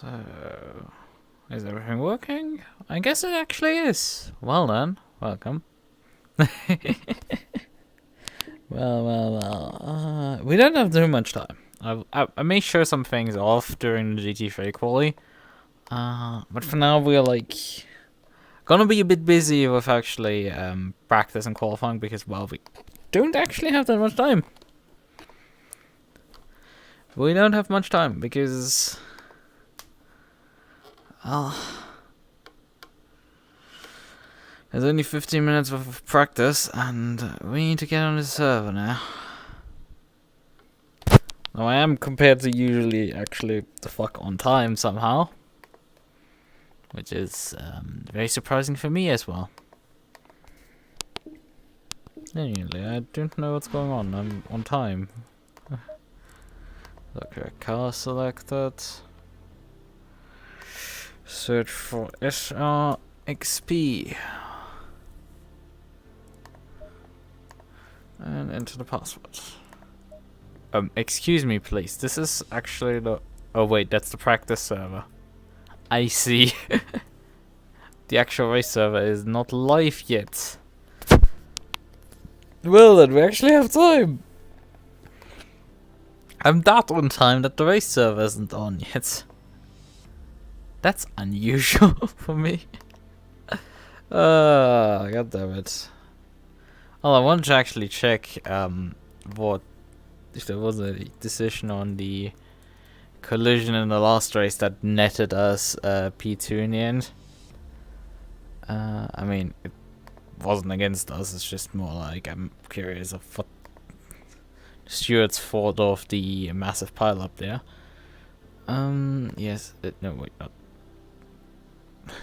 So, is everything working? I guess it actually is. Well then, welcome. Well. We don't have too much time. I may show some things off during the GT3 quali. But for now we're like gonna be a bit busy with actually practice and qualifying because, well, we don't actually have that much time. We don't have much time because there's only 15 minutes worth of practice and we need to get on the server now. Now I am compared to usually actually the fuck on time somehow, which is very surprising for me as well. Anyway, I don't know what's going on. I'm on time. Okay, car selected. Search for SRXP. And enter the password. Excuse me, please. This is actually the... Oh, wait, that's the practice server. I see. The actual race server is not live yet. Well, then we actually have time. I'm that on time that the race server isn't on yet. That's unusual for me. God damn it. Well, I wanted to actually check what if there was a decision on the collision in the last race that netted us P2 in the end. I mean, it wasn't against us. It's just more like I'm curious of what Stewart's thought of the massive pile up there. Yes. No, wait, not.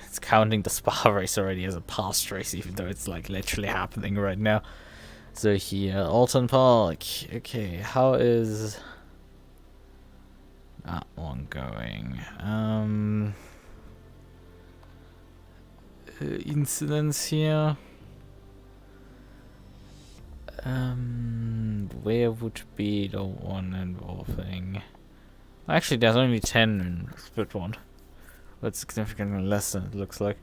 It's counting the Spa race already as a past race, even though it's like literally happening right now. So here, Alton Park. Okay, how is that one going? Incidents here. Where would be the one involving? Actually, there's only 10 in split one. But significantly less than it looks like.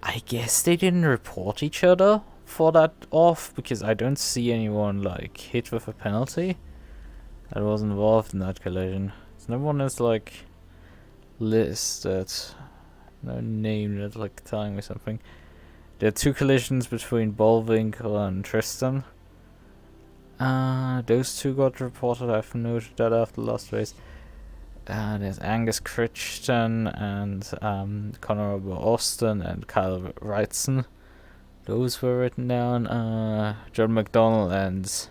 I guess they didn't report each other for that off, because I don't see anyone like hit with a penalty that was involved in that collision. So no one is like listed. No name that's like telling me something. There are 2 collisions between Bullwinkle and Tristan. Those 2 got reported. I've noted that after the last race. There's Angus Crichton and Conor Austin and Kyle Wrightson. Those were written down. John McDonald and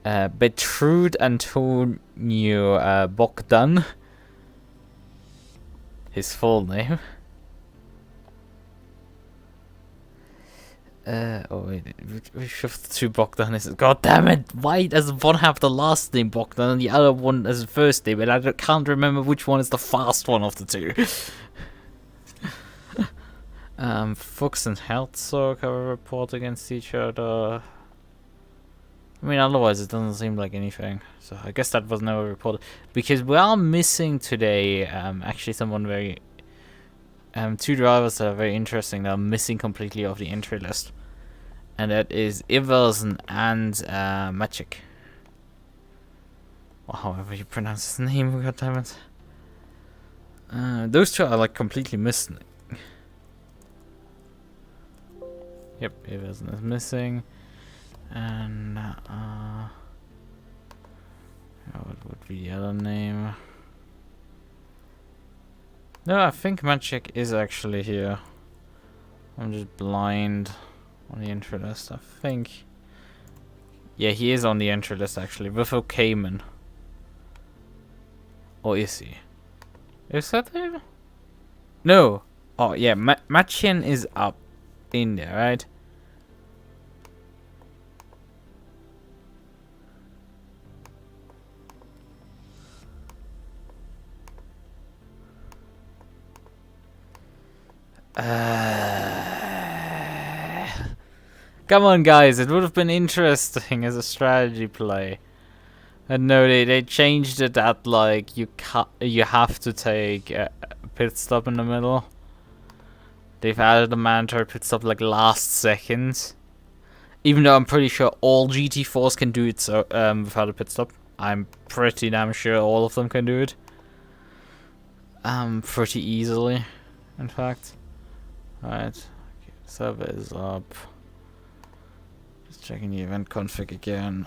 Betrude Antonio Bogdan. His full name. Oh wait, which of the 2 Bogdan is it? God damn it! Why does one have the last name Bogdan and the other one as the first name? And I can't remember which one is the fast one of the 2. Fuchs and Herzog have a report against each other. I mean, otherwise it doesn't seem like anything. So I guess that was never reported. Because we are missing today, actually someone very... 2 drivers that are very interesting that are missing completely off the entry list. And that is Iversen and MUQU. Or however you pronounce his name, goddammit. Those 2 are like completely missing. Yep, Iversen is missing. And what would be the other name? No, I think MUQU is actually here. I'm just blind on the entry list, I think. Yeah, he is on the entry list actually, with O'Cayman. Or is he? Is that him? No! Oh yeah, Machin is up in there, right? Come on guys, it would have been interesting as a strategy play. No, they changed it that like you have to take a pit stop in the middle. They've added a mandatory pit stop like last second. Even though I'm pretty sure all GT4s can do it so without a pit stop. I'm pretty damn sure all of them can do it. Pretty easily, in fact. Alright, okay, server is up. Just checking the event config again.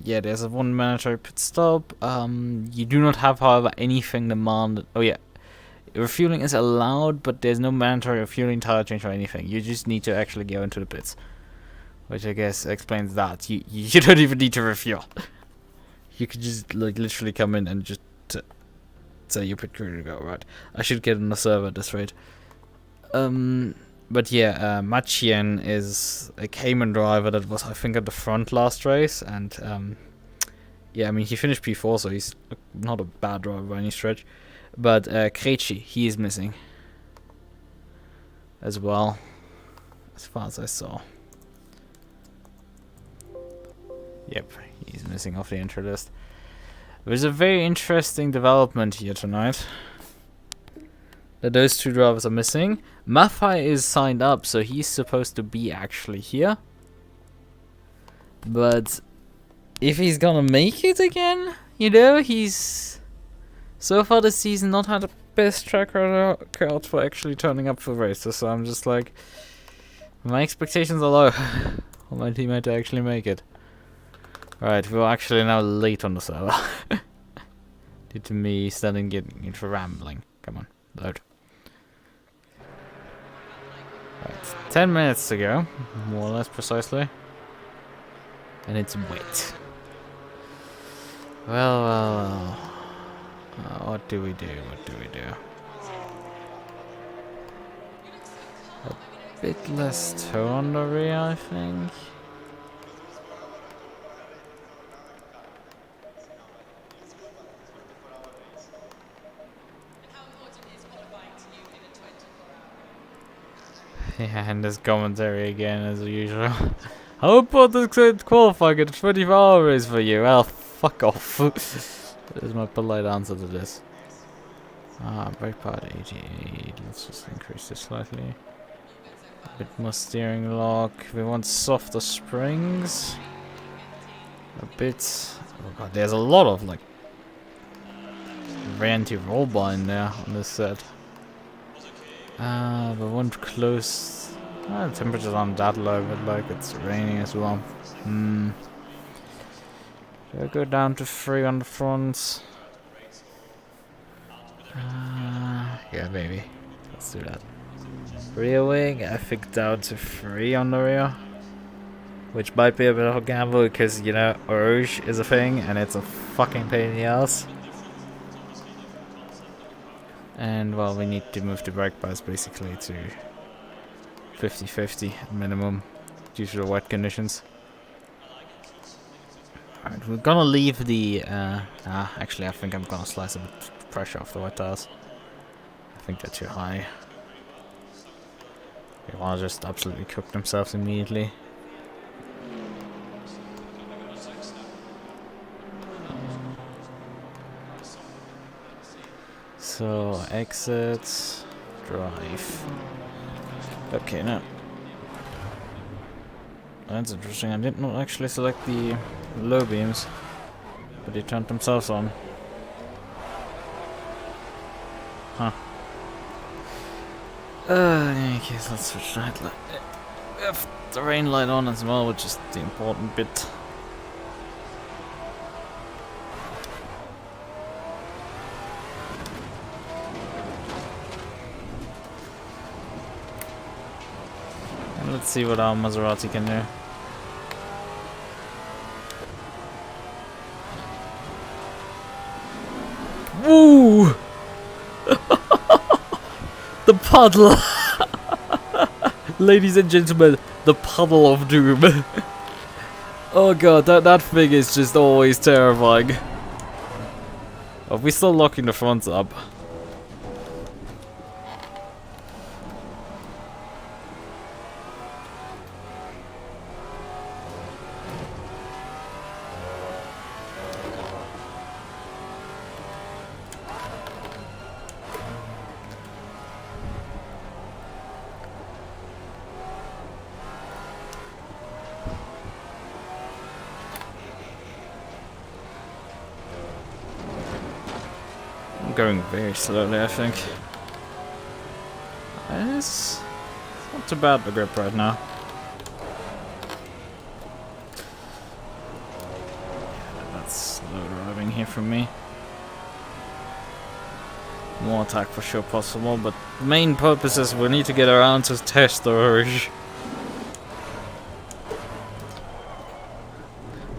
Yeah, there's a one mandatory pit stop. You do not have, however, anything demanded. Oh yeah, refueling is allowed, but there's no mandatory refueling, tire change, or anything. You just need to actually go into the pits, which I guess explains that you don't even need to refuel. You could just like literally come in and just say your pit crew to go. Right, I should get on the server at this rate. But yeah, Machien is a Cayman driver that was, I think, at the front last race, and yeah, I mean, he finished P4, so he's not a bad driver by any stretch. But Krejci, he is missing as well, as far as I saw. Yep, he's missing off the entry list. There's a very interesting development here tonight. That those two drivers are missing. Maffei is signed up, so he's supposed to be actually here. But if he's gonna make it again, you know, he's so far this season not had the best track record for actually turning up for races. So I'm just like, my expectations are low for my teammate to actually make it. Right, we're actually now late on the server. Due to me starting getting into rambling. Come on, load. Right, 10 minutes to go, more or less precisely. And it's wet. Well. What do we do? A bit less toe on the rear, I think. Yeah, and this commentary again as usual. How important is qualifying a 24-hour race for you? Well, fuck off. That is my polite answer to this. Brake part 88. Let's just increase this slightly. A bit more steering lock. We want softer springs. A bit. Oh god, there's a lot of like anti-roll bar in there on this set. But won't close. The temperatures aren't that low, but like it's raining as well. Should I go down to 3 on the front? Yeah, maybe. Let's do that. Rear wing, I think down to 3 on the rear. Which might be a bit of a gamble because, you know, Rouge is a thing and it's a fucking pain in the ass. And, well, we need to move the brake pads basically to 50-50 at minimum due to the wet conditions. Alright, we're gonna leave the... actually, I think I'm gonna slice a bit of pressure off the wet tires. I think they're too high. They wanna just absolutely cook themselves immediately. So, exit, drive. Okay, now. That's interesting. I did not actually select the low beams, but they turned themselves on. Huh. In any case, let's switch to headlight. We have the rain light on as well, which is the important bit. Let's see what our Maserati can do. Woo! The puddle! Ladies and gentlemen, the puddle of doom. Oh god, that thing is just always terrifying. Are we still locking the fronts up? going very slowly, I think. It's not too bad the grip right now. That's slow driving here from me. More attack for sure possible, but the main purpose is we need to get around to test the Rouge.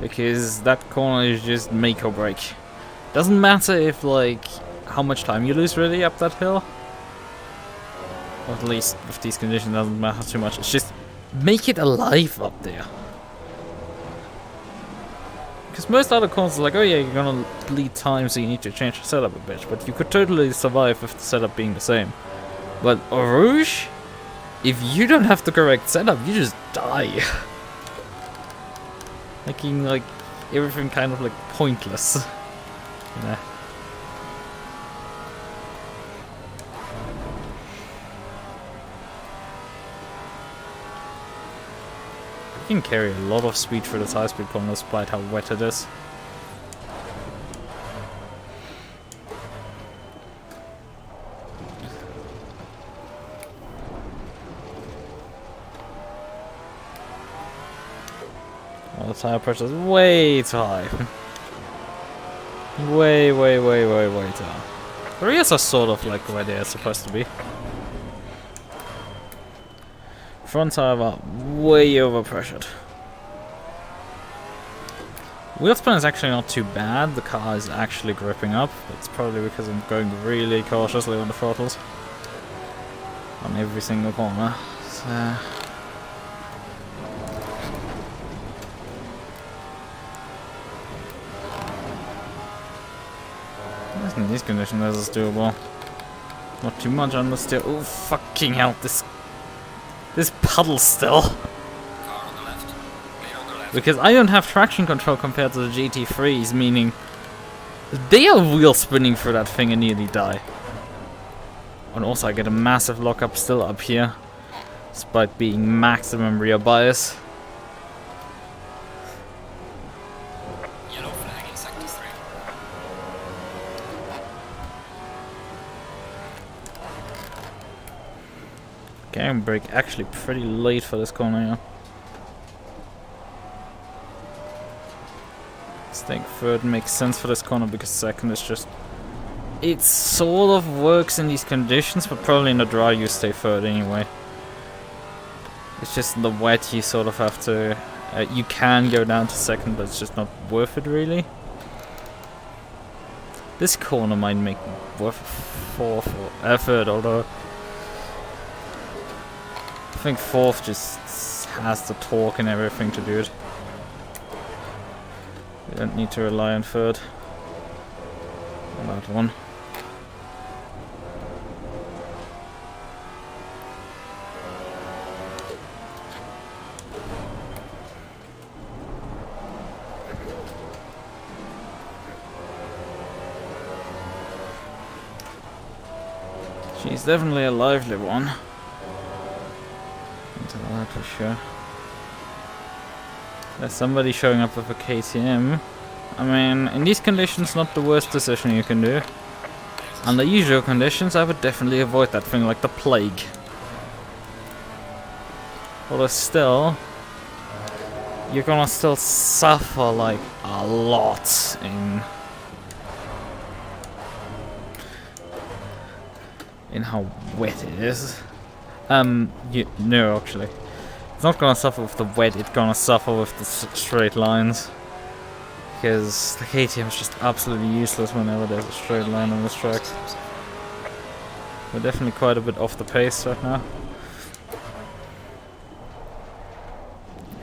Because that corner is just make or break. Doesn't matter if, like, how much time you lose really up that hill. Or at least with these conditions doesn't matter too much. It's just make it alive up there. Because most other corners are like, oh yeah, you're gonna bleed time, so you need to change the setup a bit. But you could totally survive with the setup being the same. But a Rouge, if you don't have the correct setup, you just die. Making like everything kind of like pointless. You know. You can carry a lot of speed through this high-speed corner despite how wet it is. Well, the tire pressure is way too high. way too high. The rears are sort of like where they're supposed to be. Front tire are way overpressured. Wheel spin is actually not too bad. The car is actually gripping up. It's probably because I'm going really cautiously on the throttles. On every single corner. So in these conditions, this is doable. Not too much understeer. Oh fucking hell! This puddle still. Because I don't have traction control compared to the GT3s, meaning they are wheel spinning through that thing and nearly die. And also I get a massive lockup still up here, despite being maximum rear bias. Yellow flag in sector 3. Okay, I'm brake actually pretty late for this corner here. I think third makes sense for this corner because second is just... It sort of works in these conditions, but probably in the dry you stay third anyway. It's just in the wet you sort of have to... you can go down to second, but it's just not worth it really. This corner might make worth fourth or third, although... I think fourth just has the torque and everything to do it. We don't need to rely on third. On that one. She's definitely a lively one. Into that for sure. There's somebody showing up with a KTM. I mean, in these conditions, not the worst decision you can do. Under usual conditions, I would definitely avoid that thing like the plague. Although still, you're gonna still suffer like a lot in how wet it is. No, actually. It's not gonna suffer with the wet, it's gonna suffer with the straight lines. Because the KTM is just absolutely useless whenever there's a straight line on this track. We're definitely quite a bit off the pace right now.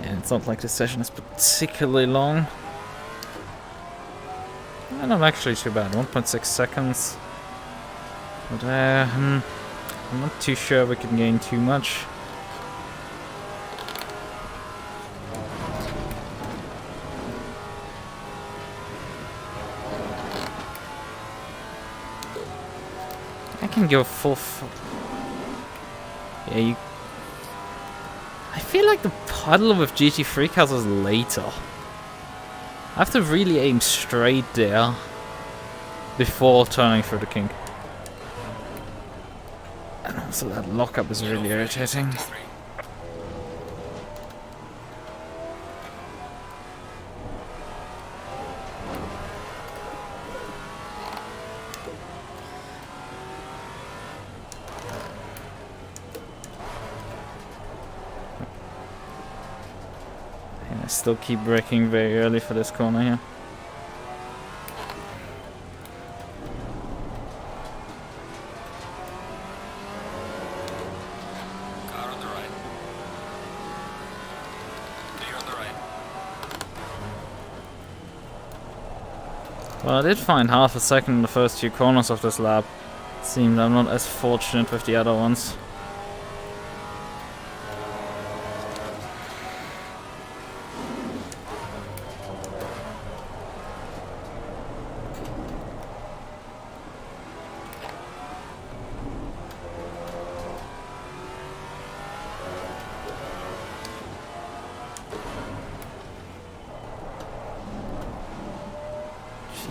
And it's not like this session is particularly long. And not actually too bad, 1.6 seconds. But I'm not too sure we can gain too much. I can go full. Yeah, you. I feel like the puddle with GT3 cars is later. I have to really aim straight there. before turning through the kink. And also that lockup is really irritating. I still keep braking very early for this corner here. Car on the right. Clear on the right. Well, I did find half a second in the first few corners of this lap. It seemed I'm not as fortunate with the other ones.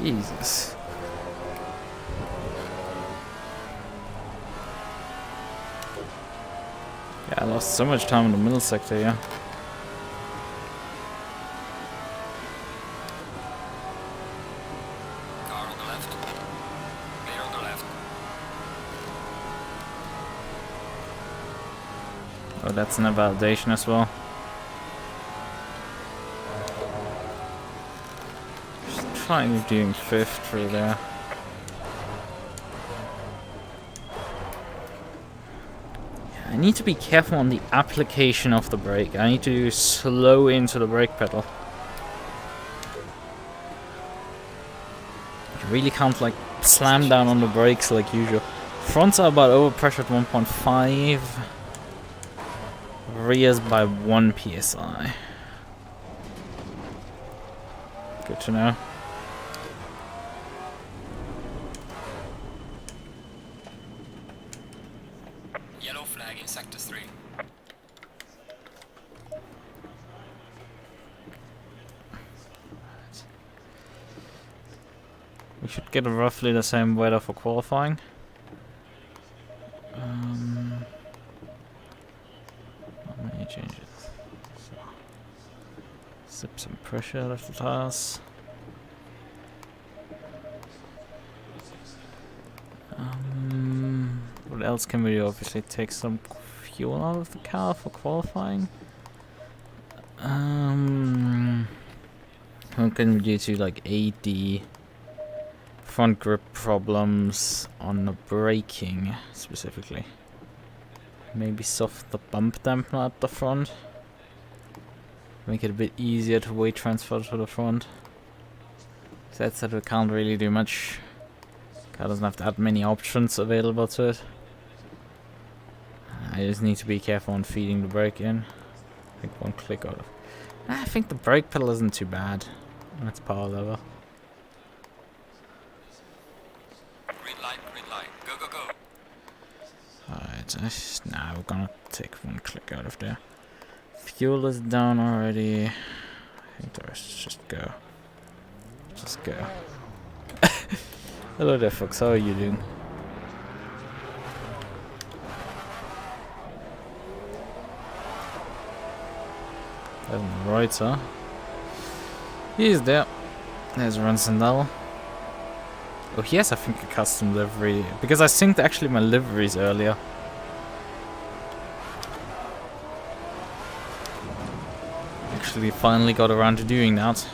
Jesus. Yeah, I lost so much time in the middle sector, yeah. Car on the left. Clear on the left. Oh, that's an validation as well. Just trying doing fifth through there. I need to be careful on the application of the brake. I need to slow into the brake pedal. You really can't like slam down on the brakes like usual. Fronts are about overpressured 1.5. Rears by 1 psi. Good to know. Yellow flag in sector 3. We should get roughly the same weather for qualifying. Not many changes. So, zip some pressure out of the tires. What else can we do? Obviously take some fuel out of the car for qualifying. What can we do to like aid the front grip problems on the braking specifically? Maybe soften the bump dampener at the front. Make it a bit easier to weight transfer to the front. That said, we can't really do much. Car doesn't have that many options available to it. I just need to be careful on feeding the brake in. I think one click out of. I think the brake pedal isn't too bad on its power level. Green light, go, go, go. Alright, now we're gonna take one click out of there. Fuel is down already. I think the rest is just go. Just go. Hello there, folks. How are you doing? Right, huh? He's there. There's Ransendal. Oh, he has, I think, a custom livery. Because I synced actually my liveries earlier. Actually, finally got around to doing that.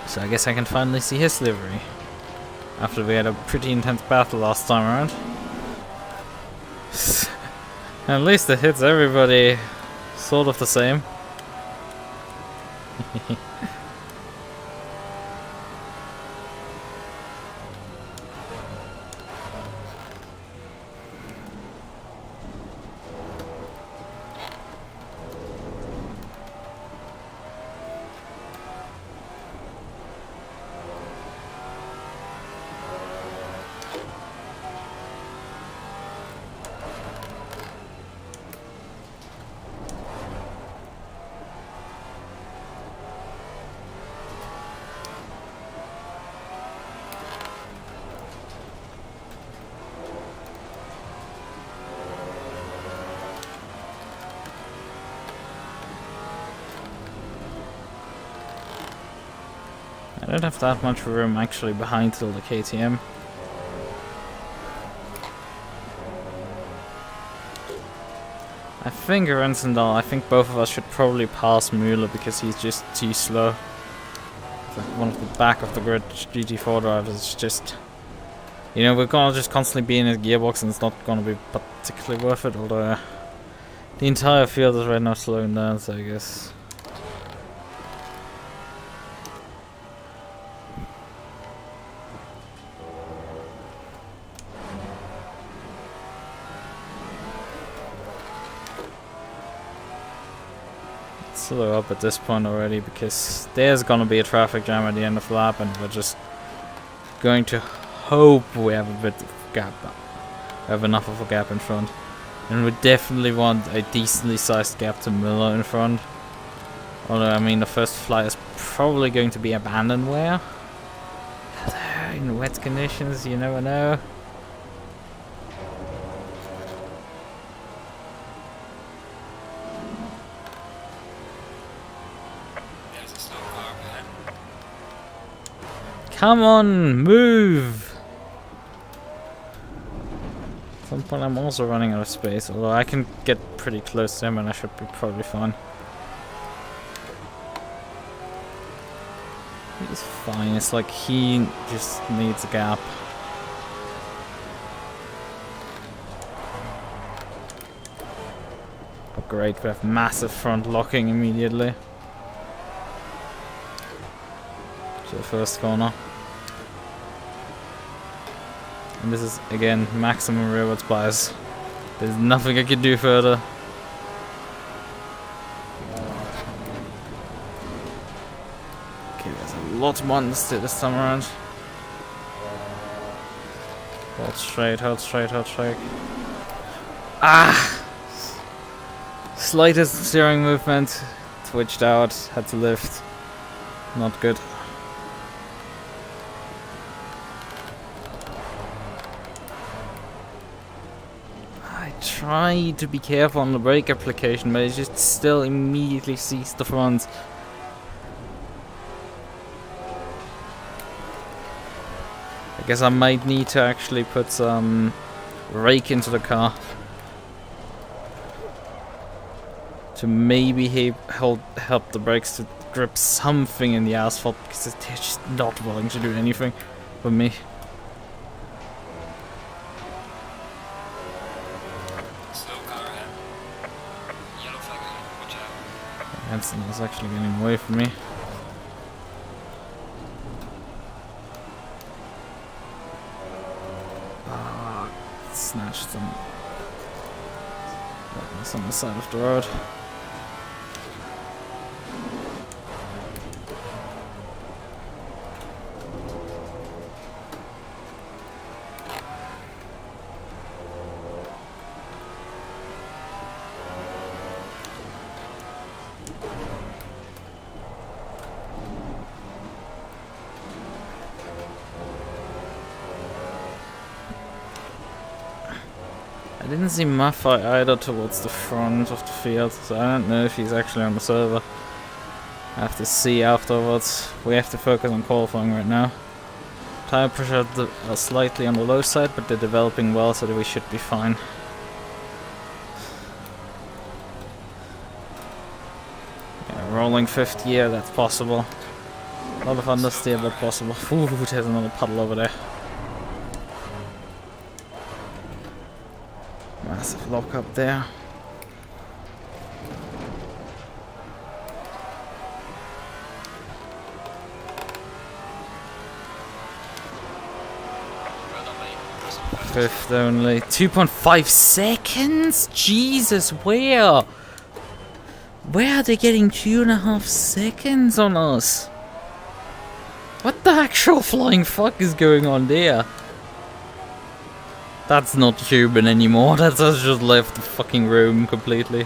So I guess I can finally see his livery. After we had a pretty intense battle last time around. At least it hits everybody sort of the same. I don't have that much room actually behind till the KTM. I think Rensendal, I think both of us should probably pass MUQU because he's just too slow. Like one of the back of the grid GT4 drivers is just... You know, we're gonna just constantly be in a gearbox and it's not gonna be particularly worth it, although the entire field is right now slowing down, so I guess. Slow up at this point already because there's gonna be a traffic jam at the end of the lap and we're just going to hope we have a bit of gap. We have enough of a gap in front. And we definitely want a decently sized gap to Miller in front. Although, I mean, the first flight is probably going to be abandonware. In wet conditions, you never know. Come on, move! At some point I'm also running out of space, although I can get pretty close to him and I should be probably fine. He's fine, it's like he just needs a gap. Oh, great, we have massive front locking immediately. To the first corner. And this is, again, maximum rearwards bias. There's nothing I can do further. Okay, there's a lot more understeer this time around. Hold straight, hold straight, hold straight. Ah! Slightest steering movement. Twitched out, had to lift. Not good. Try to be careful on the brake application, but it just still immediately sees the front. I guess I might need to actually put some rake into the car to maybe help the brakes to grip something in the asphalt, because they're just not willing to do anything for me. Hansen is actually getting away from me. Ah, snatched some. That was on the side of the road. I didn't see Maffei either towards the front of the field, so I don't know if he's actually on the server. I have to see afterwards. We have to focus on qualifying right now. Tire pressure are slightly on the low side, but they're developing well, so that we should be fine. Yeah, rolling fifth gear, that's possible. A lot of understeer, but possible. Ooh, there's another puddle over there. Massive lock up there. Fifth only. 2.5 seconds? Jesus, where? Where are they getting 2.5 seconds on us? What the actual flying fuck is going on there? That's not human anymore, that's us just left the fucking room completely.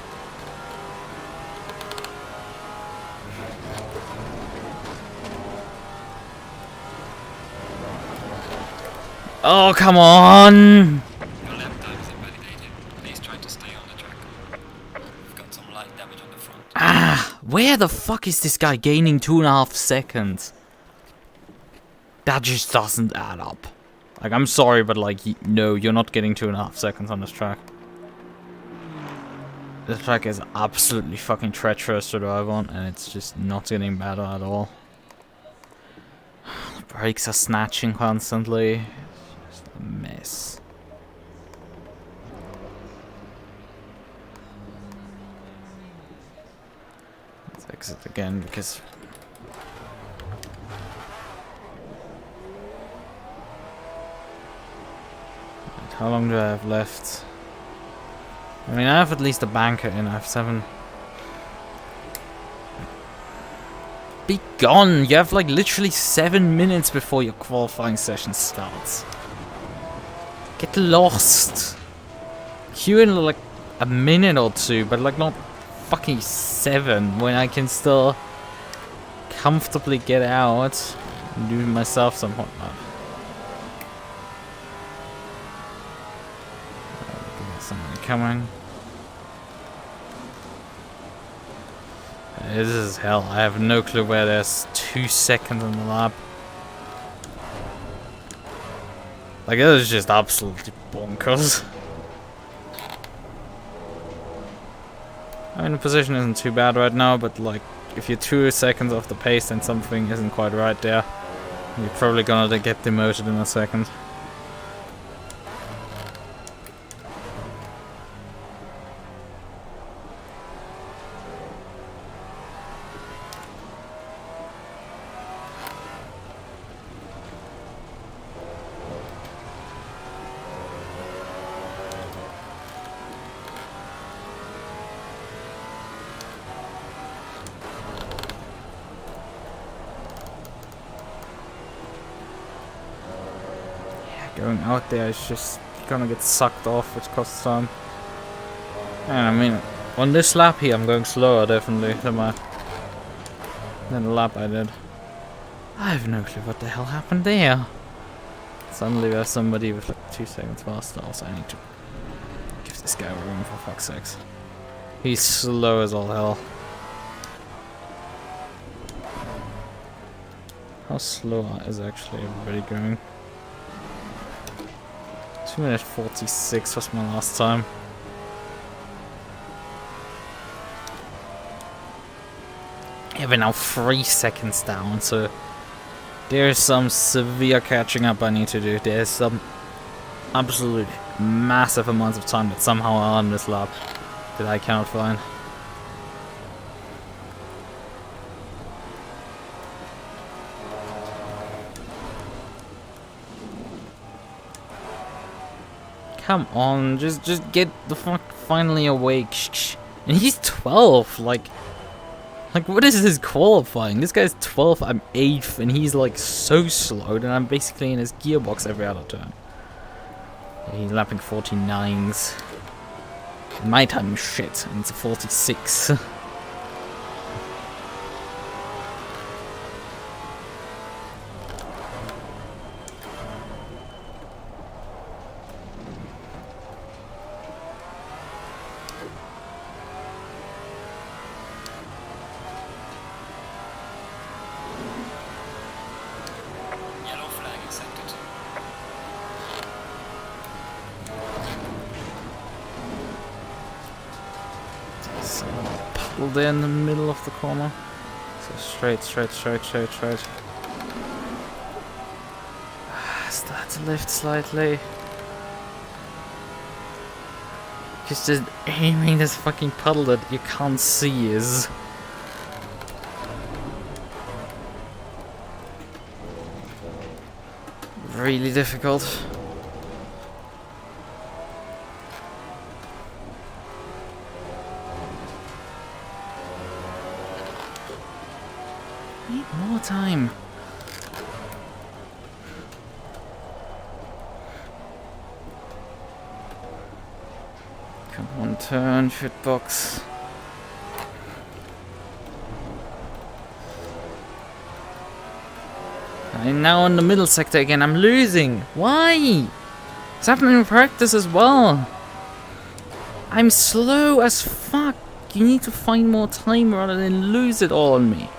Oh, come on! Your lap time is invalidated. Please try to stay on the track. We've got some light damage on the front. Ah! Where the fuck is this guy gaining 2.5 seconds? That just doesn't add up. Like, I'm sorry, but like, no, you're not getting 2.5 seconds on this track. This track is absolutely fucking treacherous to drive on, and it's just not getting better at all. The brakes are snatching constantly. It's just a mess. Let's exit again because... How long do I have left? I mean, I have at least a banker in. I have 7. Be gone! You have like literally 7 minutes before your qualifying session starts. Get lost! Queue in like a minute or 2, but like not fucking 7 when I can still comfortably get out and do myself some hot lap. Somebody coming. This is hell. I have no clue where there's 2 seconds on the lap. Like, this is just absolutely bonkers. I mean, the position isn't too bad right now, but like, if you're 2 seconds off the pace and something isn't quite right there, you're probably gonna get demoted in a second. Going out there is just gonna get sucked off, which costs time. And I mean, on this lap here, I'm going slower definitely than the lap I did. I have no clue what the hell happened there. Suddenly there's somebody with like 2 seconds faster. Also, I need to give this guy room for fuck's sakes. He's slow as all hell. How slow is actually everybody going? 2 minutes 46 was my last time. Yeah, we're now 3 seconds down, so there's some severe catching up I need to do. There's some absolute massive amounts of time that somehow are on this lap that I cannot find. Come on, just get the fuck finally awake. And he's 12, like what is his qualifying? This guy's 12th, I'm 8th, and he's like so slow that I'm basically in his gearbox every other turn. Yeah, he's lapping 49s. My time is shit, and it's a 46. There in the middle of the corner. So straight. Start to lift slightly. Just aiming this fucking puddle that you can't see is really difficult. More time. Come on, turn, shitbox. I'm now in the middle sector again. I'm losing. Why? It's happening in practice as well. I'm slow as fuck. You need to find more time rather than lose it all on me.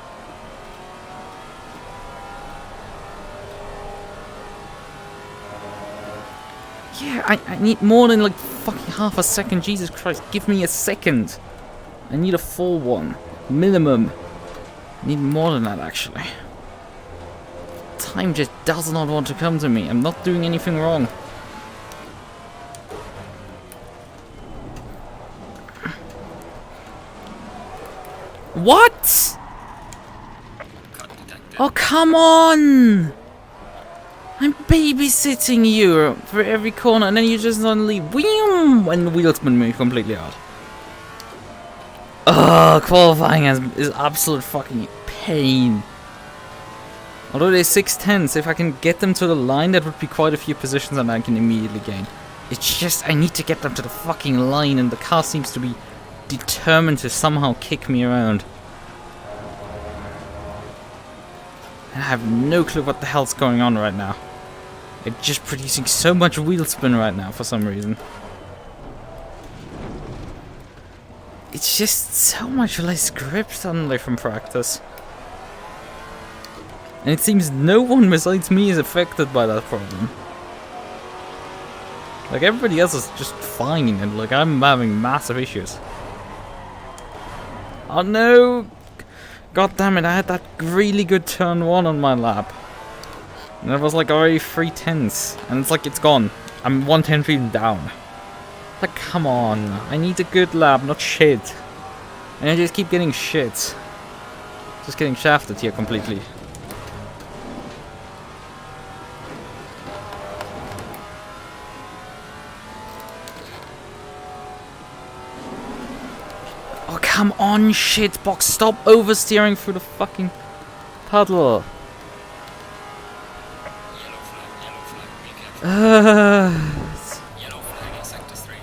Yeah, I need more than like fucking half a second. Jesus Christ, give me a second. I need a full one. Minimum. I need more than that, actually. Time just does not want to come to me. I'm not doing anything wrong. What? Oh, come on! I'm babysitting you for every corner, and then you just suddenly wheem, and the wheels spin me completely out. Ugh, qualifying is absolute fucking pain. Although there's 610s, if I can get them to the line, that would be quite a few positions and I can immediately gain. It's just, I need to get them to the fucking line, and the car seems to be determined to somehow kick me around. I have no clue what the hell's going on right now. It's just producing so much wheel spin right now for some reason. It's just so much less grip suddenly from practice. And it seems no one besides me is affected by that problem. Like, everybody else is just fine, and like, I'm having massive issues. Oh no! God damn it, I had that really good turn 1 on my lap. And it was like already 3 tenths. And it's like, it's gone. I'm 1 feet down. Like, come on. I need a good lap, not shit. And I just keep getting shit. Just getting shafted here completely. Oh, come on, shitbox. Stop oversteering through the fucking puddle. Yellow flag in sector 3.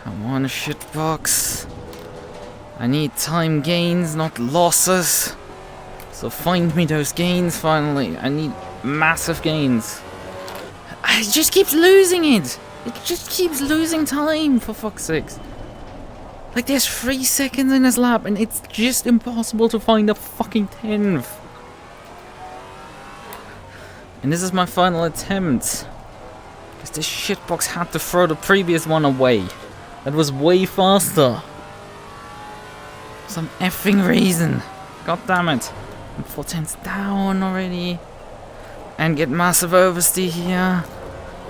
Come on, shitbox. I need time gains, not losses. So find me those gains finally. I need massive gains. It just keeps losing it. It just keeps losing time, for fuck's sakes. Like, there's 3 seconds in this lap, and it's just impossible to find a fucking 10th. And this is my final attempt. Because this shitbox had to throw the previous one away. That was way faster. For some effing reason. God damn it. I'm 4 tenths down already. And get massive oversteer here.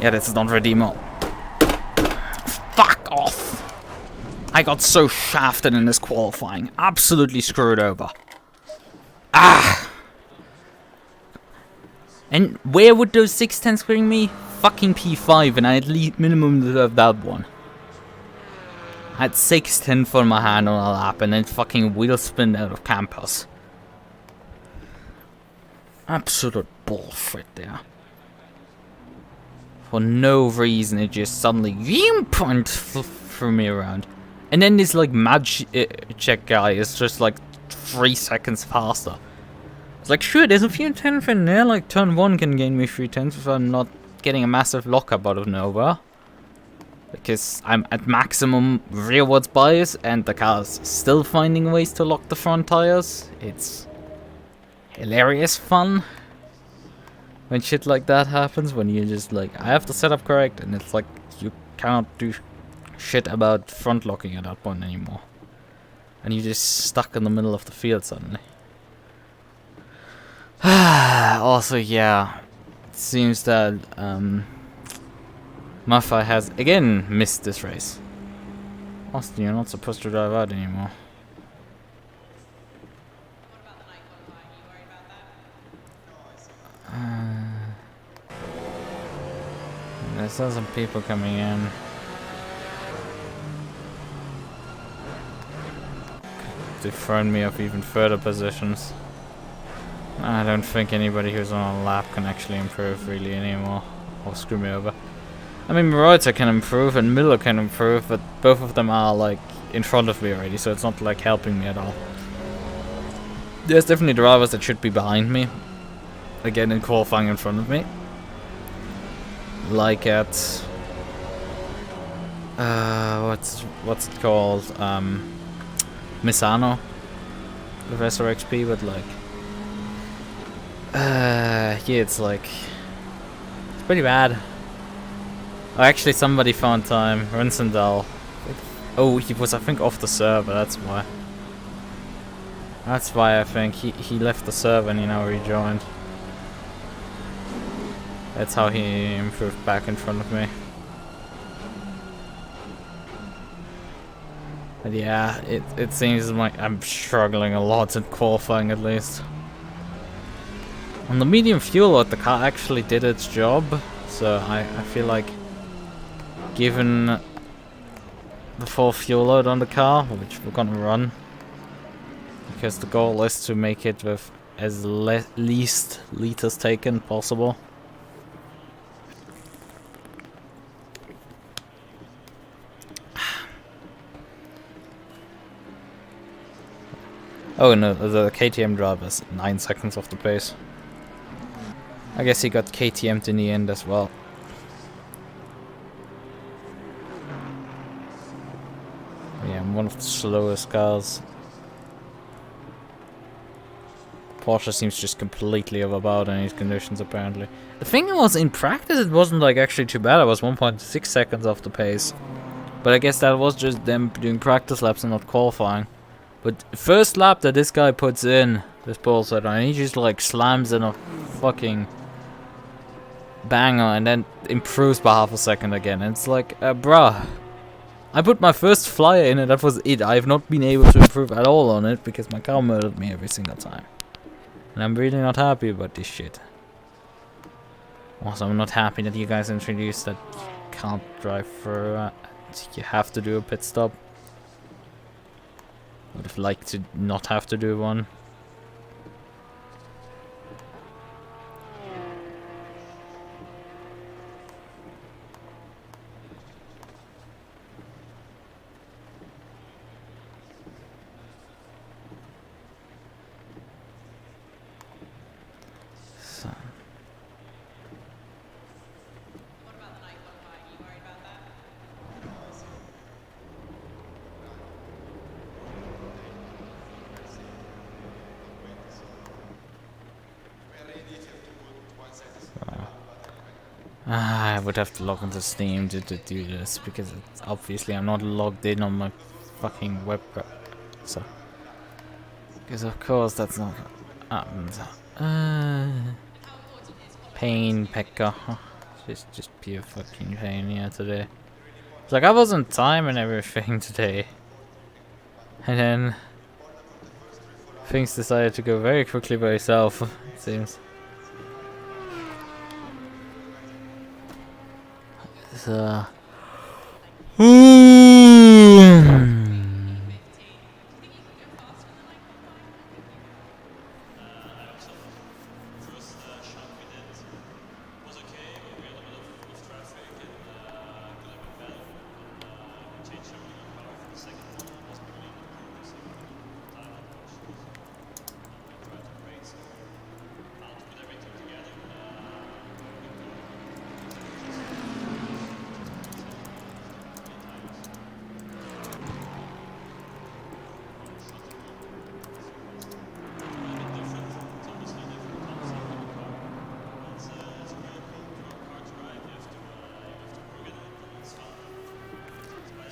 Yeah, this is not Redeemer. Fuck off! I got so shafted in this qualifying. Absolutely screwed over. Ah! And where would those 610s bring me? Fucking P5, and I at least minimum deserve that one. I had 610 for my hand on a lap, and then fucking wheel spin out of campus. Absolute bullshit there. For no reason, it just suddenly threw me around. And then this like check guy is just like 3 seconds faster. It's like, sure, there's a few 10th in there, like turn 1 can gain me 3 tenths if I'm not getting a massive lockup out of nowhere. Because I'm at maximum rearwards bias and the car's still finding ways to lock the front tires. It's hilarious fun when shit like that happens, when you just like, I have the setup correct, and it's like, you cannot do shit about front locking at that point anymore. And you're just stuck in the middle of the field suddenly. Also, yeah, it seems that Saphire has again missed this race. Austin, you're not supposed to drive out anymore. I saw some people coming in. They've thrown me off even further positions. I don't think anybody who's on a lap can actually improve really anymore, or screw me over. I mean, Maserati can improve and Miller can improve, but both of them are like in front of me already, so it's not like helping me at all. There's definitely drivers that should be behind me, again in qualifying in front of me. Like at what's it called? Misano with SRXP, but like yeah, it's like pretty bad. Oh, actually, somebody found time. Rinsendal. Oh, he was, I think, off the server. That's why. That's why I think he left the server and he now rejoined. That's how he improved back in front of me. But yeah, it seems like I'm struggling a lot in qualifying at least. On the medium fuel load, the car actually did its job, so I feel like given the full fuel load on the car, which we're gonna run, because the goal is to make it with as least liters taken possible. Oh no, the KTM driver is 9 seconds off the pace. I guess he got KTM'd in the end as well. Yeah, I'm one of the slowest cars. Porsche seems just completely overpowered in these conditions apparently. The thing was, in practice it wasn't like actually too bad. I was 1.6 seconds off the pace. But I guess that was just them doing practice laps and not qualifying. But first lap that this guy puts in, this bullshit, and he just like slams in a fucking banger and then improves by half a second again. And it's like, bruh. I put my first flyer in and that was it. I have not been able to improve at all on it because my car murdered me every single time. And I'm really not happy about this shit. Also, I'm not happy that you guys introduced that you can't drive for you have to do a pit stop. Would have liked to not have to do one. So. I would have to log into Steam to do this because it's obviously I'm not logged in on my fucking web browser. So, because of course that's not pain Pekka. Just pure fucking pain here today. It's like I was on time and everything today, and then things decided to go very quickly by itself. It seems. So.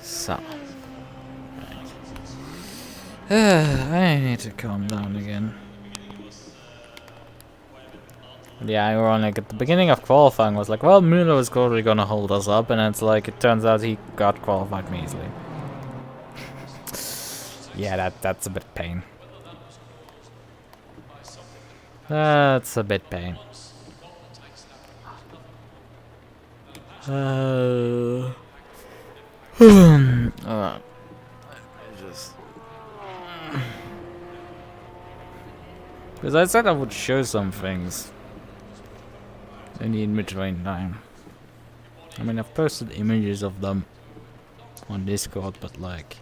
So, I need to calm down again. But yeah, ironic. At the beginning of qualifying, was like, well, Müller was probably gonna hold us up, and it's like it turns out he got qualified measly. Yeah, that's a bit pain. That's a bit pain. Because I said I would show some things in the in-between time. I mean, I've posted images of them on Discord, but like,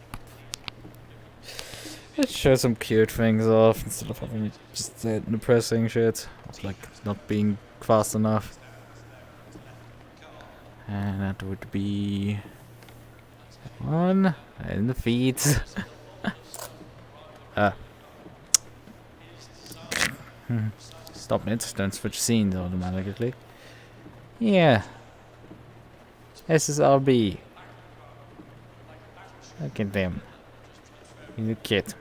let's show some cute things off instead of having just depressing shit. It's like not being fast enough. And that would be one in the feet. Stop it, don't switch scenes automatically. Yeah. SSRB. Look at them. He's a kid.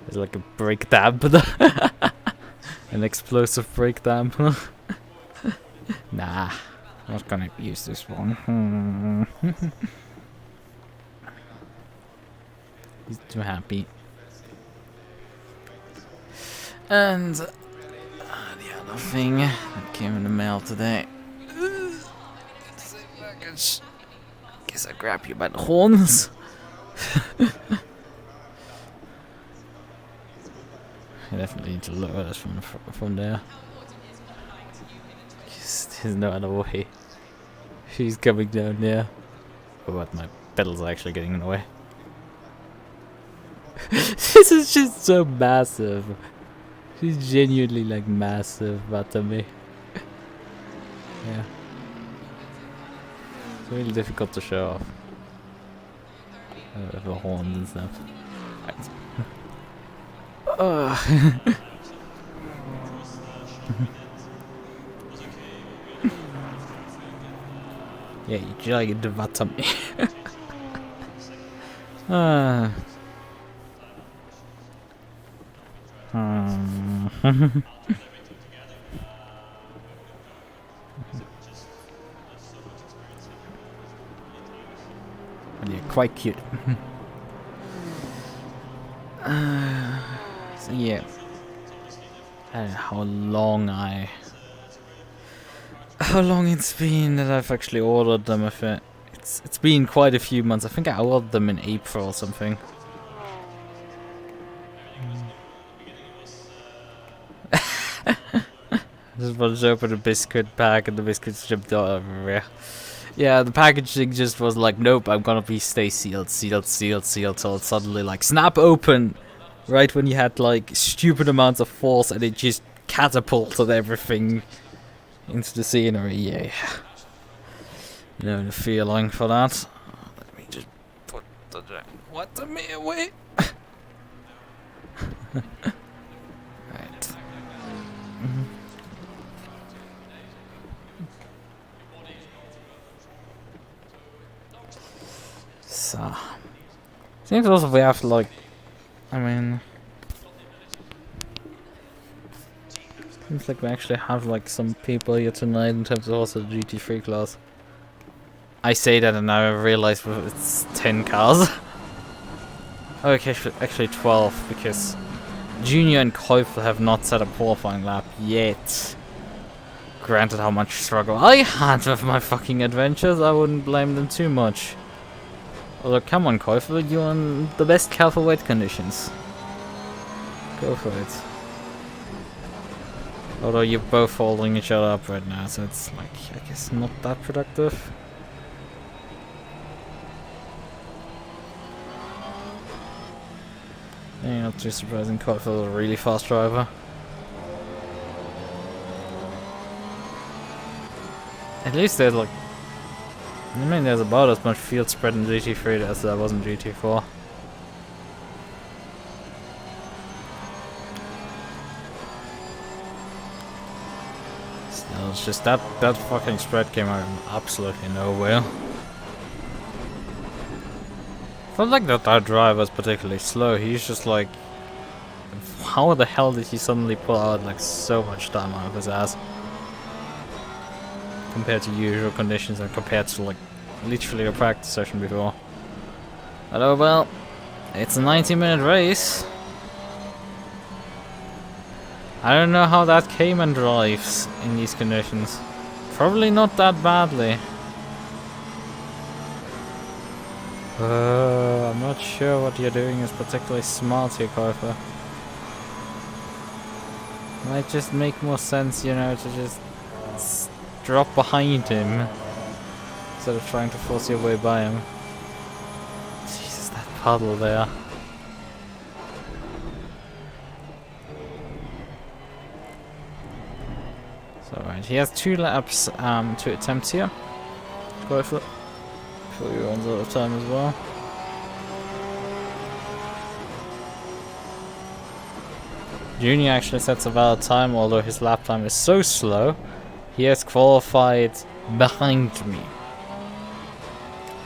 It's like a brake dampener. An explosive brake dampener. Nah, not gonna use this one. He's too happy. And the other thing that came in the mail today. It's a package. Guess I grab you by the horns. I definitely need to lower this from there. There's no other way. She's coming down there. Oh, what? My pedals are actually getting in the way. This is just so massive. She's genuinely like massive, but to me. Yeah. It's really difficult to show off. The horns and stuff. Right. Yeah, you giant vatami. Yeah, quite cute. So yeah, I don't know how long it's been that I've actually ordered them. If it's been quite a few months. I think I ordered them in April or something. Just wanted to open a biscuit pack and the biscuits jumped out everywhere. Yeah, the packaging just was like, nope, I'm gonna be stay sealed, till it suddenly like snap open right when you had like stupid amounts of force and it just catapulted everything into the scenery. Yeah. You know the feeling for that. Let me just put the me away. Right. So, seems also we have to like, I mean, seems like we actually have like some people here tonight in terms of also the GT3 class. I say that and now I realize it's 10 cars. Okay, actually 12 because Junior and Käufer have not set a qualifying lap yet. Granted how much struggle I had with my fucking adventures, I wouldn't blame them too much. Although, come on, Käufer, you're on the best car for wet conditions. Go for it. Although you're both holding each other up right now, so it's like, I guess, not that productive. Yeah, not too surprising, Käufer is a really fast driver. At least there's like, I mean, there's about as much field spread in GT3 as there was in GT4. Still, it's just that fucking spread came out of absolutely nowhere. Felt like that driver's particularly slow. He's just like, how the hell did he suddenly pull out like so much time out of his ass? Compared to usual conditions and compared to like literally a practice session before. But oh well, it's a 90-minute race. I don't know how that Cayman drives in these conditions. Probably not that badly. I'm not sure what you're doing is particularly smart here, Käufer. Might just make more sense, you know, to just drop behind him instead of trying to force your way by him. Jesus, that puddle there. So right, he has 2 laps, 2 attempts here. Go for it. Before he runs out of time as well. Junior actually sets a valid time, although his lap time is so slow. He has qualified behind me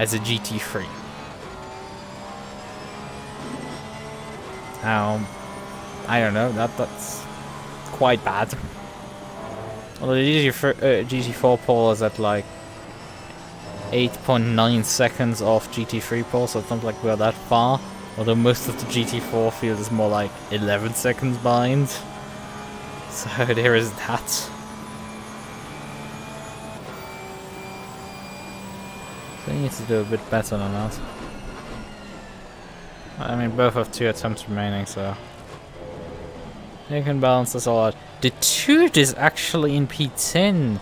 as a GT3. I don't know, that's quite bad. Although the GT4 pole is at like 8.9 seconds off GT3 pole, so it's not like we're that far. Although most of the GT4 field is more like 11 seconds behind. So there is that. So he needs to do a bit better than that. I mean, both have 2 attempts remaining, so you can balance this all out. The Toot is actually in P10.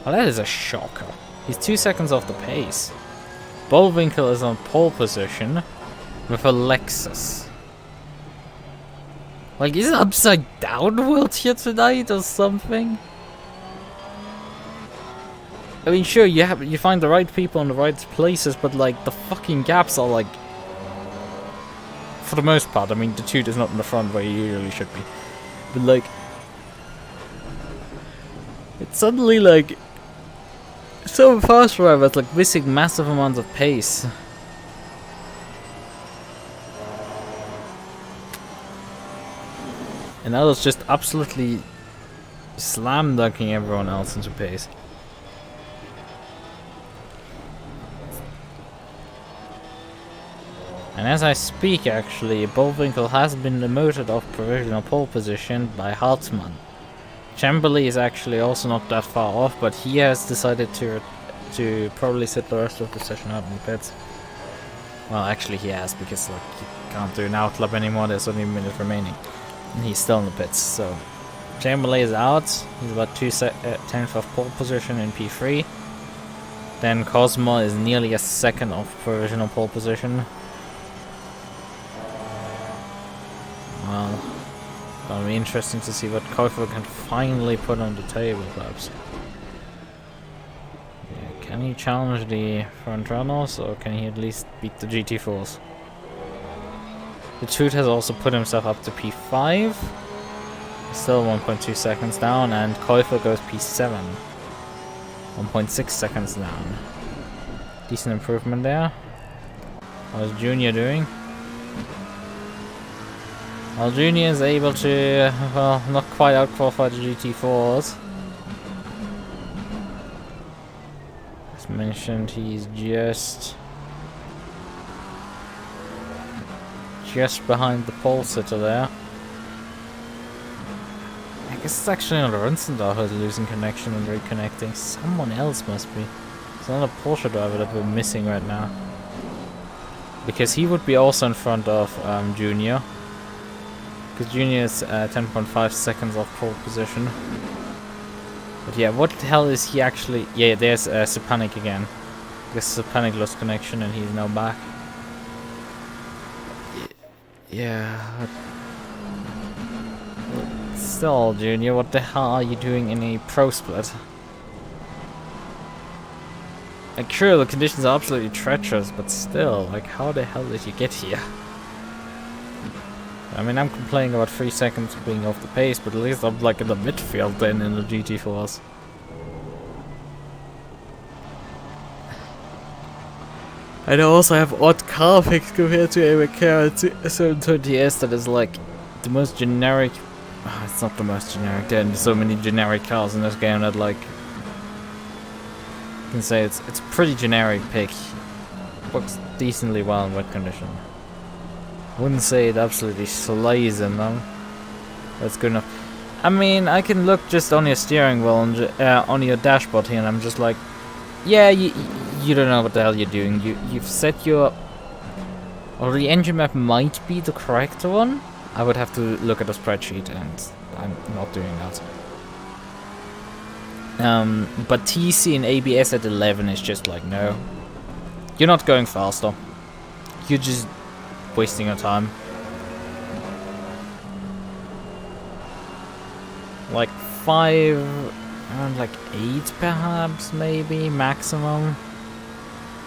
Well, that is a shocker. He's 2 seconds off the pace. Bullwinkle is on pole position with a Lexus. Like, is it upside down world here tonight or something? I mean, sure, you find the right people in the right places, but like the fucking gaps are like, for the most part, I mean, the Toot is not in the front where he usually should be. But like, it's suddenly like so fast forever, it's like missing massive amounts of pace. And that was just absolutely slam dunking everyone else into pace. And as I speak, actually, Bullwinkle has been demoted off provisional pole position by Hartmann. Chamberlain is actually also not that far off, but he has decided to probably sit the rest of the session out in the pits. Well, actually he has, because like you can't do an outlap anymore, there's only a minute remaining. And he's still in the pits, so Chamberlain is out, he's about 2/10 of pole position in P3. Then Cosmo is nearly a second off provisional pole position. Well, it'll be interesting to see what Koifu can finally put on the table, perhaps. Yeah, can he challenge the front runners, or can he at least beat the GT4s? The Toot has also put himself up to P5. Still 1.2 seconds down, and Koifu goes P7. 1.6 seconds down. Decent improvement there. How's Junior doing? Well, Junior is able to, well, not quite out-qualify the GT4s. As mentioned, he's just behind the pole sitter there. I guess it's actually not Rensendal who's losing connection and reconnecting. Someone else must be. It's another Porsche driver that we're missing right now. Because he would be also in front of Junior. Because Junior is 10.5 seconds off pole position. But yeah, what the hell is he actually... Yeah, there's Sepanic again. Because Sepanic lost connection and he's now back. Yeah. Still, Junior, what the hell are you doing in a pro split? Like, sure, the conditions are absolutely treacherous, but still, like, how the hell did you get here? I mean, I'm complaining about 3 seconds being off the pace, but at least I'm like in the midfield then in the GT4s. And I also have odd car picks compared to a McLaren 720S that is like the most generic. Oh, it's not the most generic. There are so many generic cars in this game that like you can say it's a pretty generic pick. Works decently well in wet condition. Wouldn't say it absolutely slays in them. That's good enough. I mean, I can look just on your steering wheel and on your dashboard here, and I'm just like, yeah, you don't know what the hell you're doing. You've set your... Or the engine map might be the correct one. I would have to look at the spreadsheet, and I'm not doing that. But TC and ABS at 11 is just like, no. You're not going faster. You're just wasting your time. Like 5, around like 8 perhaps, maybe, maximum.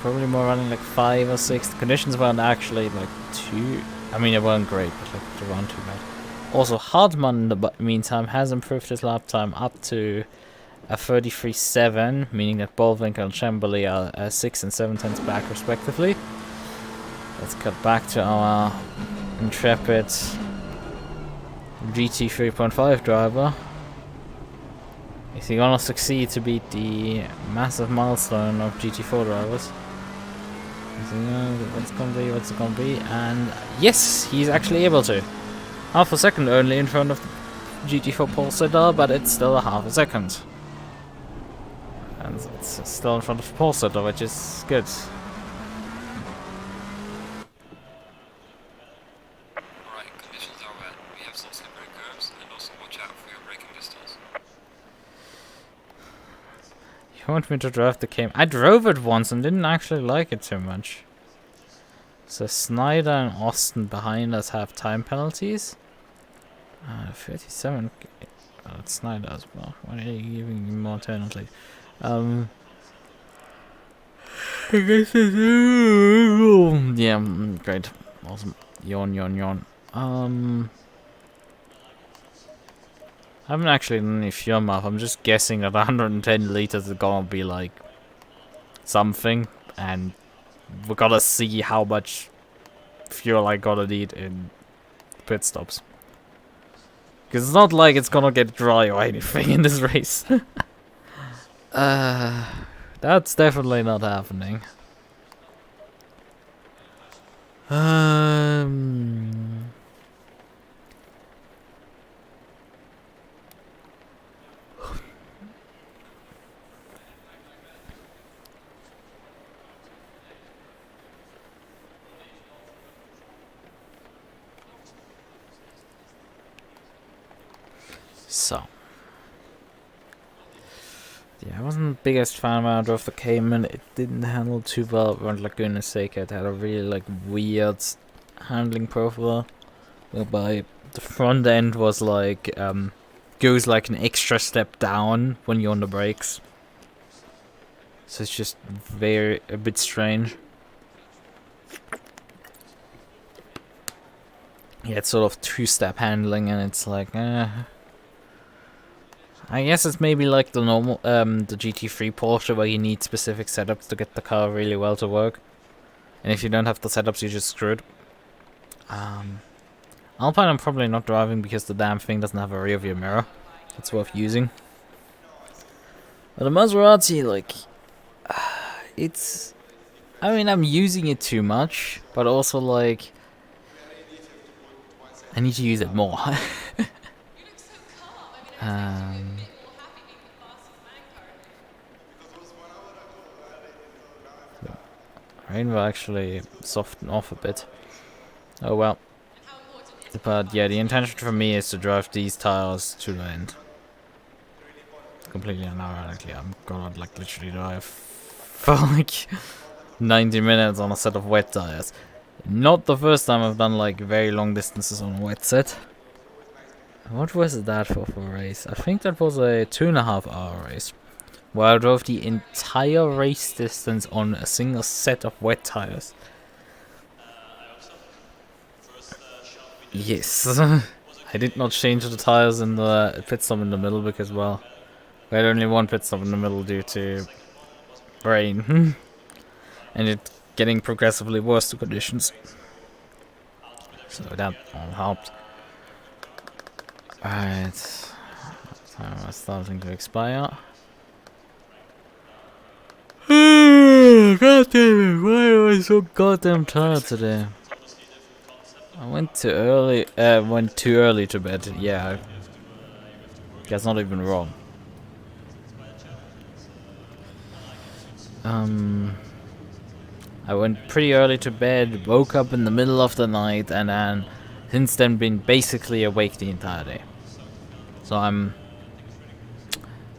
Probably more running like 5 or 6. The conditions weren't actually like too... I mean, they weren't great, but like they weren't too bad. Also, Hardman in the meantime has improved his lap time up to a 33.7, meaning that Bullwinkle and Chamberlain are 6 and 7 tenths back respectively. Let's cut back to our intrepid GT 3.5 driver. Is he gonna succeed to beat the massive milestone of GT4 drivers? What's it gonna be? And yes, he's actually able to. Half a second only in front of the GT4 pole sitter, but it's still a half a second. And it's still in front of the pole sitter, which is good. Alright, conditions are wet. We have some slippery curves, and also watch out for your braking distance. You want me to drive the game? I drove it once and didn't actually like it too much. So Snyder and Austin behind us have time penalties. 37. That's Snyder as well. Why are you giving me more penalties? I guess it's yeah, great. Awesome. Yawn. I haven't actually done any fuel math. I'm just guessing that 110 liters is gonna be like something, and we gotta see how much fuel I gotta need in pit stops. Because it's not like it's gonna get dry or anything in this race. That's definitely not happening. So, yeah, I wasn't the biggest fan when I drove the Cayman. It didn't handle too well around Laguna Seca. It had a really like weird handling profile, whereby the front end was like goes like an extra step down when you're on the brakes. So it's just a bit strange. Yeah, it's sort of two-step handling, and it's like, I guess it's maybe like the normal, the GT3 Porsche, where you need specific setups to get the car really well to work. And if you don't have the setups, you're just screwed. Alpine I'm probably not driving because the damn thing doesn't have a rear view mirror. It's worth using. But the Maserati, like, it's... I mean, I'm using it too much, but also, like, I need to use it more. Rain will actually soften off a bit. Oh well. But yeah, the intention for me is to drive these tires to the end. Completely unironically. I'm gonna like literally drive for like 90 minutes on a set of wet tires. Not the first time I've done like very long distances on a wet set. What was that for a race? I think that was a 2.5 hour race, where I drove the entire race distance on a single set of wet tires. Yes. I did not change the tires in the pit stop in the middle because, well, we had only one pit stop in the middle due to rain. And it getting progressively worse to conditions. So that all helped. Alright. Time is starting to expire. God damn it, why am I so goddamn tired today? I went too early to bed, yeah. That's not even wrong. I went pretty early to bed, woke up in the middle of the night, and then since then been basically awake the entire day. So I'm,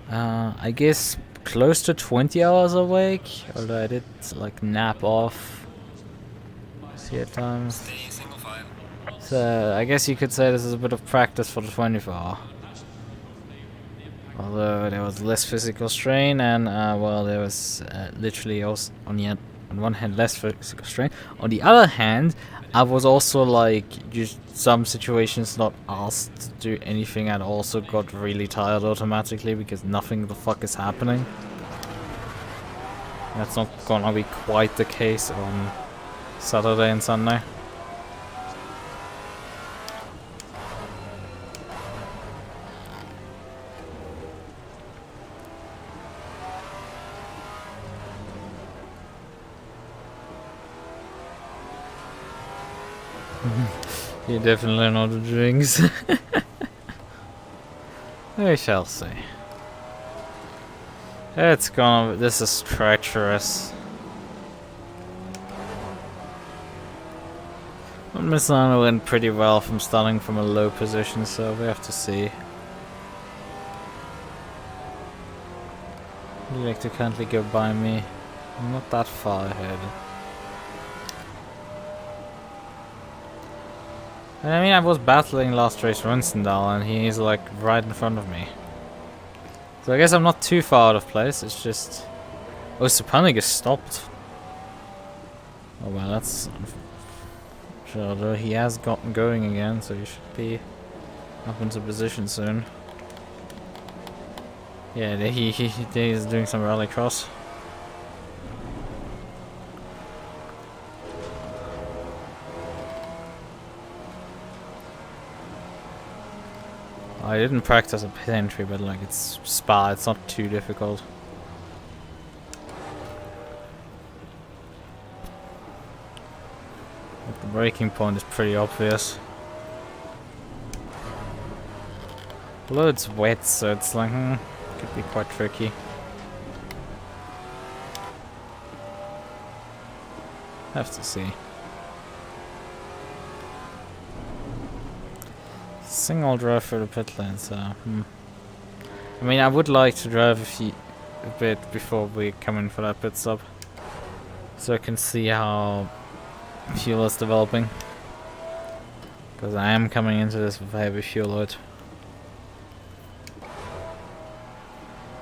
I guess close to 20 hours awake, although I did like nap off a few times. So I guess you could say this is a bit of practice for the 24 hour. Although there was less physical strain and well there was literally also on on one hand less physical strength. On the other hand, I was also like, just some situations not asked to do anything, and also got really tired automatically because nothing the fuck is happening. That's not gonna be quite the case on Saturday and Sunday. You definitely know the drinks. We shall see. It's gonna. This is treacherous. But Misano went pretty well from starting from a low position, so we have to see. Elector can't go by me. I'm not that far ahead. I mean, I was battling last race Runsendal, and he's like right in front of me. So I guess I'm not too far out of place. It's just, oh, Supanik is stopped. Oh well, that's sure. Although he has gotten going again, so he should be up into position soon. Yeah, he's doing some rallycross. I didn't practice a pit entry, but like it's Spa, it's not too difficult. But the braking point is pretty obvious. Although it's wet, so it's like, could be quite tricky. Have to see. Single drive for the pit lane, so I mean, I would like to drive a bit before we come in for that pit stop, so I can see how fuel is developing, because I am coming into this with a heavy fuel load.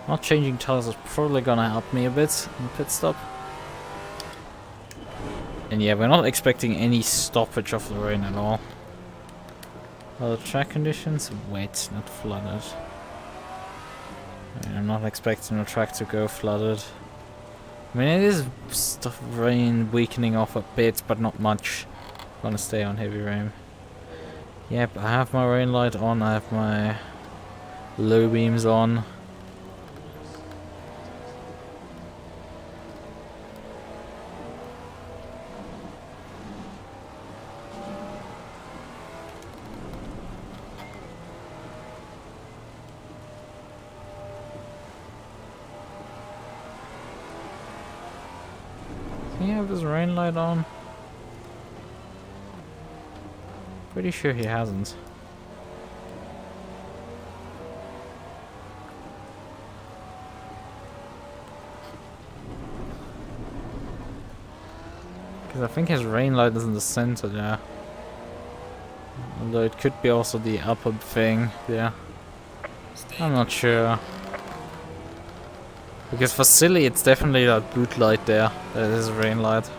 Not changing tires is probably gonna help me a bit in the pit stop. And yeah, we're not expecting any stoppage of the rain at all. Well, the track conditions, wet, not flooded. I mean, I'm not expecting the track to go flooded. I mean, it is stuff rain weakening off a bit, but not much. Gonna stay on heavy rain. Yep, I have my rain light on, I have my low beams on. Can he have his rain light on? Pretty sure he hasn't. Because I think his rain light is in the center there. Although it could be also the upper thing there. I'm not sure. Because for Silly, it's definitely that boot light there. That is a rain light.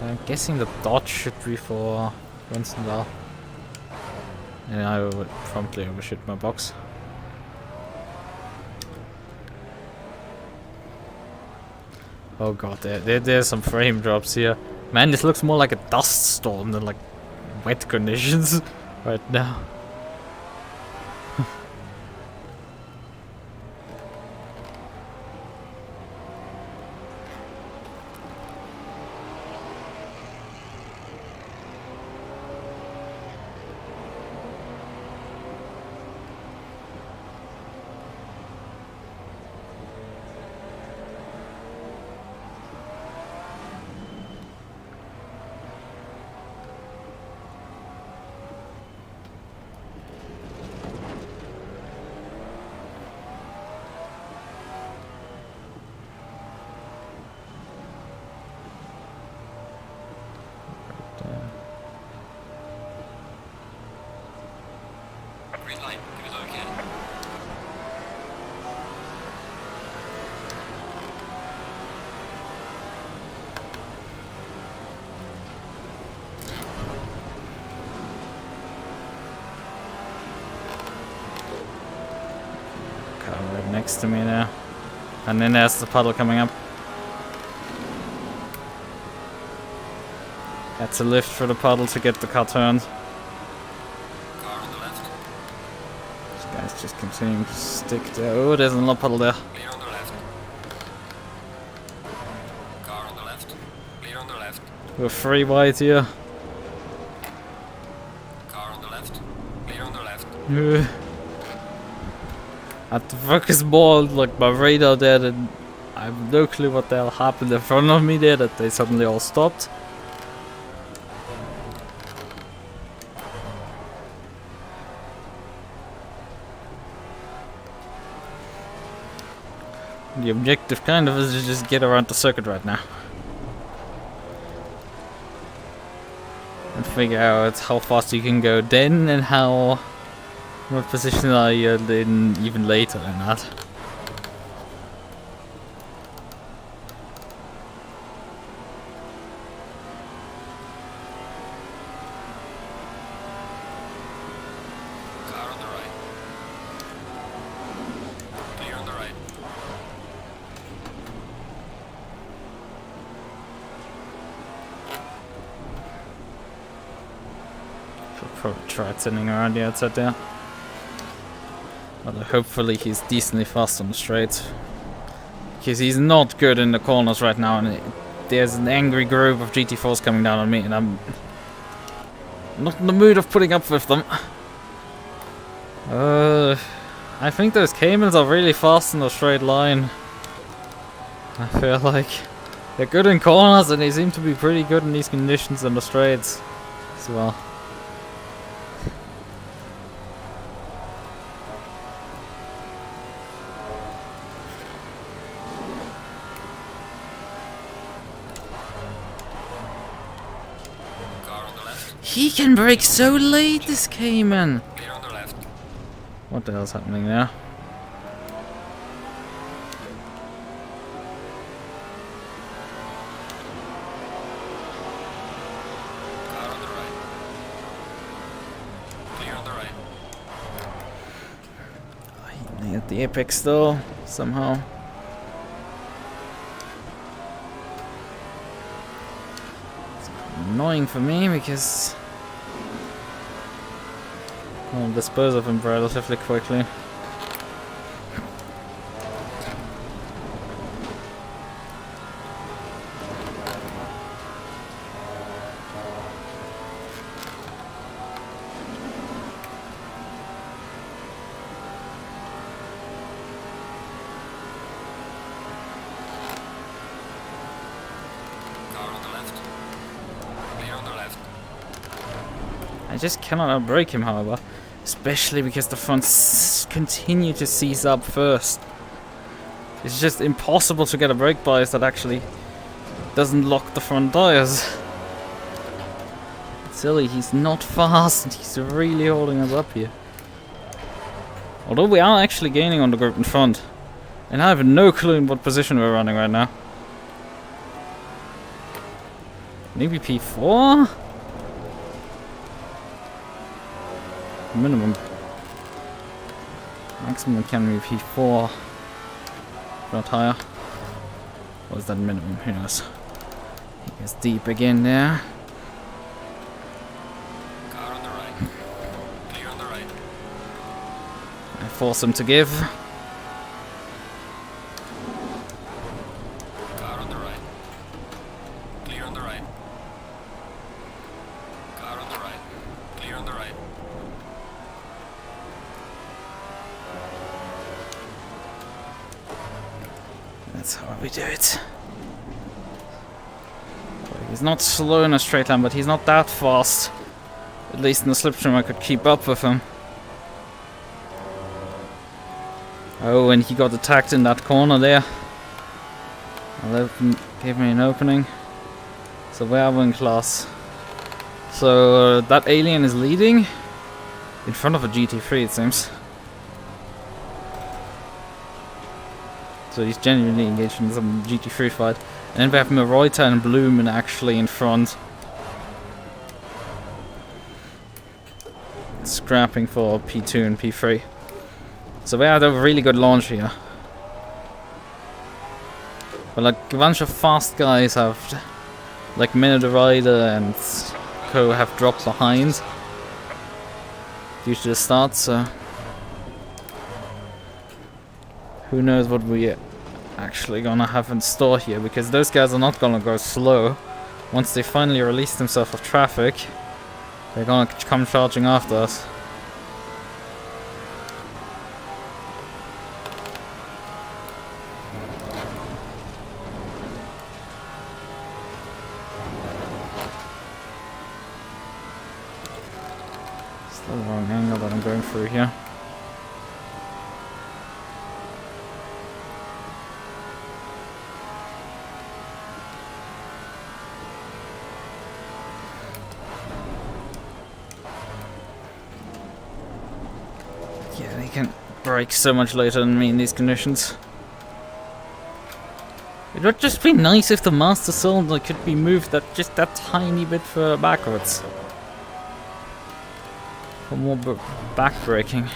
I'm guessing the dodge should be for Winston. And I would promptly overshoot my box. Oh god, there's some frame drops here. Man, this looks more like a dust storm than like wet conditions right now. next to me there. And then there's the puddle coming up. Had to lift for the puddle to get the car turned. Car on the left. This guy's just continuing to stick there. Oh, there's another puddle there. Clear on the left. Car on the left. Clear on the left. We're 3 wide here. Car on the left. Clear on the left. At the focus ball, like my radar there, then I have no clue what the hell happened in front of me there, that they suddenly all stopped. The objective kind of is to just get around the circuit right now. And figure out how fast you can go then and what position are you in even later than that. Car on the right. Clear on the right. Should probably try turning around the outside there. But hopefully he's decently fast on the straights. Because he's not good in the corners right now, and there's an angry group of GT4s coming down on me, and I'm not in the mood of putting up with them. I think those Caymans are really fast in the straight line. I feel like they're good in corners, and they seem to be pretty good in these conditions in the straights as well. He can brake so late, this Cayman! Clear on the left. What the hell's happening there? Car on the right. Clear on the right. He nailed the apex though, somehow. It's annoying for me because I'll dispose of him relatively quickly. Car on the left. Clear on the left. I just cannot outbrake him, however. Especially because the fronts continue to seize up first. It's just impossible to get a brake bias that actually doesn't lock the front tires. It's silly, he's not fast and he's really holding us up here. Although we are actually gaining on the group in front. And I have no clue in what position we're running right now. Maybe P4? Minimum. Maximum can be P4. Not higher. Or is that minimum? Who knows? He gets deep again there. Car on the right. Clear on the right. I force him to give. Car on the right. Clear on the right. Car on the right. Clear on the right. That's how we do it. He's not slow in a straight line, but he's not that fast. At least in the slipstream I could keep up with him. Oh, and he got attacked in that corner there. Gave me an opening. So we are in class. So that alien is leading in front of a GT3, it seems. So he's genuinely engaged in some GT3 fight. And then we have Maserati and Bloom actually in front. Scrapping for P2 and P3. So we had a really good launch here. But like a bunch of fast guys have, like Minute Rider and co have dropped behind due to the start, so who knows what we actually gonna have in store here, because those guys are not gonna go slow. Once they finally release themselves of traffic, they're gonna come charging after us. Still the wrong angle that I'm going through here. Yeah, they can brake so much later than me in these conditions. It would just be nice if the master cylinder could be moved just that tiny bit further backwards. For more back braking.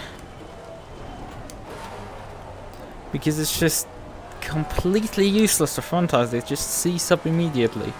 Because it's just completely useless to front tires, they just seize up immediately.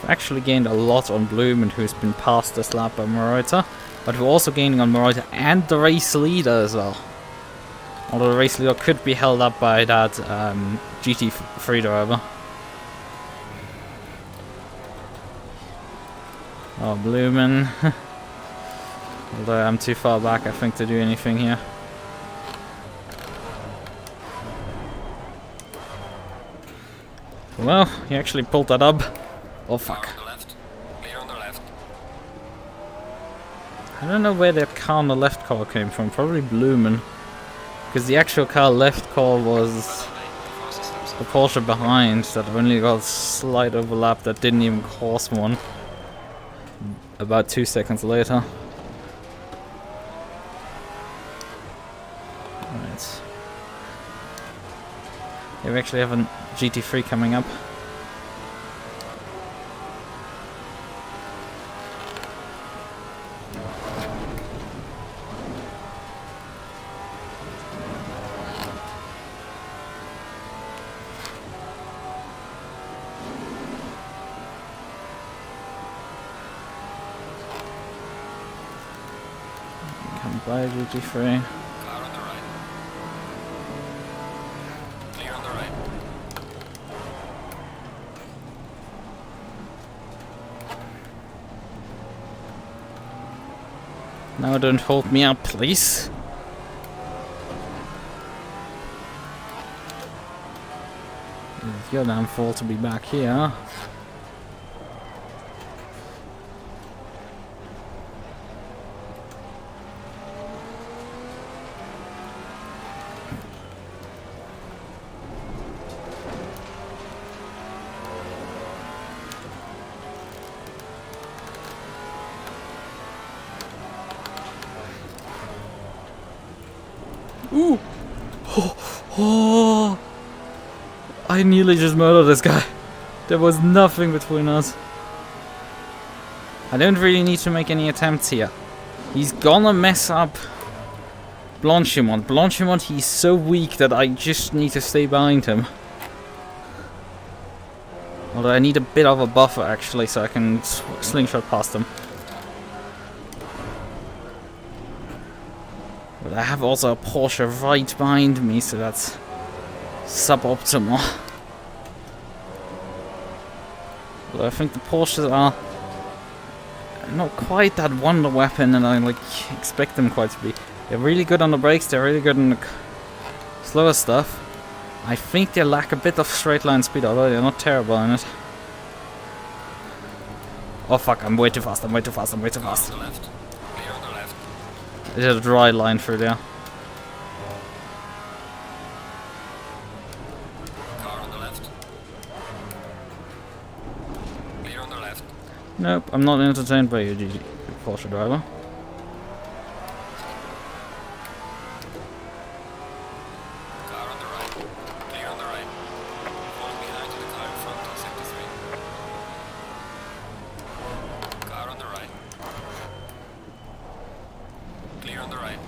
Actually gained a lot on Bloom, and who's been passed this lap by Morita, but we're also gaining on Morita and the race leader as well. Although the race leader could be held up by that GT3 driver. Oh, Bloomin'. Although I'm too far back, I think, to do anything here. Well, he actually pulled that up. Oh fuck. On the left. Clear on the left. I don't know where that car on the left car came from, probably Bloomin'. Because the actual car left car was the Porsche behind that only got a slight overlap that didn't even cause one. About 2 seconds later. Alright. Yeah, we actually have a GT3 coming up. By GT3. Car on the right. Clear on the right. Now don't hold me up, please. It's your damn fault to be back here. Ooh! Oh! I nearly just murdered this guy. There was nothing between us. I don't really need to make any attempts here. He's gonna mess up Blanchimont. Blanchimont, he's so weak that I just need to stay behind him. Although I need a bit of a buffer actually, so I can slingshot past him. But I have also a Porsche right behind me, so that's suboptimal. Although I think the Porsches are not quite that wonder weapon, and I like expect them quite to be. They're really good on the brakes. They're really good on the slower stuff. I think they lack a bit of straight line speed, although they're not terrible in it. Oh fuck! I'm way too fast. I'm way too fast. I'm way too fast. On the left. Clear on the left. I did a dry line through there. Car on the left. Clear on the left. Nope, I'm not entertained by you, Porsche driver. Car on the right. Clear on the right. Falling behind in the car in front on sector 3. Car on the right. Clear on the right.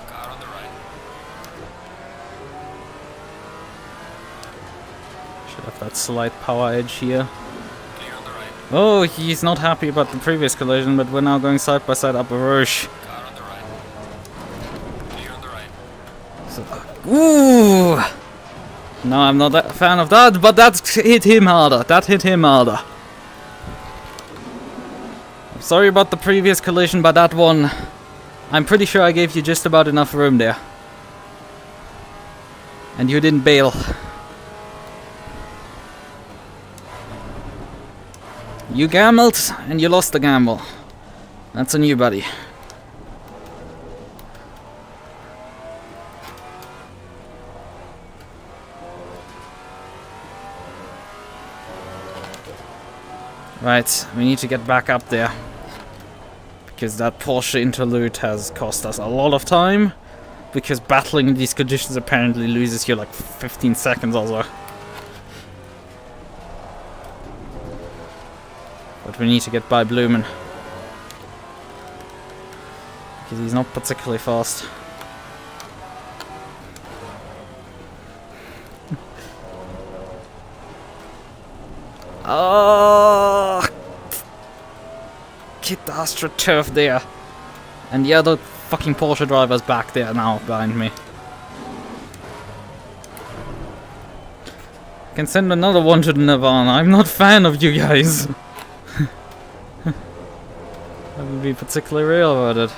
Car on the right. Should have that slight power edge here. Clear on the right. Oh, he's not happy about the previous collision, but we're now going side by side up a Rouge. Car on the right. Clear on the right. So, ooh! No, I'm not a fan of that, but that hit him harder. That hit him harder. I'm sorry about the previous collision, but that one, I'm pretty sure I gave you just about enough room there. And you didn't bail. You gambled, and you lost the gamble. That's on you, buddy. Right, we need to get back up there. Because that Porsche interlude has cost us a lot of time. Because battling in these conditions apparently loses you like 15 seconds or so. But we need to get by Blumen. Because he's not particularly fast. Oh! Get the AstroTurf there. And the other fucking Porsche driver's back there now behind me. I can send another one to the Nirvana. I'm not a fan of you guys. I would be particularly real about it.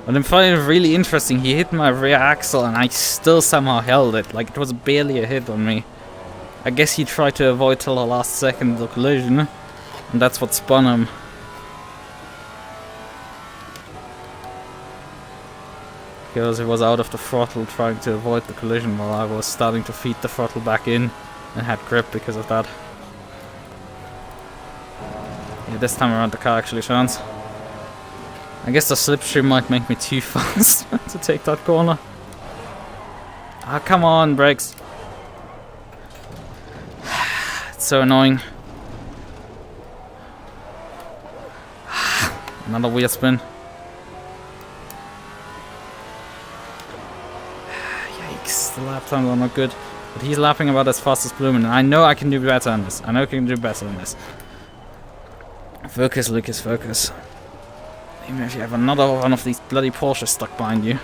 But I find it really interesting. He hit my rear axle and I still somehow held it. Like it was barely a hit on me. I guess he tried to avoid till the last second of the collision. And that's what spun him. Because he was out of the throttle trying to avoid the collision while I was starting to feed the throttle back in. And had grip because of that. Yeah, this time around the car actually turns. I guess the slipstream might make me too fast to take that corner. Ah, come on, brakes. It's so annoying. Another weird spin. Yikes, the lap times are not good. But he's lapping about as fast as Blumen, and I know I can do better on this. I know I can do better than this. Focus, Lucas, focus. Even if you have another one of these bloody Porsches stuck behind you.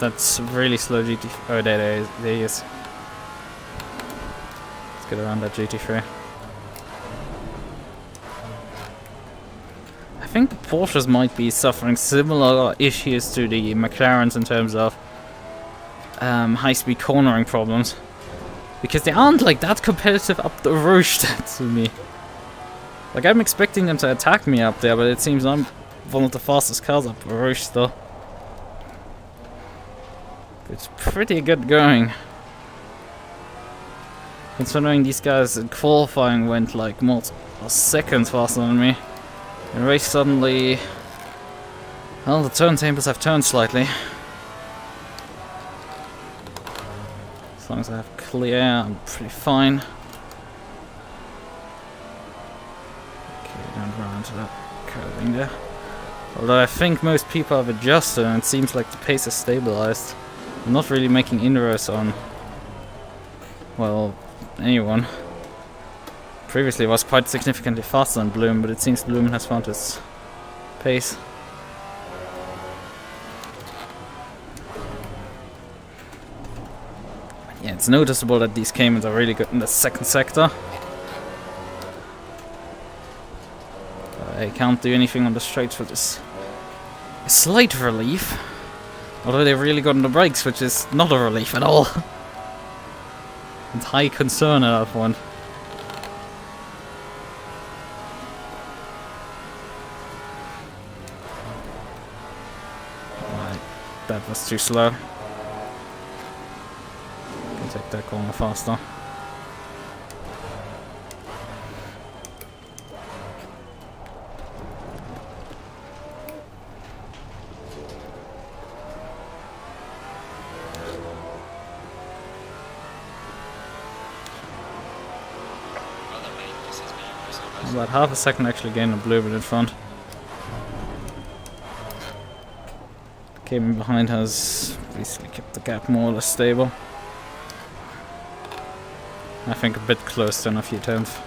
That's really slow GT. Oh, there he is. Let's get around that GT3. I think the Porsches might be suffering similar issues to the McLarens in terms of high-speed cornering problems, because they aren't like that competitive up the Rouge to me. Like I'm expecting them to attack me up there, but it seems I'm one of the fastest cars up the Rouge still. It's pretty good going. Considering these guys in qualifying went like more seconds faster than me. In race suddenly... Well, the turntables have turned slightly. As long as I have clear air, I'm pretty fine. Okay, don't run. into that curving there. Although I think most people have adjusted and it seems like the pace is stabilized. I'm not really making inroads on, well, anyone. Previously it was quite significantly faster than Bloom, but it seems Bloom has found its pace. Yeah, it's noticeable that these Caymans are really good in the second sector. I can't do anything on the straights, which is a slight relief. Although they're really good on the brakes, which is not a relief at all. It's high concern at that point. Right, that was too slow. Can take that corner faster. About half a second actually gained a blue bit in front. Came behind has basically kept the gap more or less stable. I think a bit closer than a few tenths.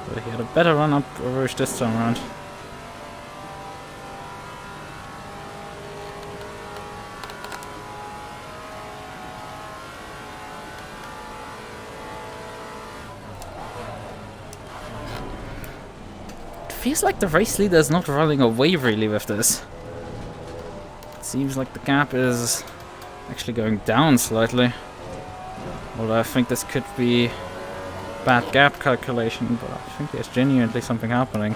But he had a better run up Rouge this time around. It feels like the race leader is not running away really with this. It seems like the gap is actually going down slightly. Although I think this could be bad gap calculation, but I think there's genuinely something happening.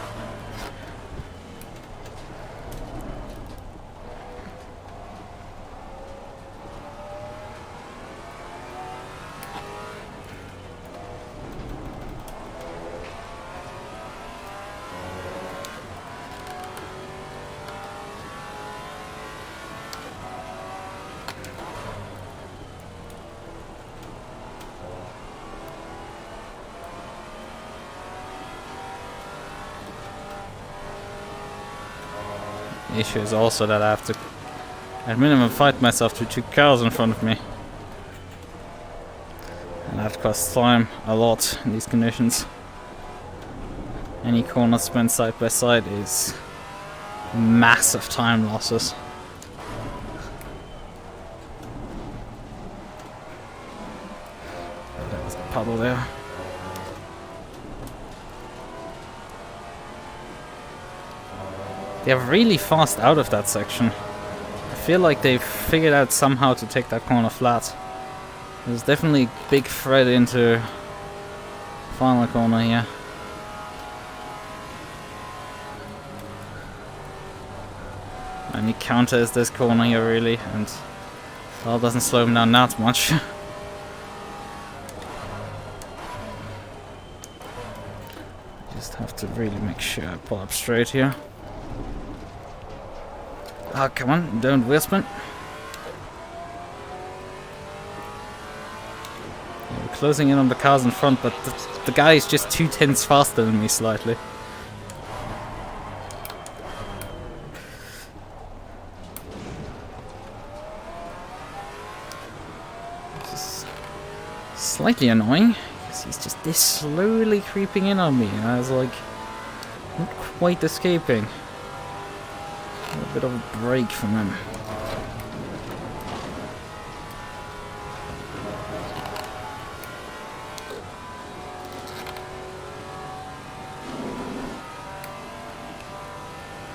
The issue is also that I have to, at minimum, fight myself to 2 cars in front of me. And that costs time a lot in these conditions. Any corner spent side by side is massive time losses. There was a puddle there. They're really fast out of that section. I feel like they've figured out somehow to take that corner flat. There's definitely a big thread into final corner here. And he counters this corner here really, and well, doesn't slow him down that much. Just have to really make sure I pull up straight here. Oh, come on, don't wheel spin. We're closing in on the cars in front, but the guy is just 2 tenths faster than me slightly. This is slightly annoying, because he's just this slowly creeping in on me, and I was like, not quite escaping. A bit of a break from him.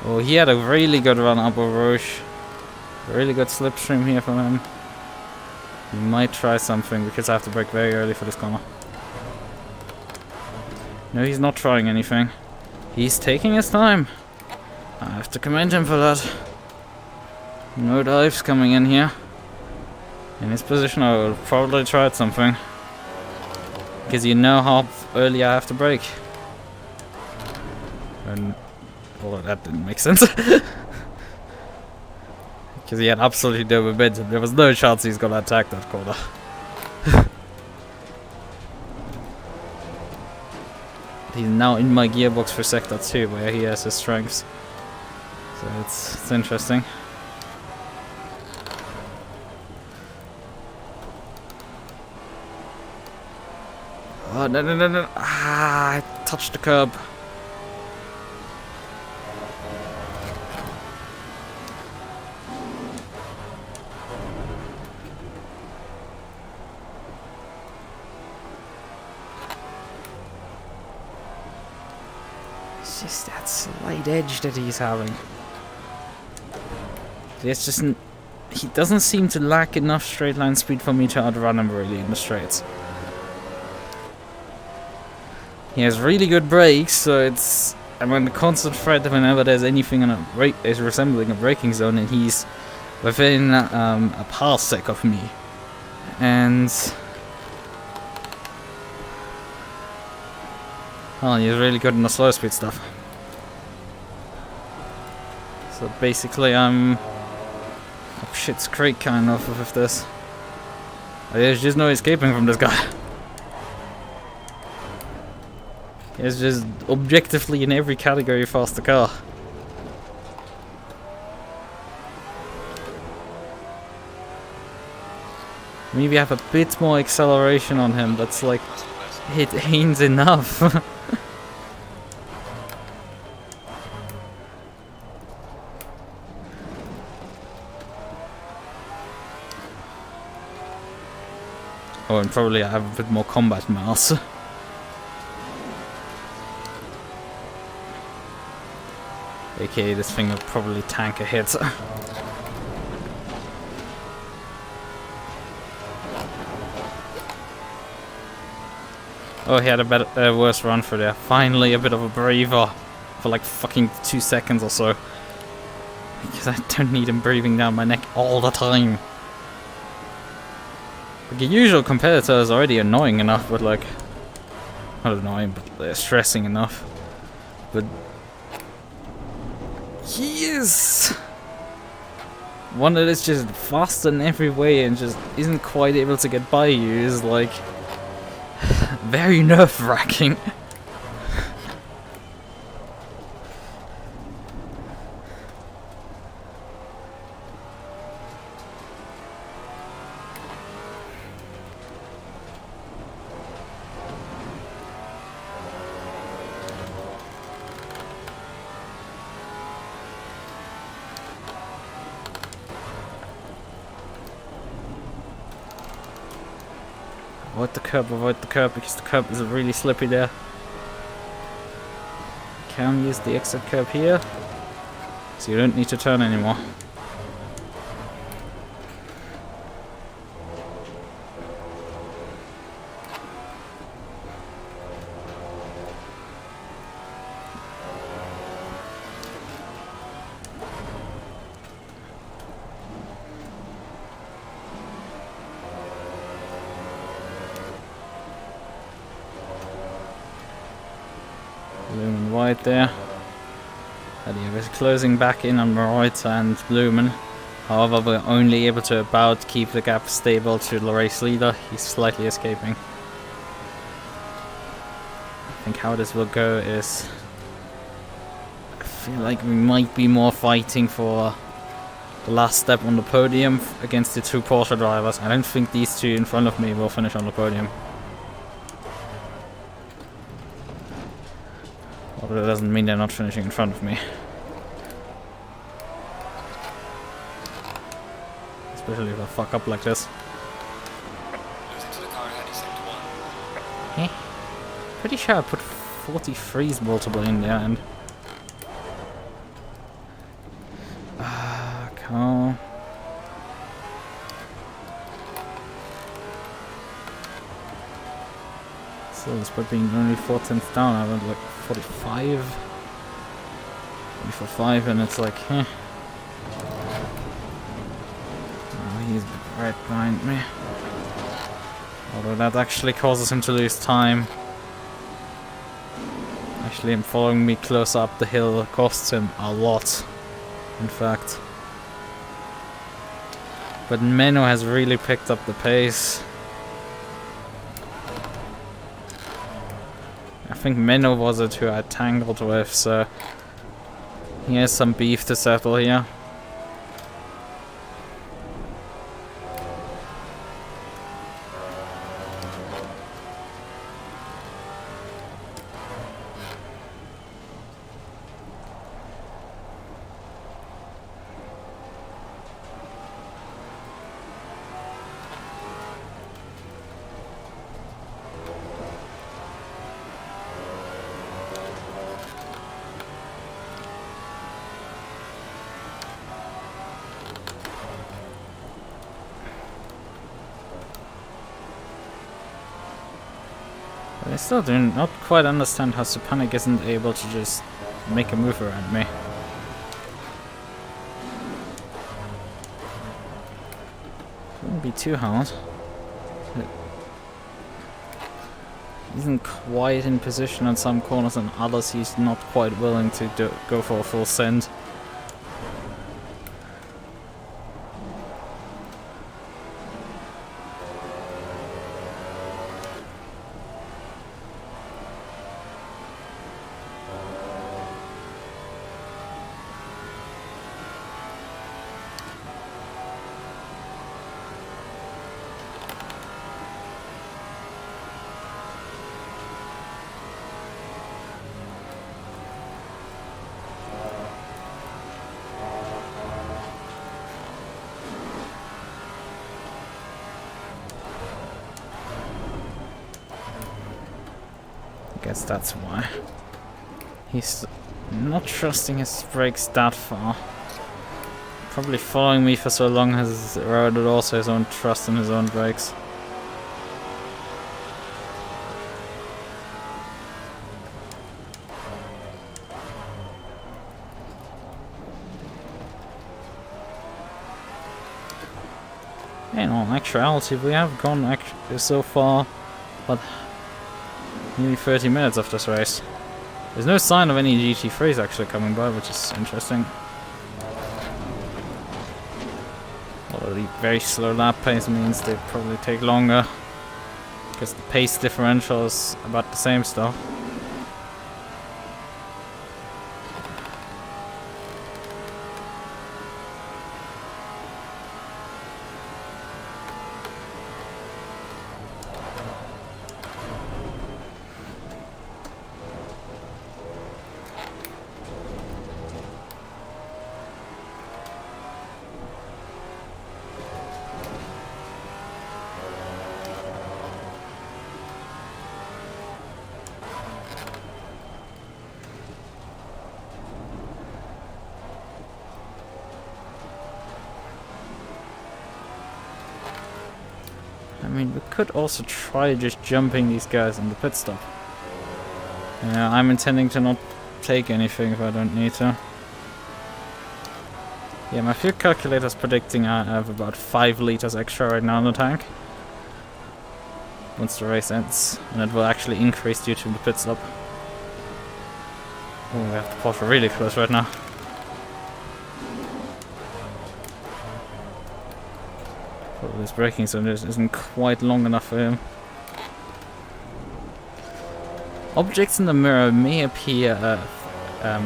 Oh, he had a really good run up of Rouge. Really good slipstream here from him. He might try something because I have to brake very early for this corner. No, he's not trying anything. He's taking his time. I have to commend him for that. No dives coming in here. In his position I would probably try something. Because you know how early I have to brake. And although that didn't make sense. Because he had absolutely no momentum. There was no chance he's gonna attack that corner. He's now in my gearbox for sector 2, where he has his strengths. So it's interesting. Oh, no, no, no, no. Ah, I touched the curb. It's just that slight edge that he's having. There's just he doesn't seem to lack enough straight line speed for me to outrun him really in the straights. He has really good brakes, so I'm going to concentrate whenever there's anything on a brake is resembling a braking zone, and he's within a parsec of me. And oh, he's really good in the slow speed stuff. So basically, I'm up shit's creek kind of with this. There's just no escaping from this guy. He's just objectively in every category faster car. Maybe have a bit more acceleration on him, that's like, it ain't enough. Oh, and probably I have a bit more combat mass. AKA this thing will probably tank a hit. Oh, he had a worse run for there. Finally a bit of a breather for like fucking 2 seconds or so. Because I don't need him breathing down my neck all the time. Like, your usual competitor is already annoying enough, but like, not annoying, but they're stressing enough. But he is one that is just faster in every way and just isn't quite able to get by you is like very nerve-wracking. Avoid the curb because the curb is really slippy there. Can use the exit curb here, so you don't need to turn anymore. Lumen wide there. And he was closing back in on the right and Lumen. However, we're only able to about keep the gap stable to the race leader. He's slightly escaping. I think how this will go is, I feel like we might be more fighting for the last step on the podium against the two Porsche drivers. I don't think these two in front of me will finish on the podium. Although that doesn't mean they're not finishing in front of me. Especially if I fuck up like this. Pretty sure I put 43's multiple in there and... come on. So despite being only 4 tenths down, I went like 45. 45 and it's like, oh, he's right behind me. Although that actually causes him to lose time. I Actually, him following me close up the hill costs him a lot, in fact. But Menno has really picked up the pace. I think Menno was it who I tangled with, so he has some beef to settle here. I still do not quite understand how Supanic isn't able to just make a move around me. Wouldn't be too hard. He isn't quite in position on some corners, and others he's not quite willing to go for a full send. Guess that's why. He's not trusting his brakes that far. Probably following me for so long has eroded also his own trust in his own brakes. In all actuality, we have gone so far, but nearly 30 minutes of this race. There's no sign of any GT3s actually coming by, which is interesting. Although the very slow lap pace means they probably take longer, because the pace differential is about the same still. I mean, we could also try just jumping these guys on the pit stop. Yeah, I'm intending to not take anything if I don't need to. Yeah, my fuel calculator's predicting I have about 5 liters extra right now in the tank once the race ends, and it will actually increase due to the pit stop. Oh, we have the Porsche really close right now. Well, this braking zone isn't quite long enough for him. Objects in the mirror may appear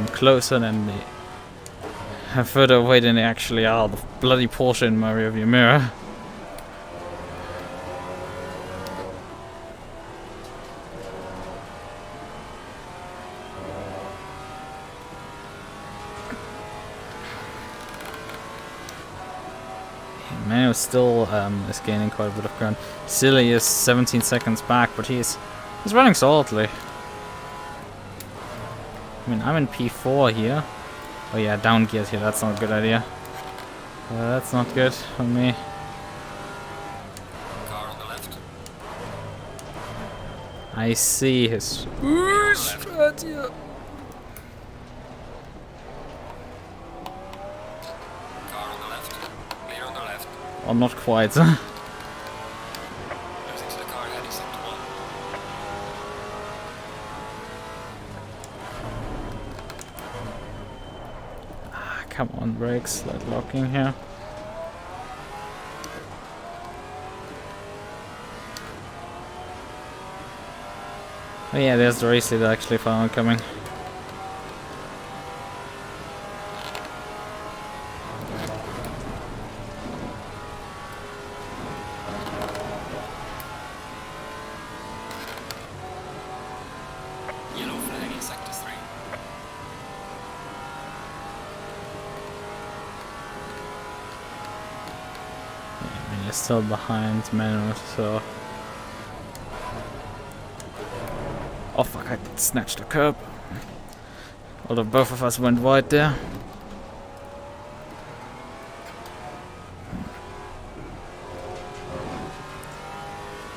closer than they further away than they actually are. The bloody Porsche in my rearview mirror. Mano still is gaining quite a bit of ground. Silly is 17 seconds back, but he's running solidly. I mean, I'm in P4 here. Oh yeah, down gears here, that's not a good idea. That's not good for me. Car on the left. I see his... Right here. Car on the left. Clear on the left. Oh, not quite. Goes into the car heading sector 1. come on, brakes, like locking here. Oh yeah, there's the race leader actually finally coming. Yellow flag in sector 3. I mean, you're still behind Manuel, so... Oh fuck, I snatched a curb. Although both of us went wide there.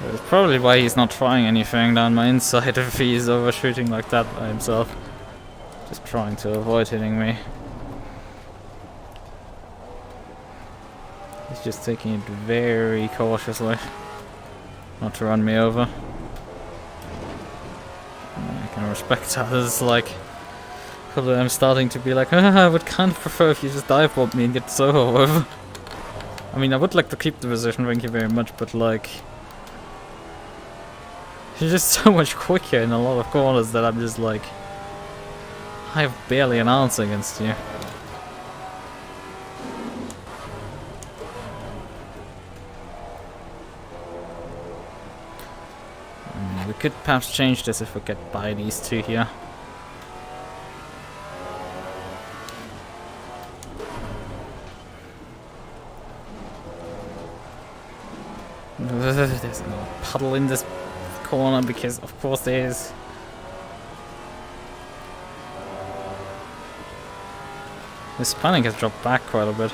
That's probably why he's not trying anything down my inside if he's overshooting like that by himself. Just trying to avoid hitting me. He's just taking it very cautiously. Not to run me over. I can respect others, like... Although I'm starting to be like, I would kind of prefer if you just dive bomb me and get so over. I mean, I would like to keep the position, thank you very much, but like... You're just so much quicker in a lot of corners that I'm just like... I have barely an answer against you. We could perhaps change this if we get by these two here. There's no puddle in this corner because of course there is. This panic has dropped back quite a bit.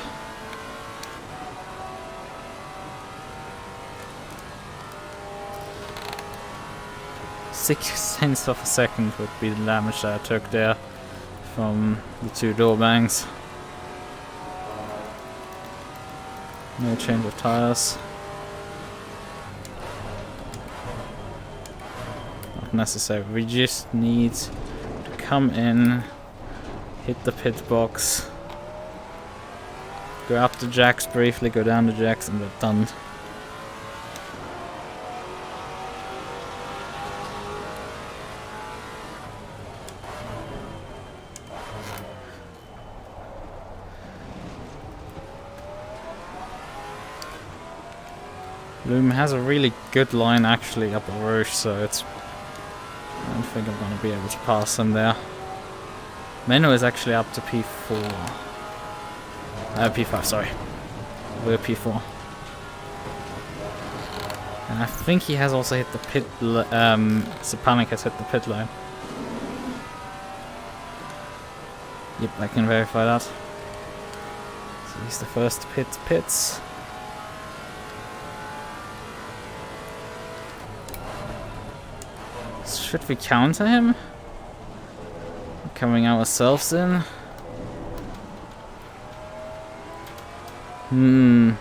Six-tenths of a second would be the damage that I took there from the two door bangs. No change of tires. Not necessary. We just need to come in, hit the pit box, go up the jacks briefly, go down the jacks, and we're done. Loom has a really good line actually up Rouge, so it's... I don't think I'm gonna be able to pass him there. Menno is actually up to P4. P5, sorry. We're P4. And I think he has also hit the pit... Sapanic has hit the pit line. Yep, I can verify that. So he's the first to pit pits. Should we counter him? Coming ourselves in? I mean,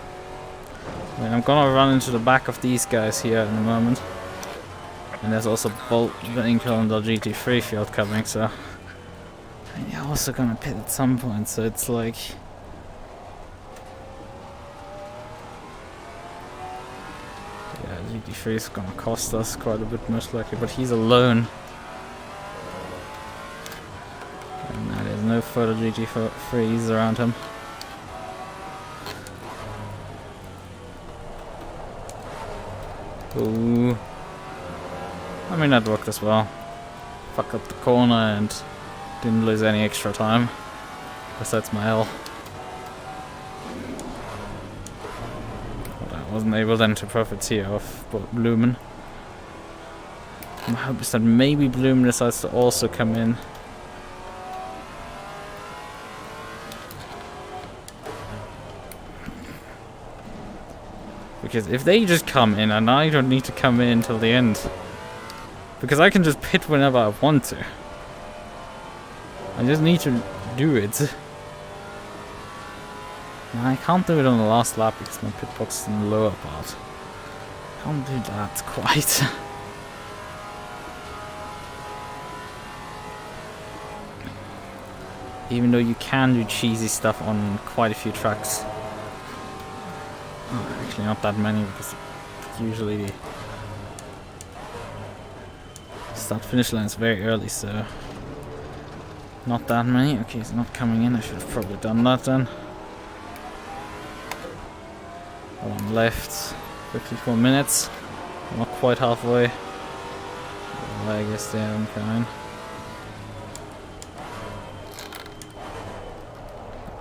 I'm gonna run into the back of these guys here in a moment. And there's also Bolt Lincoln on the GT3 field coming, so... And you're also gonna pit at some point, so it's like... GT3 is gonna cost us quite a bit most likely, but he's alone. And now there's no further GT3s around him. Ooh. I mean, that worked as well. Fuck up the corner and didn't lose any extra time. Besides my L. Wasn't able then to profiteer off Blumen. My hope is that maybe Blumen decides to also come in. Because if they just come in, and I don't need to come in until the end. Because I can just pit whenever I want to. I just need to do it. I can't do it on the last lap because my pit box is in the lower part. Can't do that quite. Even though you can do cheesy stuff on quite a few tracks. Oh, actually not that many, because usually the start finish line is very early, so not that many. Okay, it's not coming in. I should have probably done that then. Well, I'm left 54 minutes. I'm not quite halfway. Well, I guess they haven't come in.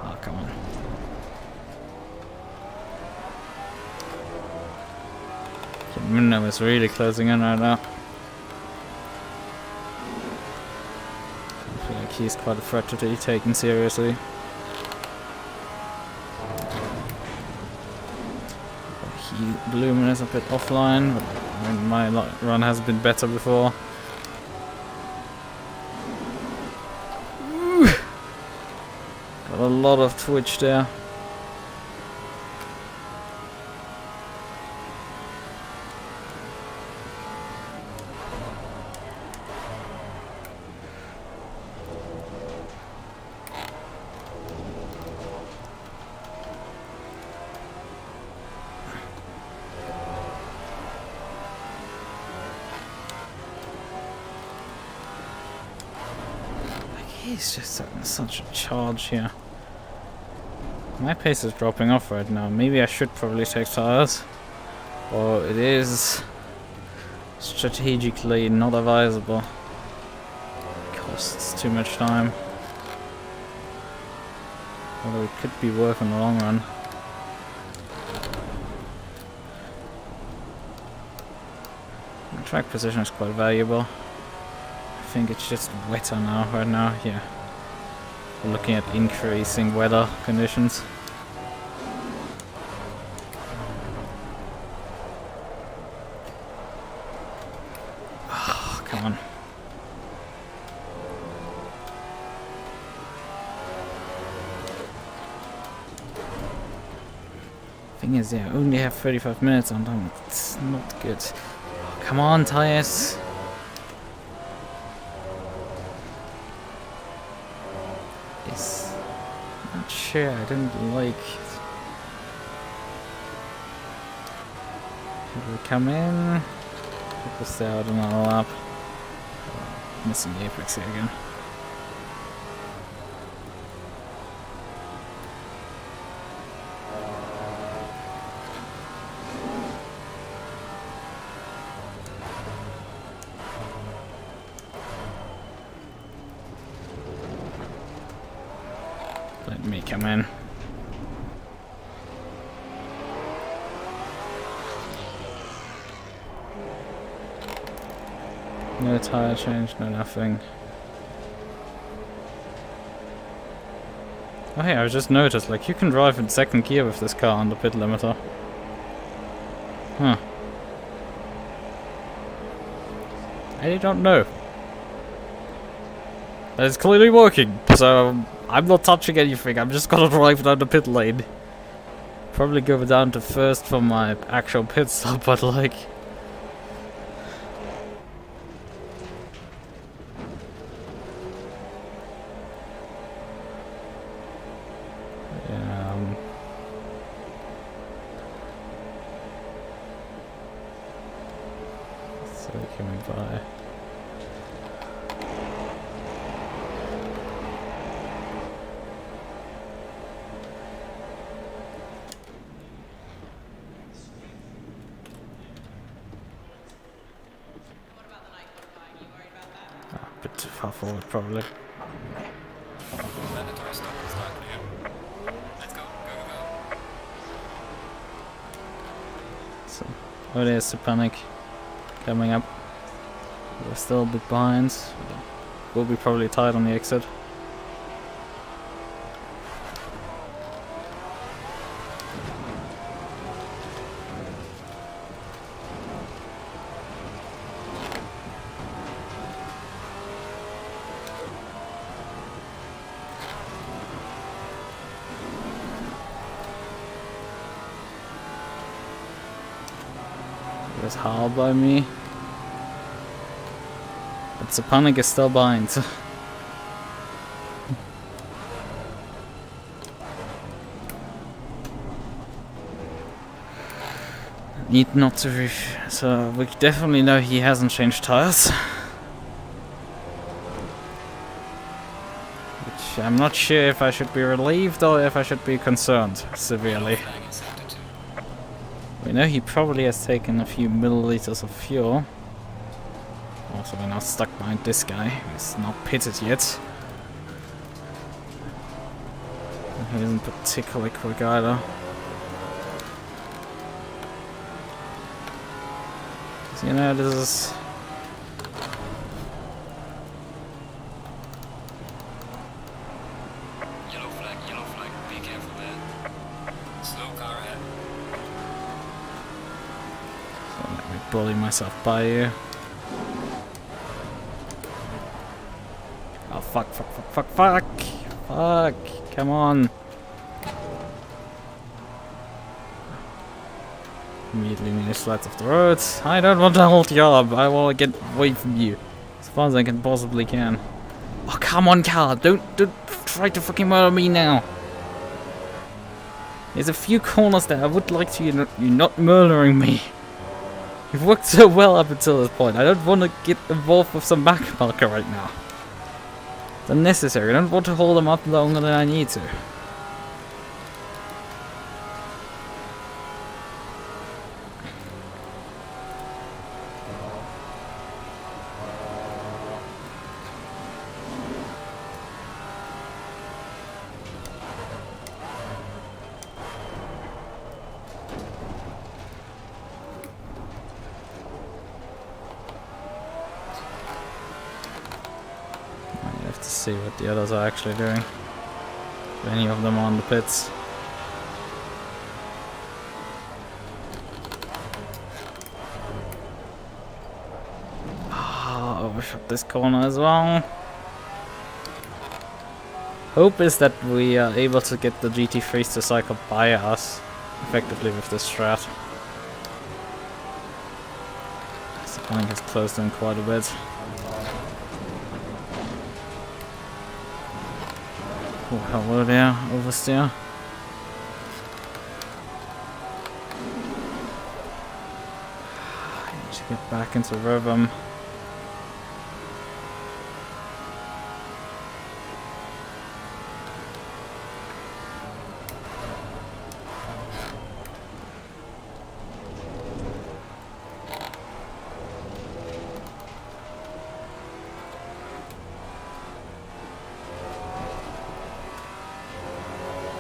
Oh, come on. Minimum is really closing in right now. I feel like he's quite a threat to be taken seriously. Blooming is a bit offline, but I mean, my run has been better before. Woo! Got a lot of twitch there. He's just such a charge here. My pace is dropping off right now. Maybe I should probably take tires. Or it is strategically not advisable. It costs too much time. Although it could be worth in the long run. The track position is quite valuable. I think it's just wetter now, right now, yeah. We're looking at increasing weather conditions. Oh, come on. Thing is, yeah, I only have 35 minutes on time. It's not good. Oh, come on, tires. Not sure, I didn't like it. Should we come in? People stay out another lap. Oh, missing the apex here again. Let me come in. No tire change, no nothing. Oh hey, I just noticed, like, you can drive in second gear with this car on the pit limiter. Huh. I don't know. But it's clearly working, so I'm not touching anything, I'm just gonna drive down the pit lane. Probably go down to first for my actual pit stop, but like... yeah, so coming by. A bit too far forward, probably. Mandatory stop and start clear. Let's go, go. So, oh, there's the panic coming up. We're still a bit behind. We'll be probably tied on the exit. There's Hal by me. But Sapanic is still behind. Need not to so we definitely know he hasn't changed tires. Which I'm not sure if I should be relieved or if I should be concerned severely. We know he probably has taken a few milliliters of fuel. Also, we're now stuck behind this guy, who's not pitted yet. He isn't particularly quick either. So, you know, this is... Yellow flag, be careful there. Slow car ahead. So let me bully myself by you. Oh, fuck. Fuck, come on. Immediately need to slide off the road. I don't want to hold you up. I want to get away from you. As far as I can possibly can. Oh, come on, car. Don't try to fucking murder me now. There's a few corners that I would like to you're not murdering me. You've worked so well up until this point. I don't want to get involved with some backmarker right now. It's unnecessary. I don't want to hold them up longer than I need to. See what the others are actually doing. If any of them are on the pits. Overshot this corner as well. Hope is that we are able to get the GT3s to cycle by us effectively with this strat. The point has closed in quite a bit. Oh, hello there, oversteer. I need to get back into rhythm.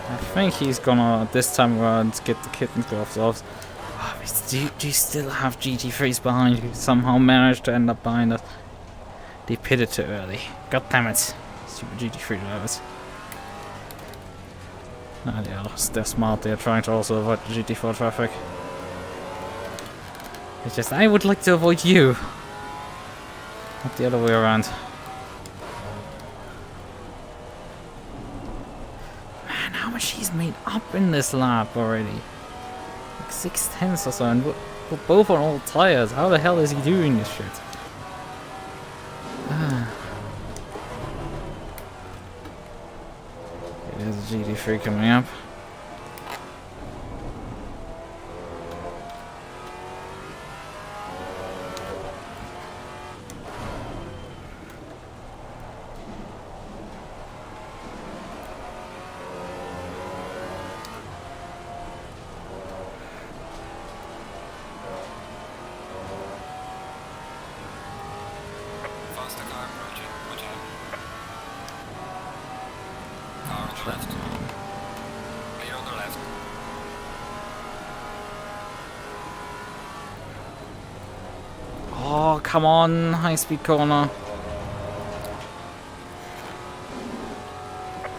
I think he's gonna, this time around, get the kitten gloves off. Oh, do you still have GT3s behind you? Somehow managed to end up behind us. They pitted too early. God damn it. Stupid GT3 drivers. Ah, they're smart. They're trying to also avoid the GT4 traffic. It's just, I would like to avoid you. Not the other way around. She's made up in this lap already. Like 6/10 or so, and we're both on all tires. How the hell is he doing this shit? There's a GT3 coming up. Left. Clear on the left. Oh, come on, high speed corner.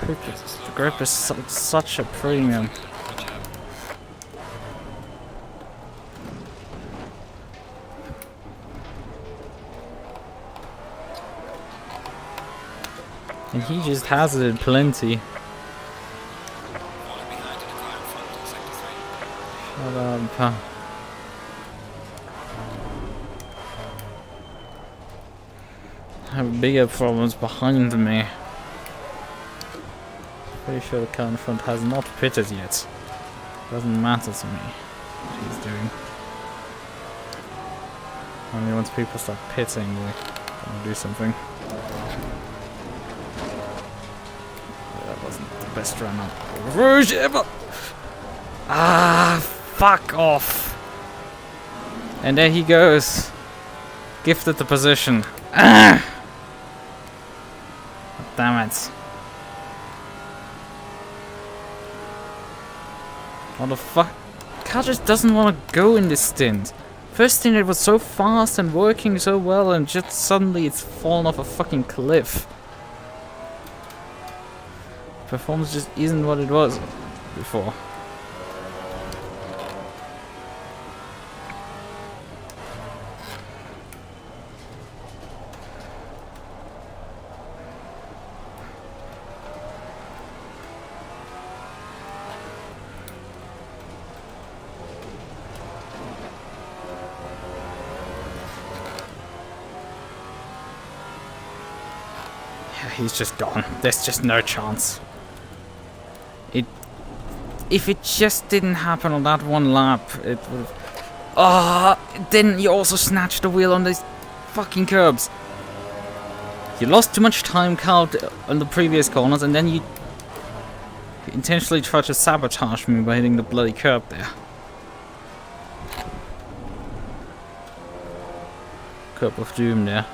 The grip is such a premium. And he just has it in plenty. Shut up. I have bigger problems behind me. Pretty sure the car in front has not pitted yet. Doesn't matter to me what he's doing. Only once people start pitting, we can do something. That wasn't the best run up Rouge ever! Ah, fuck off! And there he goes. Gifted the position. Ah! Damn it. What the fuck? Car just doesn't want to go in this stint. First stint it was so fast and working so well, and just suddenly it's fallen off a fucking cliff. Performance just isn't what it was before. He's just gone. There's just no chance. If it just didn't happen on that one lap, it would have... then you also snatched the wheel on these fucking curbs. You lost too much time count on the previous corners, and then you intentionally tried to sabotage me by hitting the bloody curb there. Curb of doom there.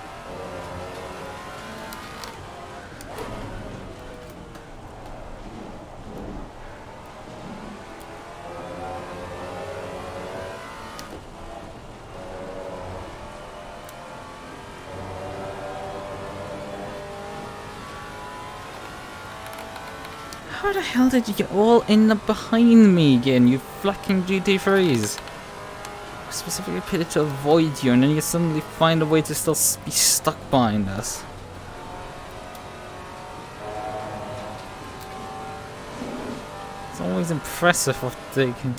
How the hell did you all end up behind me again, you fucking GT3s? Specifically pitted to avoid you, and then you suddenly find a way to still be stuck behind us. It's always impressive what they can...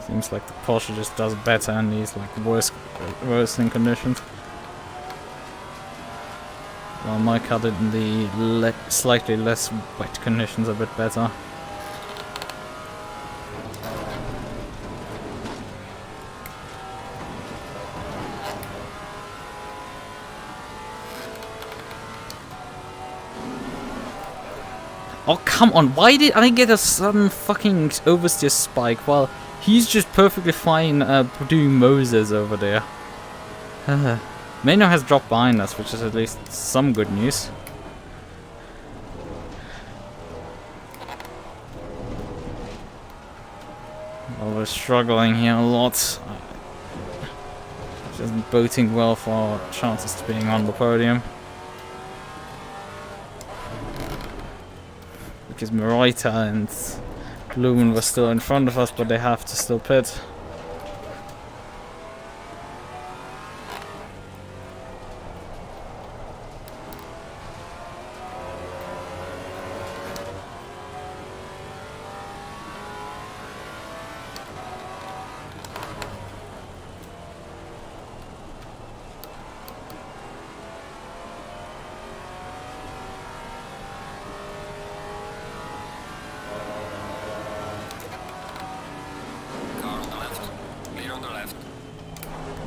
Seems like the Porsche just does better in these like worsening conditions. While my car did in the slightly less wet conditions a bit better. Oh come on, why did I get a sudden fucking oversteer spike while he's just perfectly fine doing Moses over there? Mano has dropped behind us, which is at least some good news. Well, we're struggling here a lot. Which isn't boding well for our chances to being on the podium. Because Morita and Lumen were still in front of us, but they have to still pit.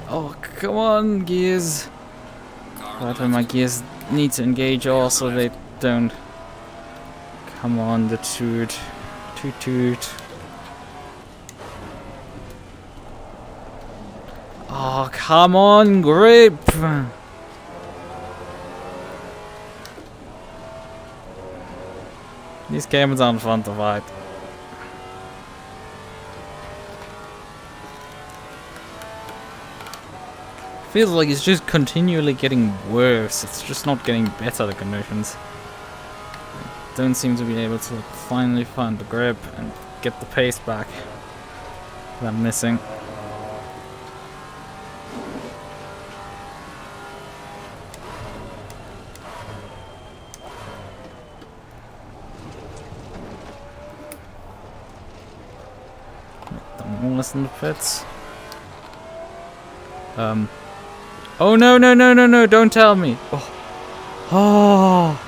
Oh, come on, gears. Right when my gears need to engage also, they don't. Come on, the toot. Toot toot. Oh, come on, grip. These cameras aren't fun to fight. Feels like it's just continually getting worse. It's just not getting better, the conditions. I don't seem to be able to finally find the grip and get the pace back that I'm missing. almost in the pits. Oh no no no no no! Don't tell me. Oh. Oh.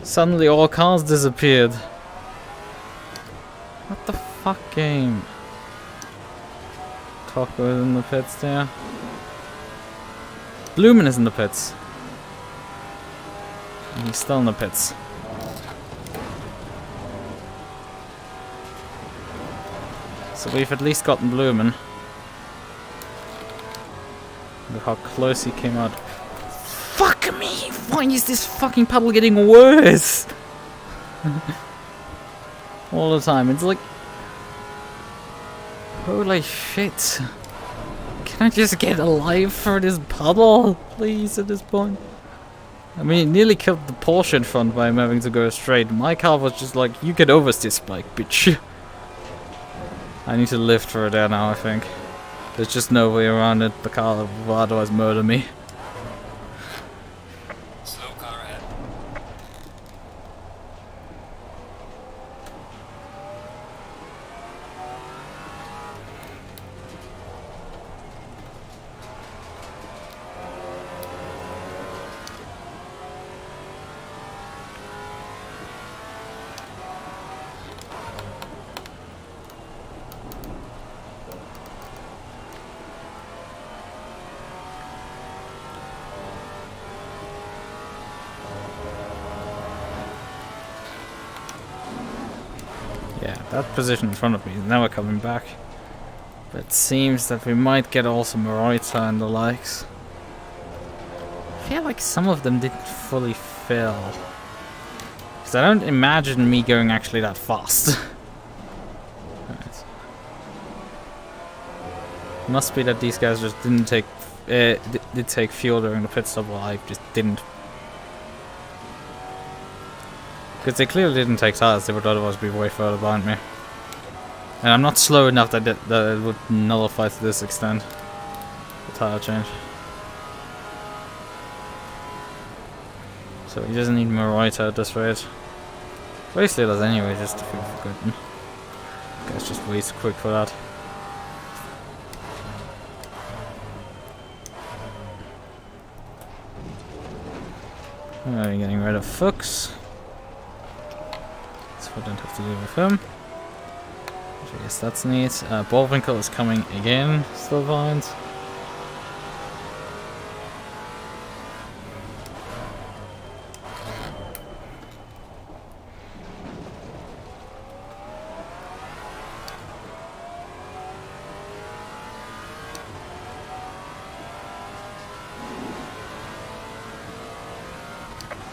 Suddenly all cars disappeared. What the fuck, game? Taco is in the pits there. Blumen is in the pits. And he's still in the pits. So we've at least gotten Blumen. Look how close he came out. Fuck me! Why is this fucking puddle getting worse? All the time. It's like... Holy shit. Can I just get alive for this puddle? Please, at this point. I mean, it nearly killed the Porsche in front by him having to go straight. My car was just like, you get over this bike, bitch. I need to lift for it there now, I think. There's just no way around it. The car will otherwise murder me. Slow car ahead. Yeah, that position in front of me is never coming back. But it seems that we might get also Maserati and the likes. I feel like some of them didn't fully fill. Because I don't imagine me going actually that fast. Right. Must be that these guys just didn't take did take fuel during the pit stop while I just didn't. Because they clearly didn't take tires, they would otherwise be way further behind me. And I'm not slow enough that it would nullify to this extent the tire change. So he doesn't need Maserati at this rate. Basically does anyway, just to feel forgotten. Guy's just way too quick for that. Alright, getting rid of Fuchs. So we don't have to deal with him. Which I guess that's neat. Bullwinkle is coming again, still behind.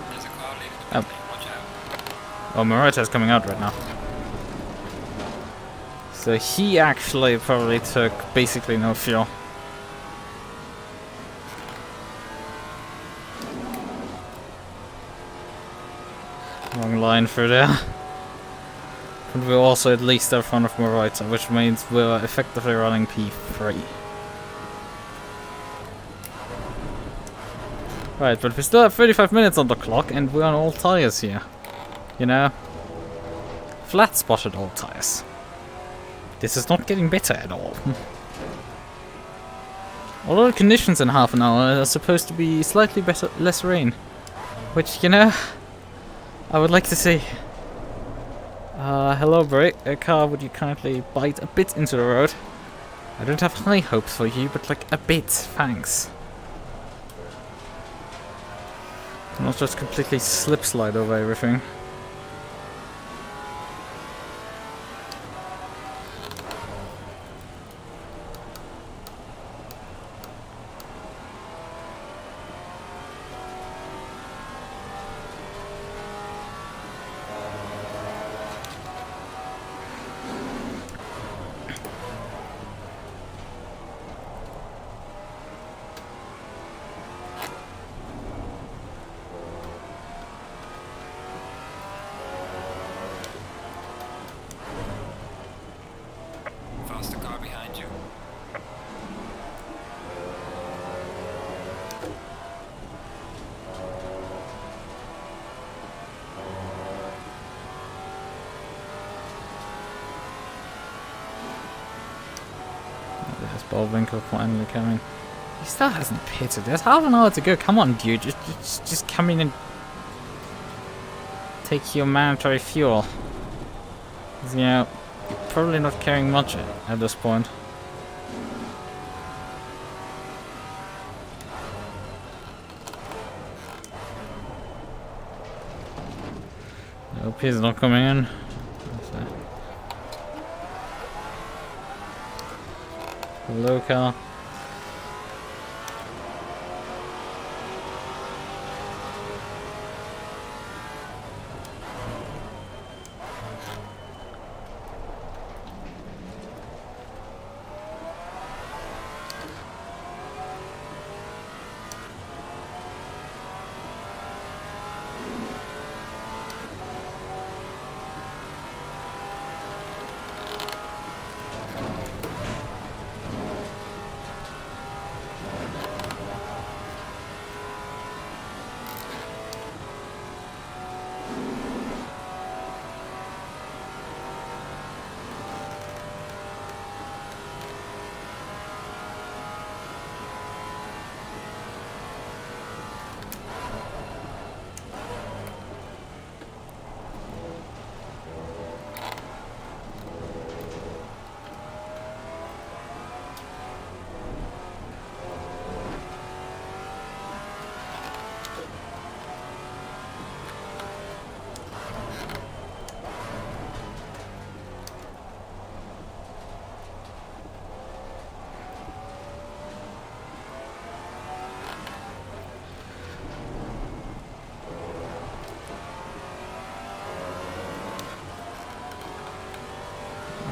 There's a car leaving the building, watch out. Oh, Morita's coming out right now. So he actually probably took basically no fuel. Long line through there. But we're also at least in front of Morita, which means we're effectively running P3. Right, but we still have 35 minutes on the clock and we're on all tires here. You know? Flat spotted all tires. This is not getting better at all. Although the conditions in half an hour are supposed to be slightly better, less rain. Which, you know, I would like to see. Hello car, would you kindly bite a bit into the road? I don't have high hopes for you, but like a bit, thanks. Not just completely slip slide over everything. Winkle finally coming. He still hasn't pitted. There's half an hour to go. Come on, dude. Just come in and take your mandatory fuel. 'Cause, you know, you're probably not carrying much at this point. I hope he's not coming in. Hello, car.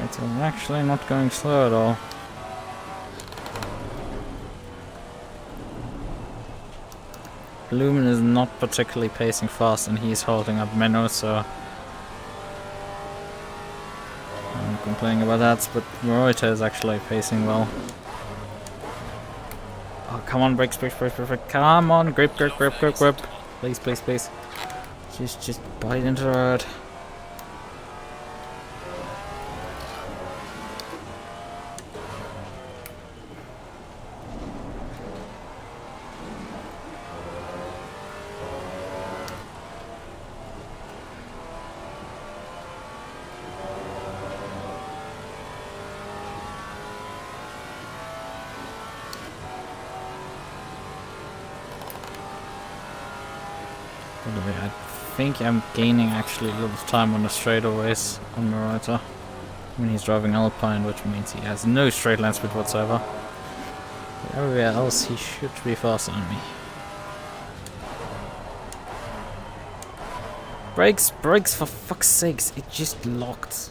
It's actually not going slow at all. Lumen is not particularly pacing fast and he's holding up Menno, so I'm not complaining about that, but Morita is actually pacing well. Oh, come on, brakes, come on, grip. Please. Just bite into the road. I think I'm gaining actually a lot of time on the straightaways on Morita when he's driving Alpine, which means he has no straight line speed whatsoever. But everywhere else he should be faster than me. Brakes, for fuck's sakes, it just locked.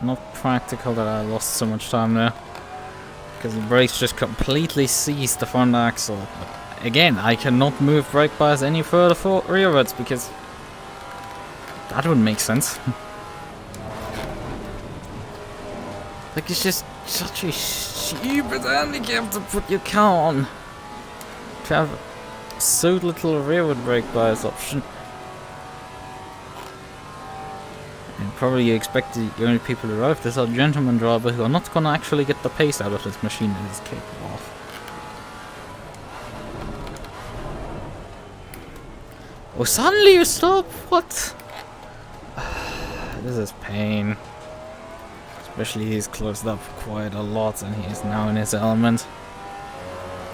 Not practical that I lost so much time there, because the brakes just completely seized the front axle. But again, I cannot move brake bars any further rearwards because that would make sense. Like, it's just such a stupid handicap to put your car on, to have so little rearward brake bars option. And probably you expect the only people who drive this are gentleman drivers who are not gonna actually get the pace out of this machine that is capable of. Oh, suddenly you stop? What? This is pain. Especially he's closed up quite a lot and he is now in his element.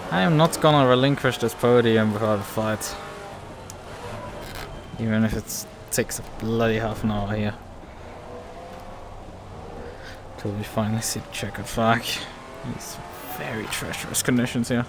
I am not gonna relinquish this podium without a fight. Even if it takes a bloody half an hour here. Till we finally see the checkered flag. These very treacherous conditions here.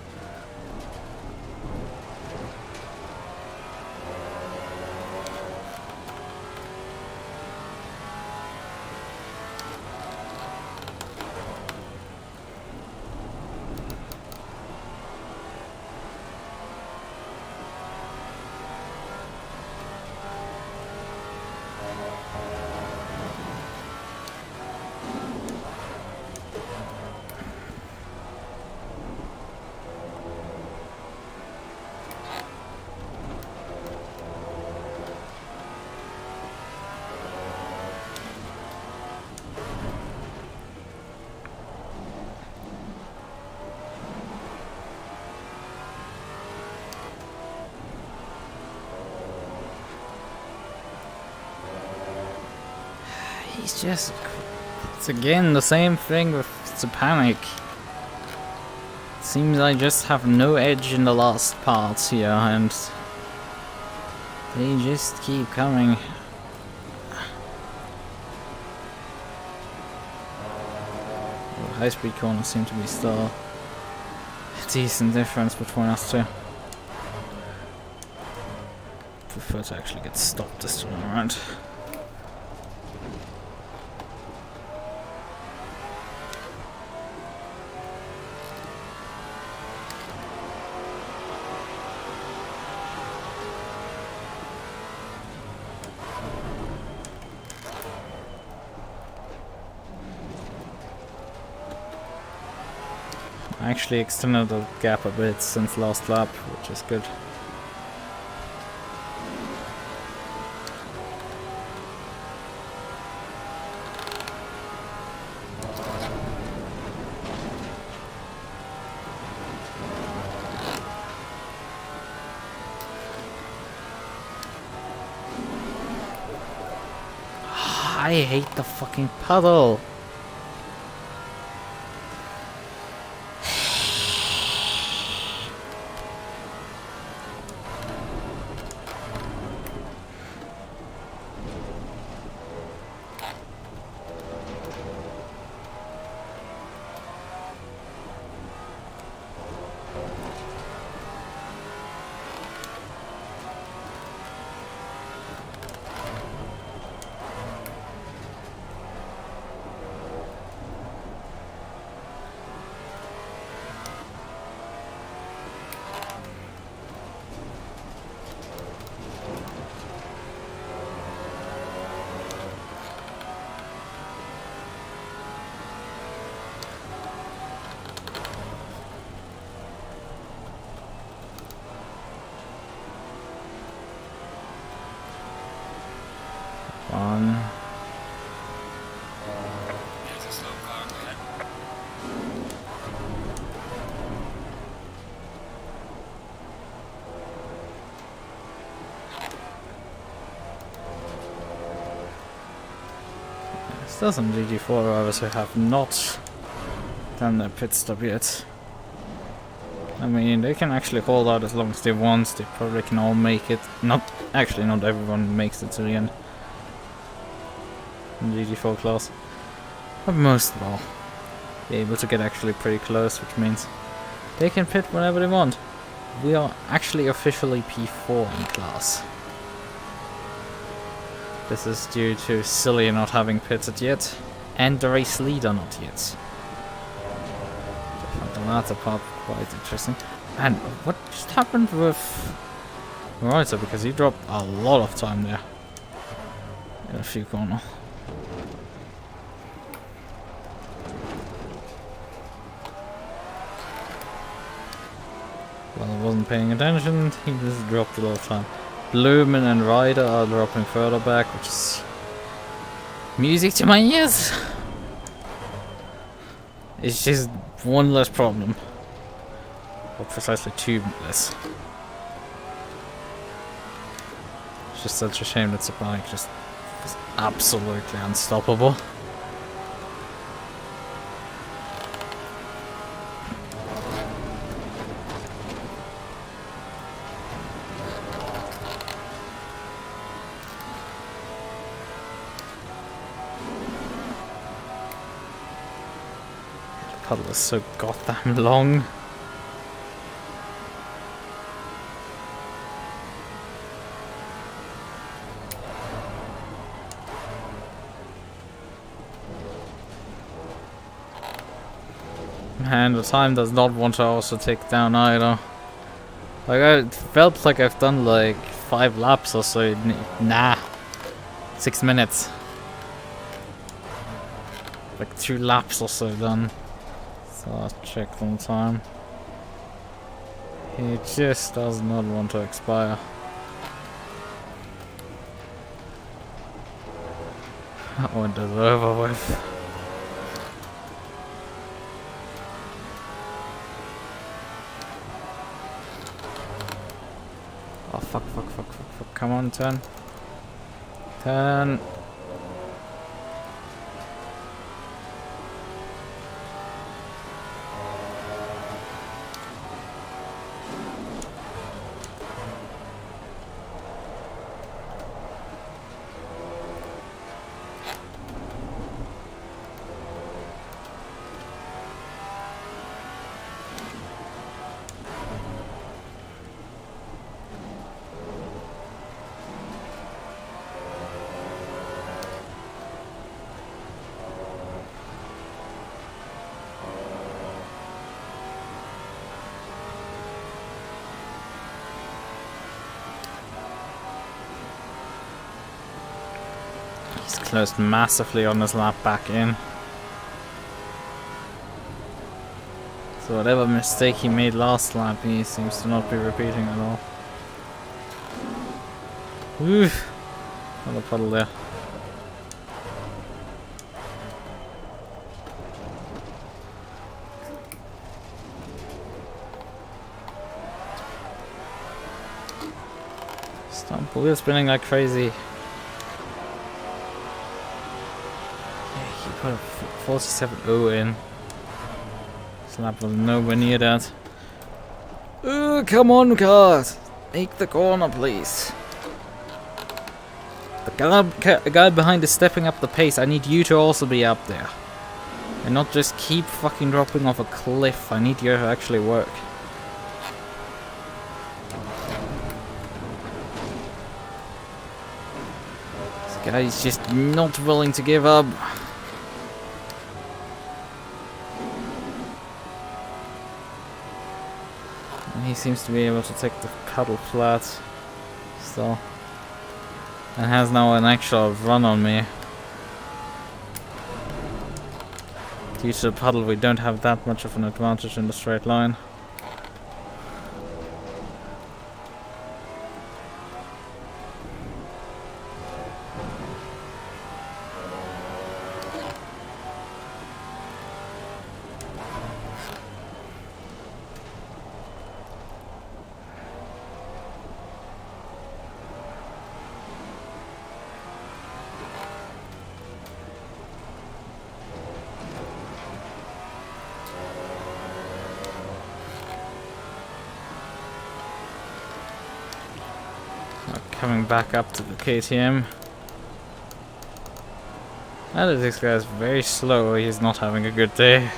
He's just... It's again the same thing with the panic. Seems I just have no edge in the last parts here, and they just keep coming. The high-speed corners seem to be still a decent difference between us two. Prefer to actually get stopped this time around. I actually extended the gap a bit since last lap, which is good. I hate the fucking puddle. There's a slow car up ahead. Still some GT4 drivers who have not done their pit stop yet. I mean, they can actually hold out as long as they want. They probably can all make it. Not everyone makes it to the end in the GT4 class, but most of all be able to get actually pretty close, which means they can pit whenever they want. We are actually officially P4 in class. This is due to Silly not having pitted yet, and the race leader not yet. I found the latter part quite interesting. And what just happened with Ryzen, because he dropped a lot of time there in a few corners. Well, I wasn't paying attention, he just dropped a lot of time. Lumen and Ryder are dropping further back, which is music to my ears. It's just one less problem. Or precisely two less. It's just such a shame that the bike just was absolutely unstoppable. The puddle is so goddamn long. And the time does not want to also tick down either. Like, I felt like I've done like 5 laps or so. Nah. 6 minutes. Like 2 laps or so done. So I'll check on time. He just does not want to expire. That one is over with. Oh fuck, fuck, fuck, fuck, fuck. Come on, turn. Turn. He's closed massively on his lap back in. So whatever mistake he made last lap, he seems to not be repeating at all. Oof! Another puddle there. Stump wheel spinning like crazy. Yeah, he put a 47.0 in. This lap was nowhere near that. Come on, cars! Make the corner, please. The guy behind is stepping up the pace. I need you to also be up there. And not just keep fucking dropping off a cliff. I need you to actually work. This guy is just not willing to give up. And he seems to be able to take the pedal flat still. And has now an actual run on me. Due to the puddle, we don't have that much of an advantage in the straight line. Coming back up to the KTM. This guy is very slow. He's not having a good day.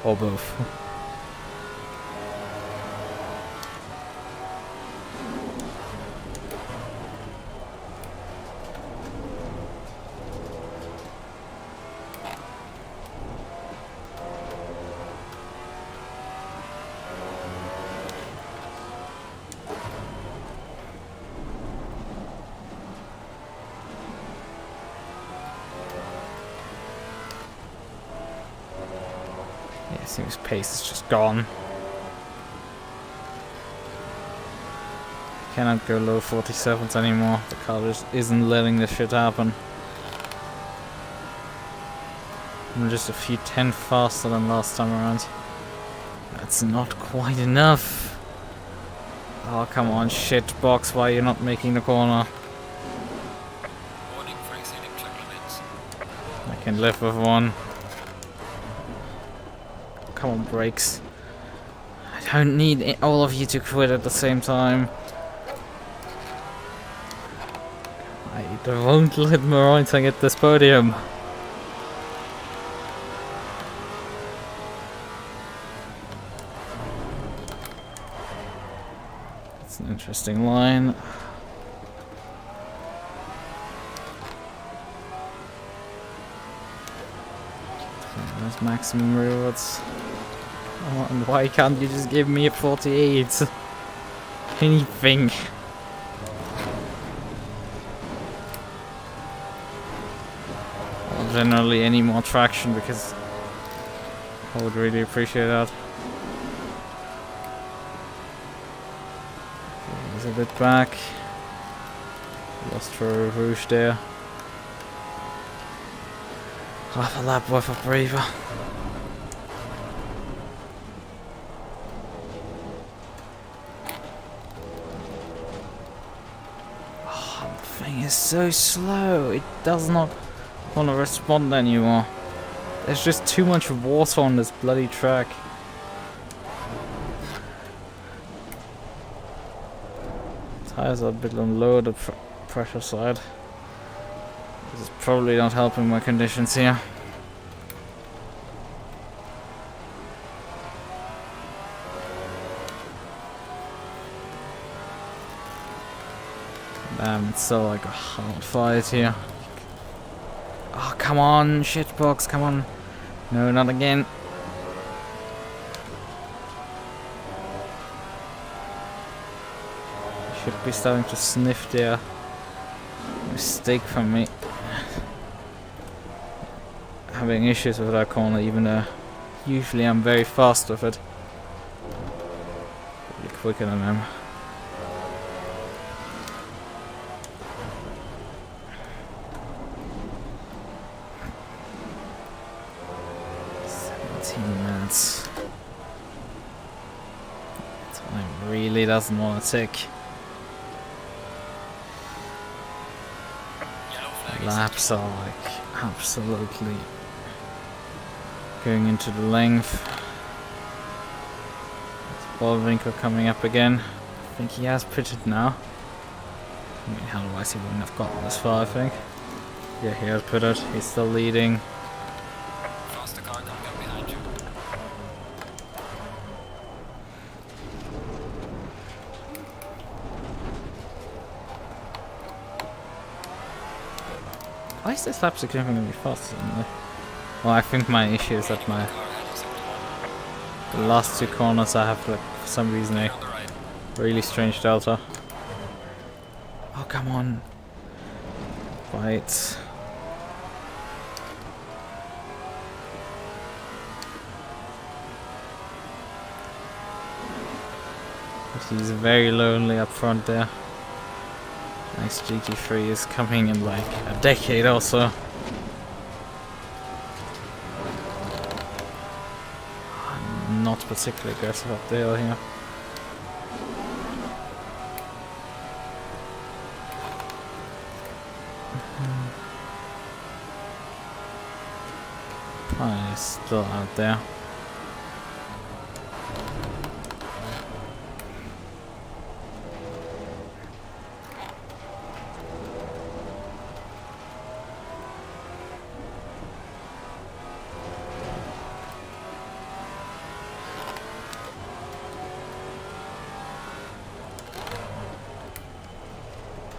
Or both. Yeah, seems pace is just gone. Cannot go low 47s anymore. The car just isn't letting this shit happen. I'm just a few 10 faster than last time around. That's not quite enough. Oh, come on, shit box, why are you not making the corner? Warning for exceeding track limits. I can live with one. Come on, brakes. I don't need all of you to quit at the same time. I won't let Maserati get this podium. It's an interesting line. There's maximum rewards. Oh, and why can't you just give me a 48? Anything. Or generally any more traction, because I would really appreciate that. He's a bit back. Lost for a rouge there. Half a lap worth of breather. Oh, the thing is so slow. It does not want to respond anymore. There's just too much water on this bloody track. Tires are a bit on low the pressure side. This is probably not helping my conditions here. Damn, it's so like a hard fight here. Oh, come on, shitbox, come on. No, not again. Should be starting to sniff there. Mistake from me. Having issues with that corner, even though usually I'm very fast with it. Probably quicker than him. Minutes. Time really doesn't want to tick. Laps are like absolutely going into the length. Ballwinkle coming up again. I think he has pitted now. I mean, otherwise he wouldn't have gotten this far, I think. Yeah, he has pitted. He's still leading. Why is this lap significantly faster than the... Well, I think my issue is that the last two corners I have, like, for some reason, a really strange delta. Oh, come on. Bite. But he's very lonely up front there. Nice GT3 is coming in like a decade also. Not particularly aggressive up the hill here. Oh, he's still out there.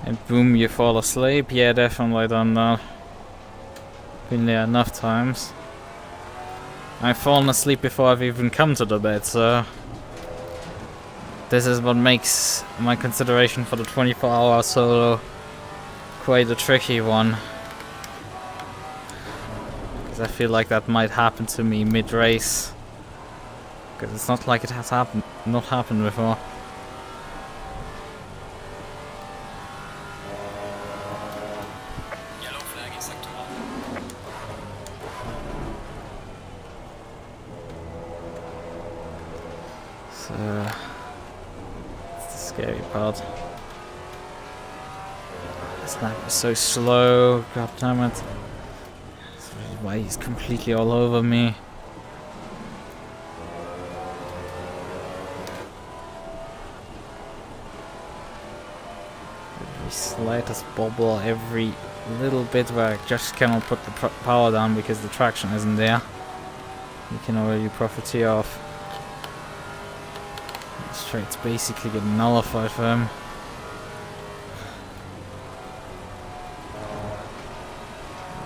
And boom, you fall asleep. Yeah, definitely done that. Been there enough times. I've fallen asleep before I've even come to the bed, so... This is what makes my consideration for the 24-hour solo quite a tricky one. Because I feel like that might happen to me mid-race. Because it's not like it has not happened before. So, it's the scary part. This lap is so slow, god damn it. That's really why he's completely all over me. Every slightest bobble, every little bit where I just cannot put the power down because the traction isn't there. You can already profiteer off. It's basically getting nullified for him.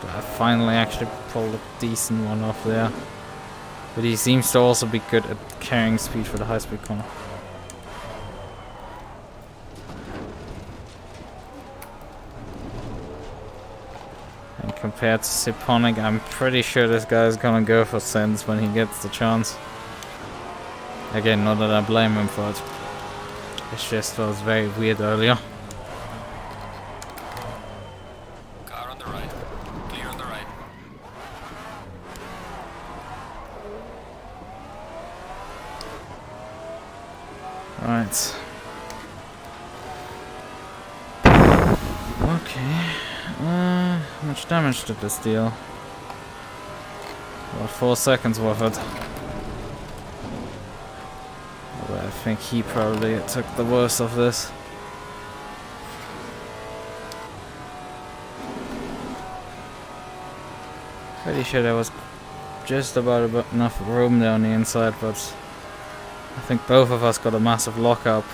But I finally actually pulled a decent one off there. But he seems to also be good at carrying speed for the high speed corner. And compared to Siponic, I'm pretty sure this guy is gonna go for Sens when he gets the chance. Again, not that I blame him for it. It just was very weird earlier. Car on the right. Clear on the right. Right. Okay. How much damage did this deal? About 4 seconds worth it. I think he probably took the worst of this. Pretty sure there was just about enough room there on the inside, but I think both of us got a massive lockup.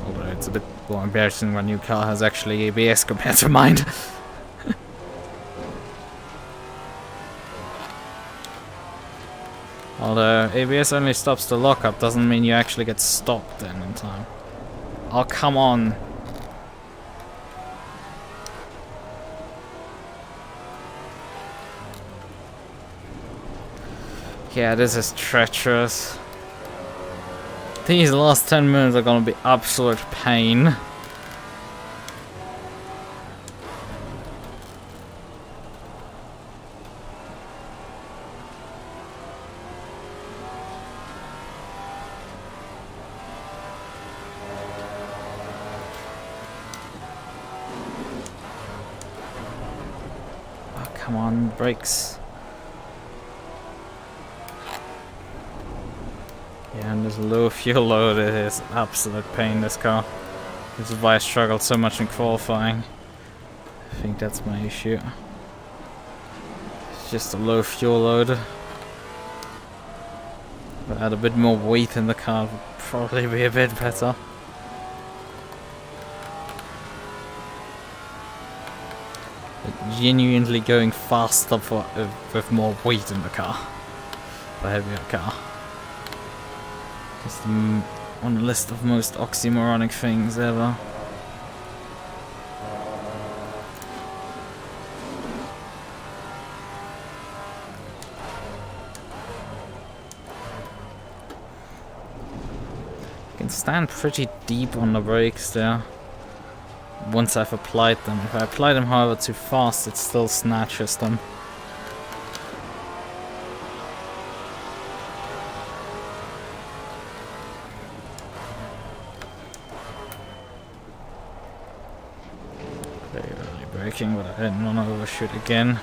Although it's a bit more embarrassing when your car has actually ABS compared to mine. Although ABS only stops the lockup, doesn't mean you actually get stopped then in time. Oh, come on. Yeah, this is treacherous. These last 10 minutes are gonna be absolute pain. Oh, come on, brakes. Yeah, and this low fuel load is absolute pain, this car. This is why I struggled so much in qualifying. I think that's my issue. It's just a low fuel load. If I had a bit more weight in the car, it would probably be a bit better. But genuinely going faster for with more weight in the car. A heavier car. Just on the list of most oxymoronic things ever. I can stand pretty deep on the brakes there. Once I've applied them. If I apply them however too fast, it still snatches them. Very early braking, but I didn't want to overshoot again.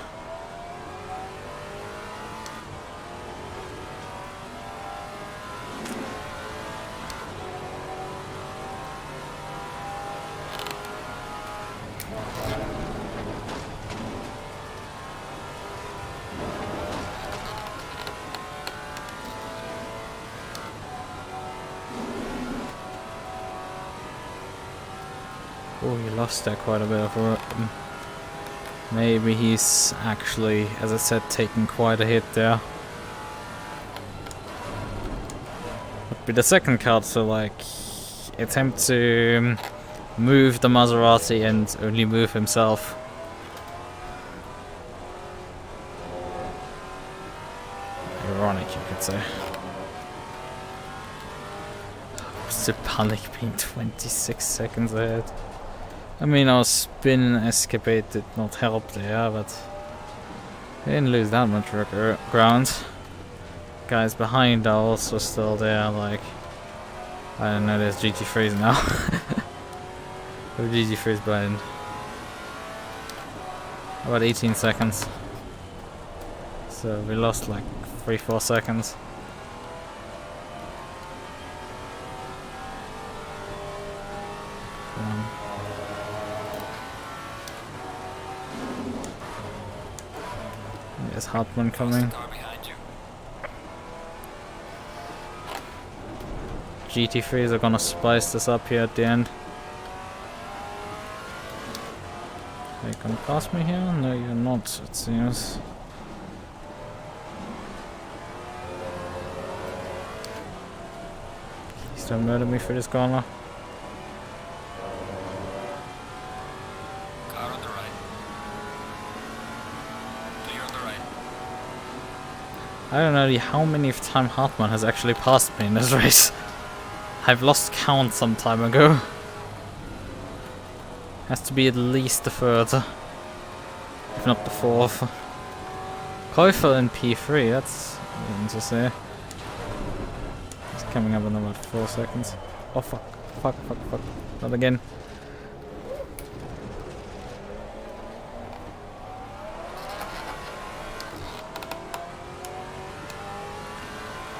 Oh, he lost there quite a bit of work. Maybe he's actually, as I said, taking quite a hit there. Would be the second car to like attempt to move the Maserati and only move himself. Ironic, you could say. What's the panic being 26 seconds ahead? I mean, our spin escapade did not help there, but I didn't lose that much ground. Guys behind are also still there, like, I don't know, there's GT3s now. The GT3's behind. About 18 seconds. So we lost like 3-4 seconds. There's Hartmann coming. GT3s are gonna spice this up here at the end. Are you gonna pass me here? No, you're not, it seems. Please don't murder me for this corner. I don't know how many time Hartmann has actually passed me in this race. I've lost count some time ago. Has to be at least the third, if not the fourth. Käufer in P3, that's nothing to say. It's coming up in about 4 seconds. Oh fuck, fuck, fuck, fuck. Not again.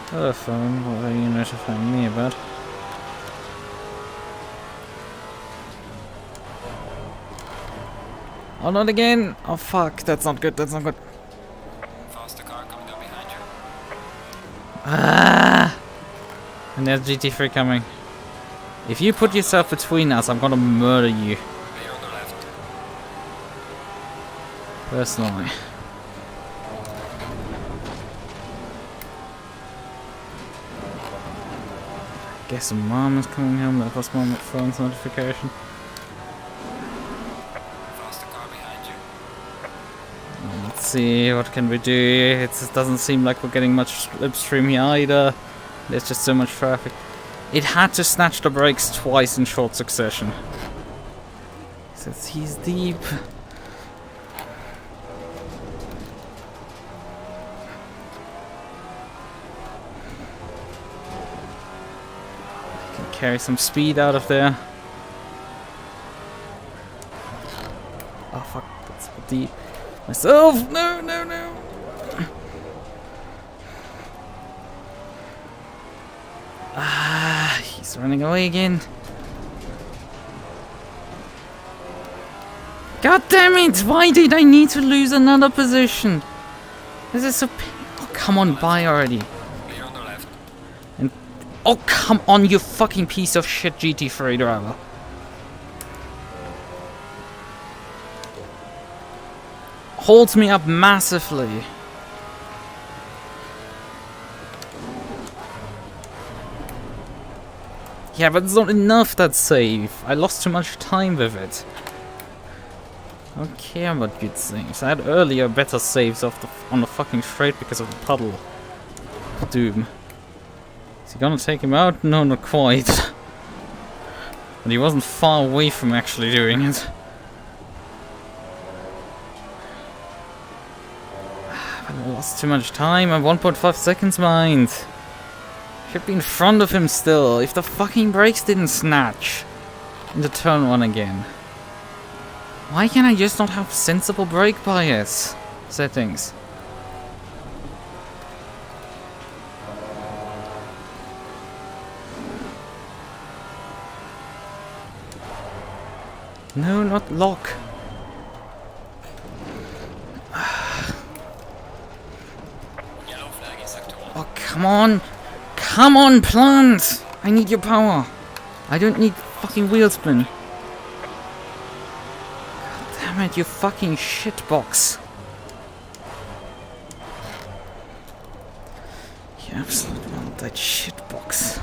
Hello phone, what are you notifying me about? Oh, not again! Oh fuck, that's not good, that's not good. Faster car coming up behind you. Ah! And there's GT3 coming. If you put yourself between us, I'm gonna murder you. Clear on the left. Personally. guess mom is coming home. That was my phone's notification. Faster car behind you. Let's see, what can we do? It just doesn't seem like we're getting much slipstream here either. There's just so much traffic. It had to snatch the brakes twice in short succession. Says he's deep. Can carry some speed out of there. Oh fuck, that's deep. Myself! No, no, no! Ah, he's running away again. God damn it! Why did I need to lose another position? This is so oh, come on, bye already. Clear on the left. And oh, come on, you fucking piece of shit GT3 driver. Holds me up massively. Yeah, but it's not enough, that save. I lost too much time with it. I don't care about good saves. I had earlier better saves on the fucking straight because of the puddle. Doom. Is he gonna take him out? No, not quite. But he wasn't far away from actually doing it. I lost too much time. I'm 1.5 seconds behind. Should be in front of him still. If the fucking brakes didn't snatch into turn 1 again. Why can I just not have sensible brake bias settings? No, not lock. Yellow flag in sector 1. Oh, come on! Come on, plant! I need your power. I don't need fucking wheel spin. God damn it, you fucking shitbox. You absolute want that shitbox.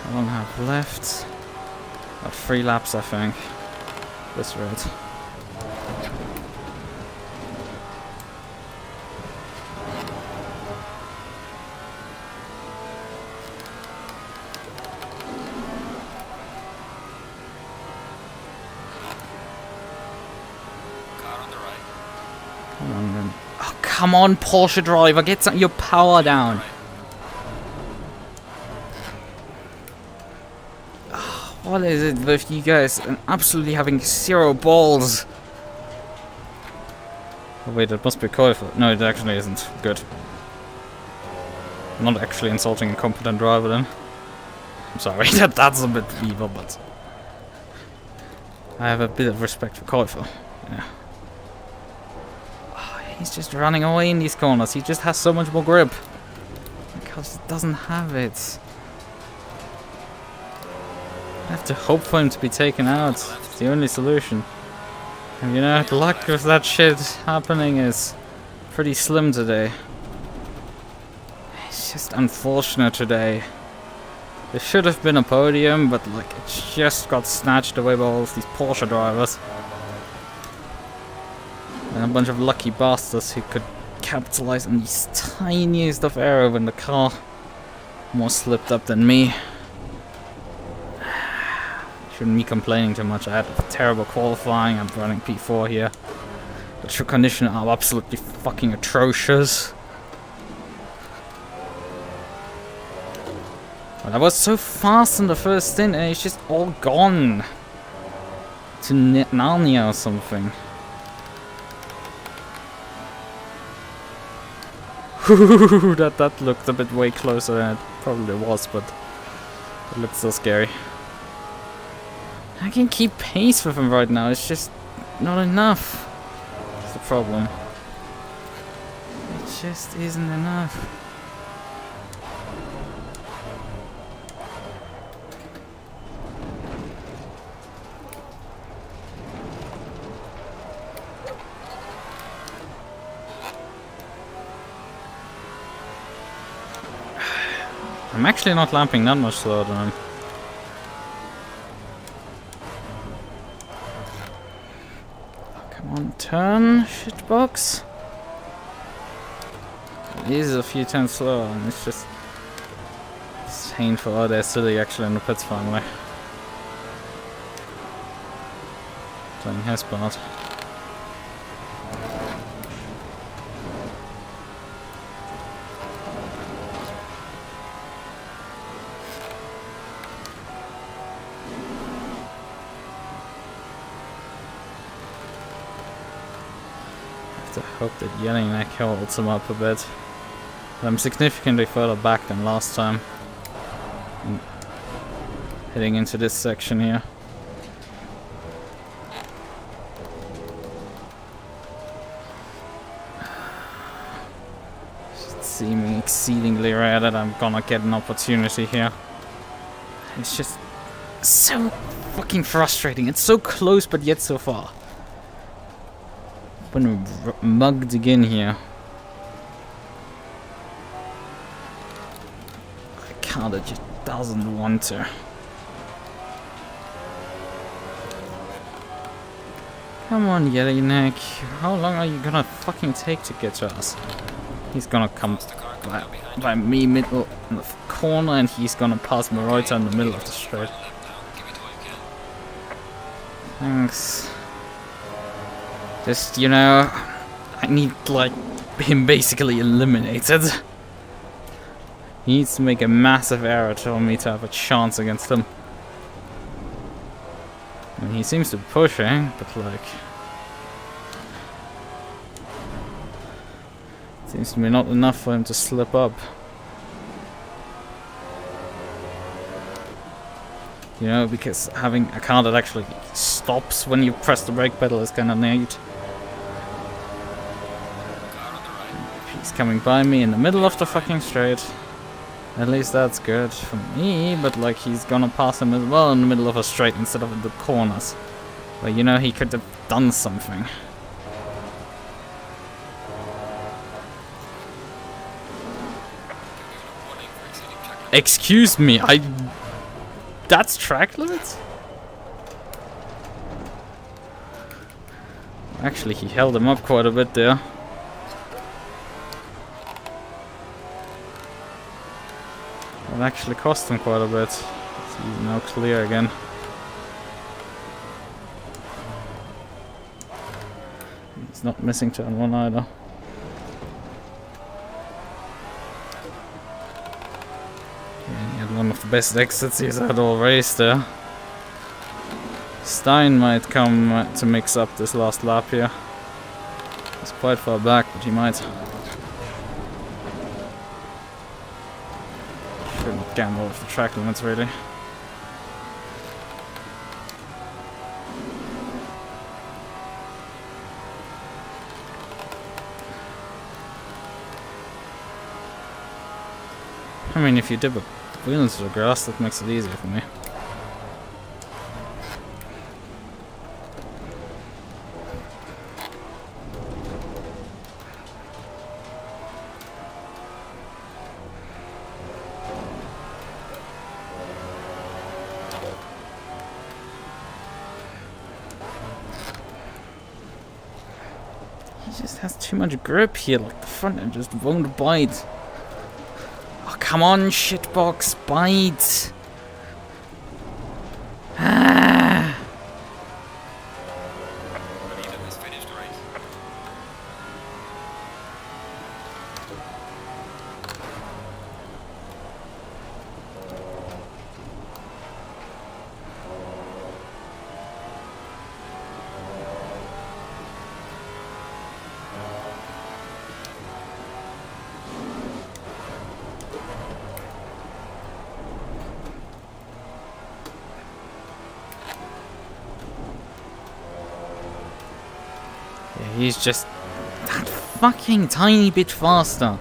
I don't have left. About 3 laps, I think. This road. Car on the right. Come on, then. Oh, come on, Porsche driver, get some, your power down. Oh, what is it with you guys and absolutely having 0 balls? Oh, wait, it must be Käufer. No, it actually isn't. Good. I'm not actually insulting a competent driver then. I'm sorry, that's a bit evil, but I have a bit of respect for Käufer. Yeah. Oh, he's just running away in these corners. He just has so much more grip. Because he doesn't have it. I have to hope for him to be taken out. It's the only solution. And you know, the luck with that shit happening is pretty slim today. It's just unfortunate today. There should have been a podium, but like it just got snatched away by all of these Porsche drivers. And a bunch of lucky bastards who could capitalize on these tiniest of error when the car more slipped up than me. Shouldn't be complaining too much. I had terrible qualifying. I'm running P4 here. The true conditions are absolutely fucking atrocious. But I was so fast in the first stint and it's just all gone. To Narnia or something. that looked a bit way closer than it probably was, but it looked so scary. I can keep pace with him right now, it's just not enough. That's the problem. It just isn't enough. I'm actually not lapping that much slower than him. Come on, turn, shitbox. It is a few tenths slower, and it's just... It's painful. Oh, they're silly actually in the pits finally. Playing Hespard. I hope that yelling neck holds him up a bit. I'm significantly further back than last time. Heading into this section here. Should seem exceedingly rare that I'm gonna get an opportunity here. It's just so fucking frustrating. It's so close but yet so far. Been mugged again here. I can't, it just doesn't want to. Come on, Yellowneck. How long are you gonna fucking take to get to us? He's gonna come by me middle in the corner, and he's gonna pass Maserati in the middle of the straight. Thanks. Just, you know, I need, like, him basically eliminated. He needs to make a massive error for me to have a chance against him. I mean, he seems to be pushing, but, like... Seems to be not enough for him to slip up. You know, because having a car that actually stops when you press the brake pedal is kind of neat. He's coming by me in the middle of the fucking straight. At least that's good for me, but like he's gonna pass him as well in the middle of a straight instead of in the corners. Well, you know, he could have done something. Excuse me, that's track limits? Actually, he held him up quite a bit there. It actually cost him quite a bit. He's now clear again. He's not missing turn one either. Yeah, he had one of the best exits he's had all race there. Stein might come to mix up this last lap here. He's quite far back, but he might. Shouldn't gamble with the track limits, really. I mean, if you dip a wheel into the grass, that makes it easier for me. He just has too much grip here, like the front end just won't bite. Oh, come on, shitbox, bite! Ah! Radeon has finished the race. He's just that fucking tiny bit faster.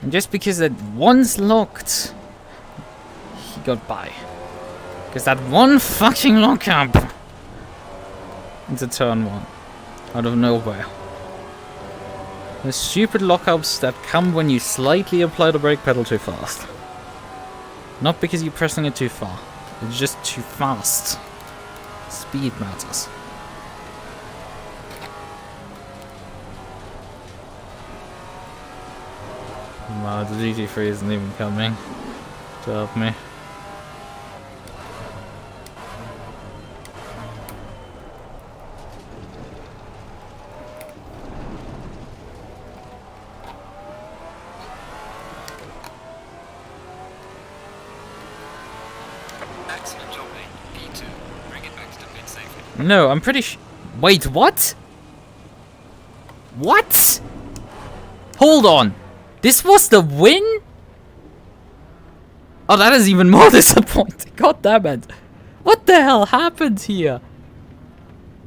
And just because that one's locked, he got by. Because that one fucking lockup into turn one. Out of nowhere. The stupid lockups that come when you slightly apply the brake pedal too fast. Not because you're pressing it too far. It's just too fast. Speed matters. Wow, the GT3 isn't even coming to help me. Excellent job, mate. B2. Bring it back to the pit safely. No, I'm pretty wait, what? What? Hold on. This was the win? Oh, that is even more disappointing. God damn it. What the hell happened here?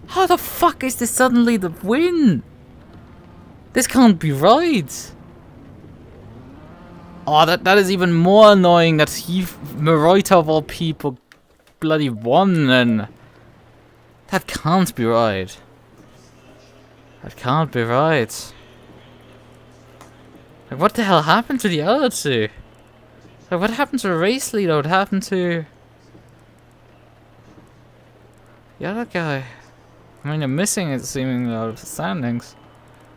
How the fuck is this suddenly the win? This can't be right. Oh, that is even more annoying that Maserati of all people bloody won then. That can't be right. That can't be right. Like, what the hell happened to the other two? Like, what happened to the race leader? What happened to the other guy? I mean, they're missing it seemingly out of the standings.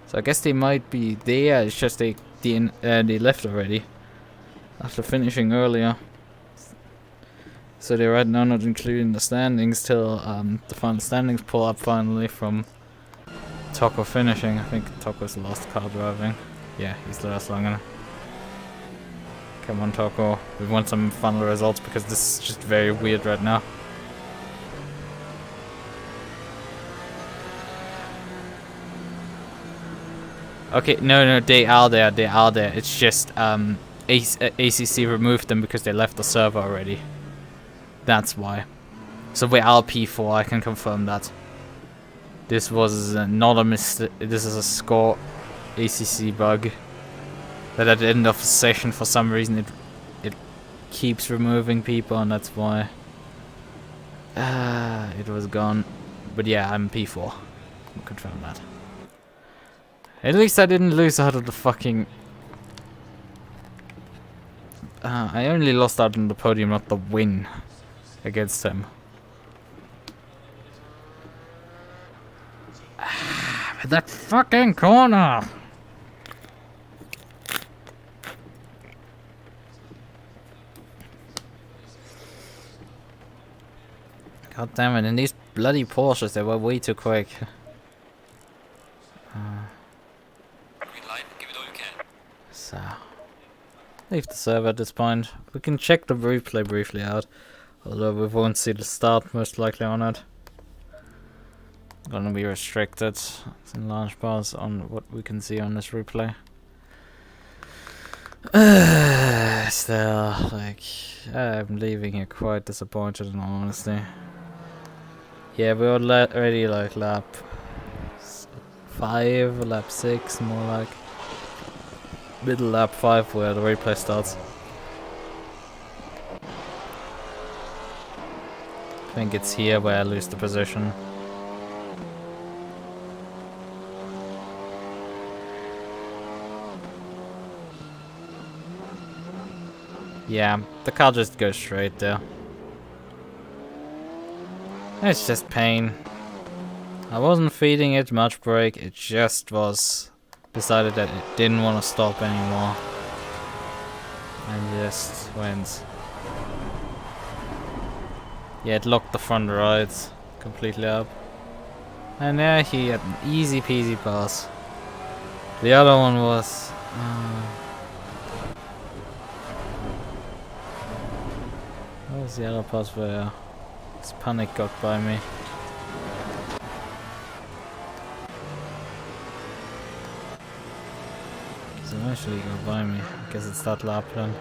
So I guess they might be there, it's just they left already. After finishing earlier. So they're right now not including the standings till the final standings pull up finally from Taco finishing. I think Taco's the last car driving. Yeah, he's the last long enough. Come on, Taco. We want some final results because this is just very weird right now. Okay, no, they are there. It's just ACC removed them because they left the server already. That's why. So we're LP4, I can confirm that. This was not a mistake. This is a score ACC bug. That at the end of the session, for some reason, it keeps removing people, and that's why it was gone. But yeah, I'm P4. I'll confirm that. At least I didn't lose out of the fucking. I only lost out on the podium, not the win against him. But that fucking corner! God damn it, and these bloody Porsches, they were way too quick. Green light, give it all you can. So, leave the server at this point. We can check the replay briefly out, although we won't see the start most likely on it. Gonna be restricted in large parts on what we can see on this replay. Still, like, I'm leaving here quite disappointed in all honesty. Yeah, we were already like lap 5, lap 6, more like middle lap 5 where the replay starts. I think it's here where I lose the position. Yeah, the car just goes straight there. It's just pain. I wasn't feeding it much brake, it just was decided that it didn't want to stop anymore. And just went. Yeah, it locked the front right completely up. And there he had an easy peasy pass. The other one was... what was the other pass where this panic got by me? Does it actually go by me? I guess it's that lap then.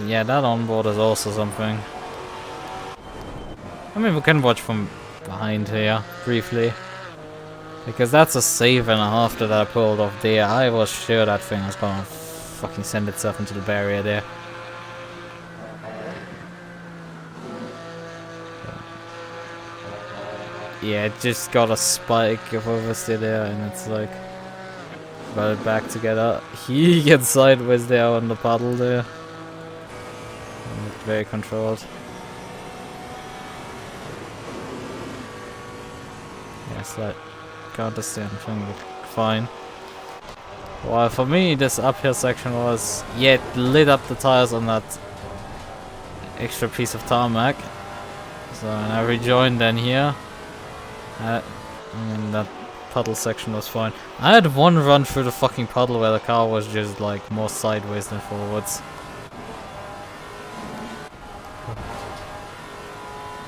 Yeah, that onboard is also something. I mean, we can watch from behind here, briefly. Because that's a save and a half that I pulled off there. I was sure that thing was gonna fucking send itself into the barrier there. Yeah, it just got a spike of oversteer there, and it's like... got it back together. He gets sideways there on the puddle there. Very controlled. Yes, that counterstand thing looked fine. Well, for me, this uphill section was, yeah, it lit up the tires on that extra piece of tarmac. So I rejoined then here. And that puddle section was fine. I had one run through the fucking puddle where the car was just like more sideways than forwards.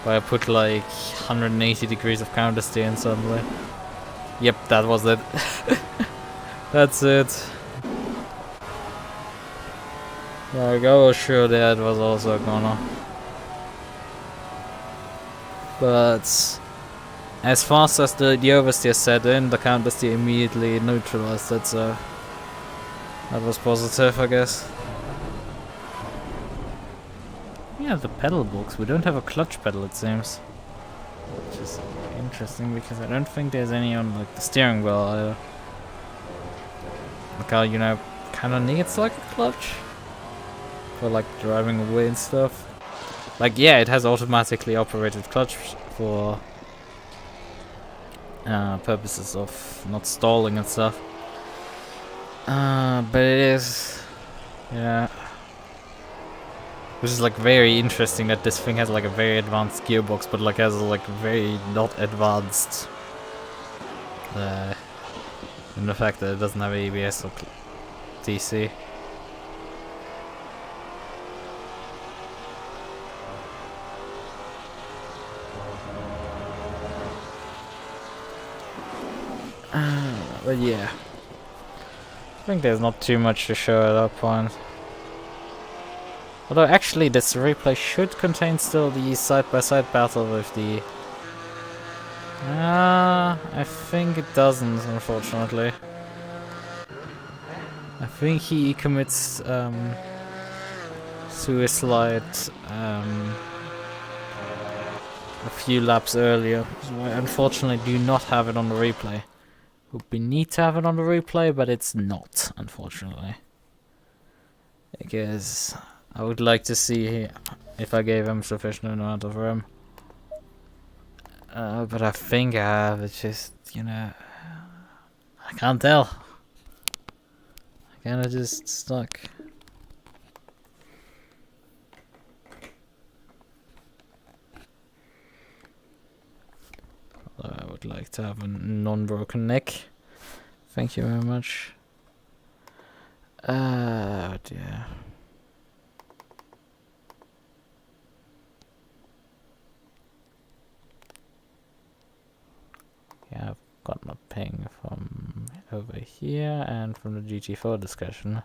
Where I put like 180 degrees of countersteer in suddenly. Yep, that was it. That's it. Like, I was sure that was also gonna. But as fast as the oversteer set in, the countersteer immediately neutralized it, so that was positive, I guess. Yeah, the pedal box. We don't have a clutch pedal, it seems. Which is interesting because I don't think there's any on like the steering wheel either. The car, you know, kind of needs like a clutch for like driving away and stuff. Like, yeah, it has automatically operated clutch for purposes of not stalling and stuff. But it is, yeah. Which is like very interesting that this thing has like a very advanced gearbox, but like has like very not advanced. And the fact that it doesn't have ABS or DC. But yeah, I think there's not too much to show at that point. Although actually this replay should contain still the side-by-side battle with the... I think it doesn't, unfortunately. I think he commits suicide a few laps earlier. So I unfortunately do not have it on the replay. Would be neat to have it on the replay, but it's not, unfortunately. Because I would like to see if I gave him sufficient amount of room. But I think I have. It's just, you know, I can't tell. I kinda just stuck. Although I would like to have a non-broken neck. Thank you very much. Oh dear. Yeah, I've got my ping from over here and from the GT4 discussion.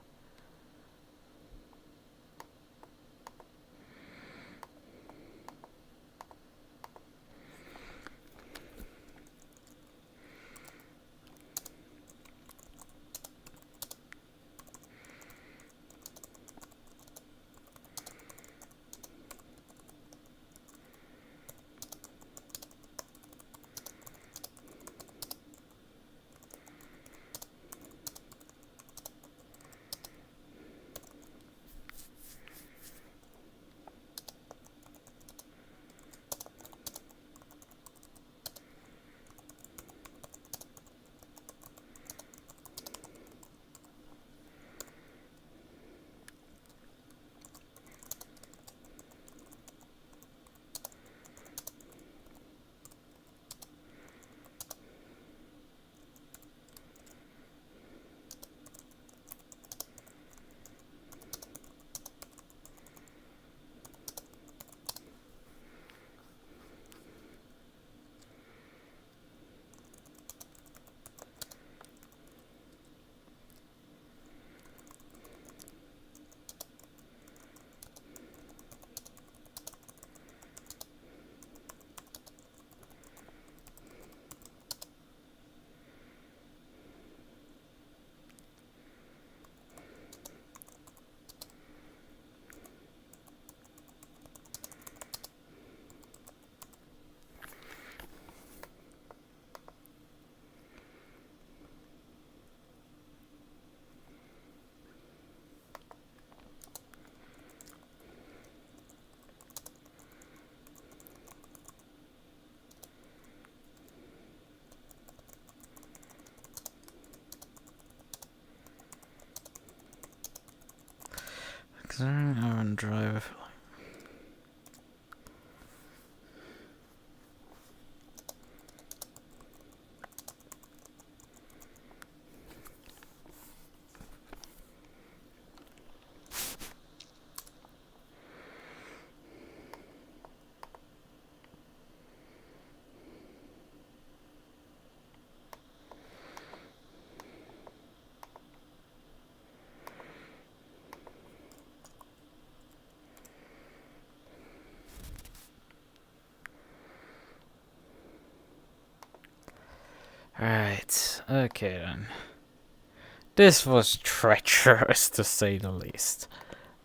and drive. Right, okay then. This was treacherous to say the least.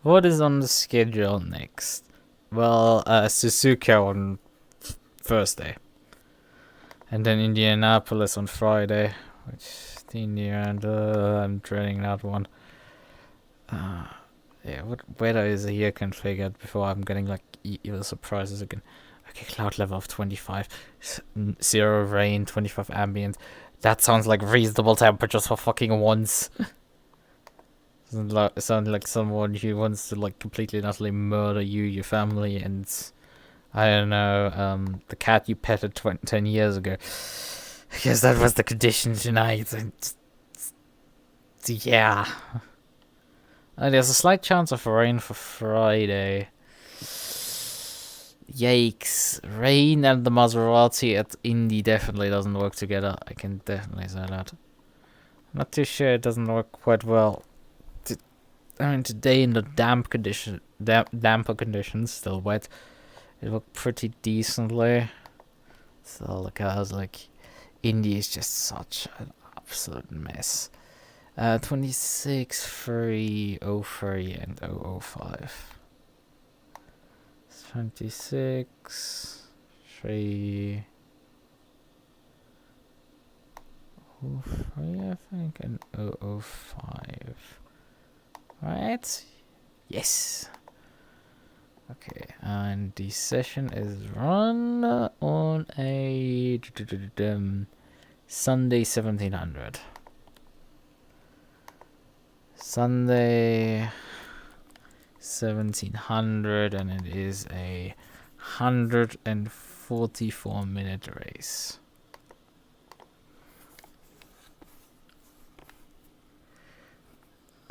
What is on the schedule next? Well, Suzuka on Thursday. And then Indianapolis on Friday. Which, I'm dreading that one. Yeah, what weather is here configured before I'm getting like evil surprises again. Okay, cloud level of 25, 0 rain, 25 ambient. That sounds like reasonable temperatures for fucking once. Sound like someone who wants to like completely and utterly murder you, your family, and I don't know, the cat you petted 10 years ago. I guess that was the condition tonight. And yeah. There's a slight chance of rain for Friday. Yikes. Rain and the Maserati at Indy definitely doesn't work together. I can definitely say that. Not too sure it doesn't work quite well. I mean, today in the damper conditions, still wet, it worked pretty decently. So the cars, like, Indy is just such an absolute mess. 26, 3, 03, and 005. 26, 3, 03, I think, and 005. Right? Yes. Okay, and the session is run on a Sunday 1700. Sunday 1700, and it is a 144-minute race.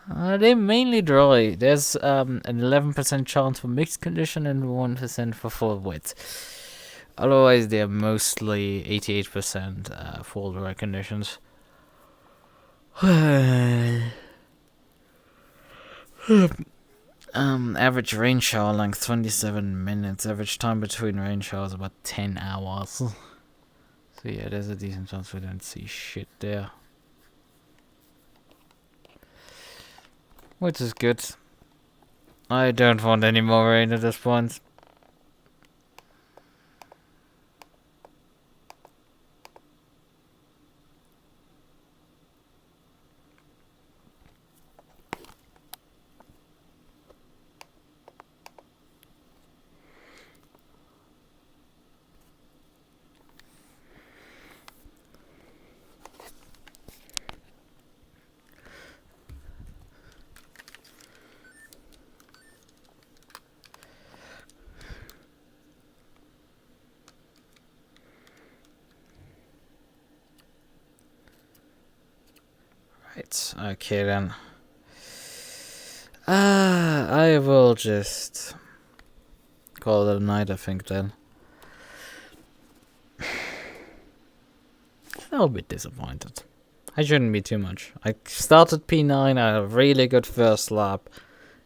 They're mainly dry. There's an 11% chance for mixed condition and 1% for full wet. Otherwise, they're mostly 88% full dry conditions. Average rain shower length 27 minutes. Average time between rain showers about 10 hours. So yeah, there's a decent chance we don't see shit there. Which is good. I don't want any more rain at this point. Right, okay then. I will just call it a night, I think, then. A little bit disappointed. I shouldn't be too much. I started P9, I had a really good first lap.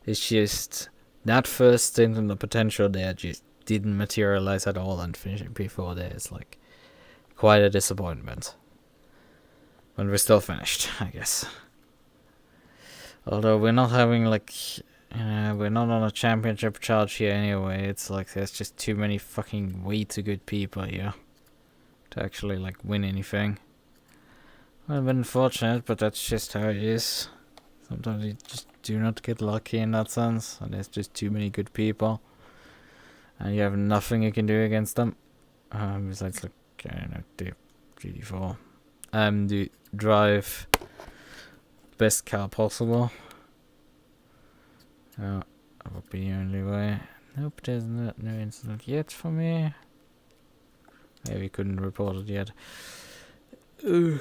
It's just that first stint and the potential there just didn't materialize at all, and finishing P4 there is like quite a disappointment. But we're still finished, I guess. Although we're not having like, we're not on a championship charge here anyway. It's like there's just too many fucking way too good people here to actually like win anything. Well, I've been unfortunate, but that's just how it is. Sometimes you just do not get lucky in that sense, and there's just too many good people, and you have nothing you can do against them. Besides like, I don't know, the GT4. Do drive best car possible. That would be the only way. Nope, there's no incident yet for me. Maybe we couldn't report it yet. Wait.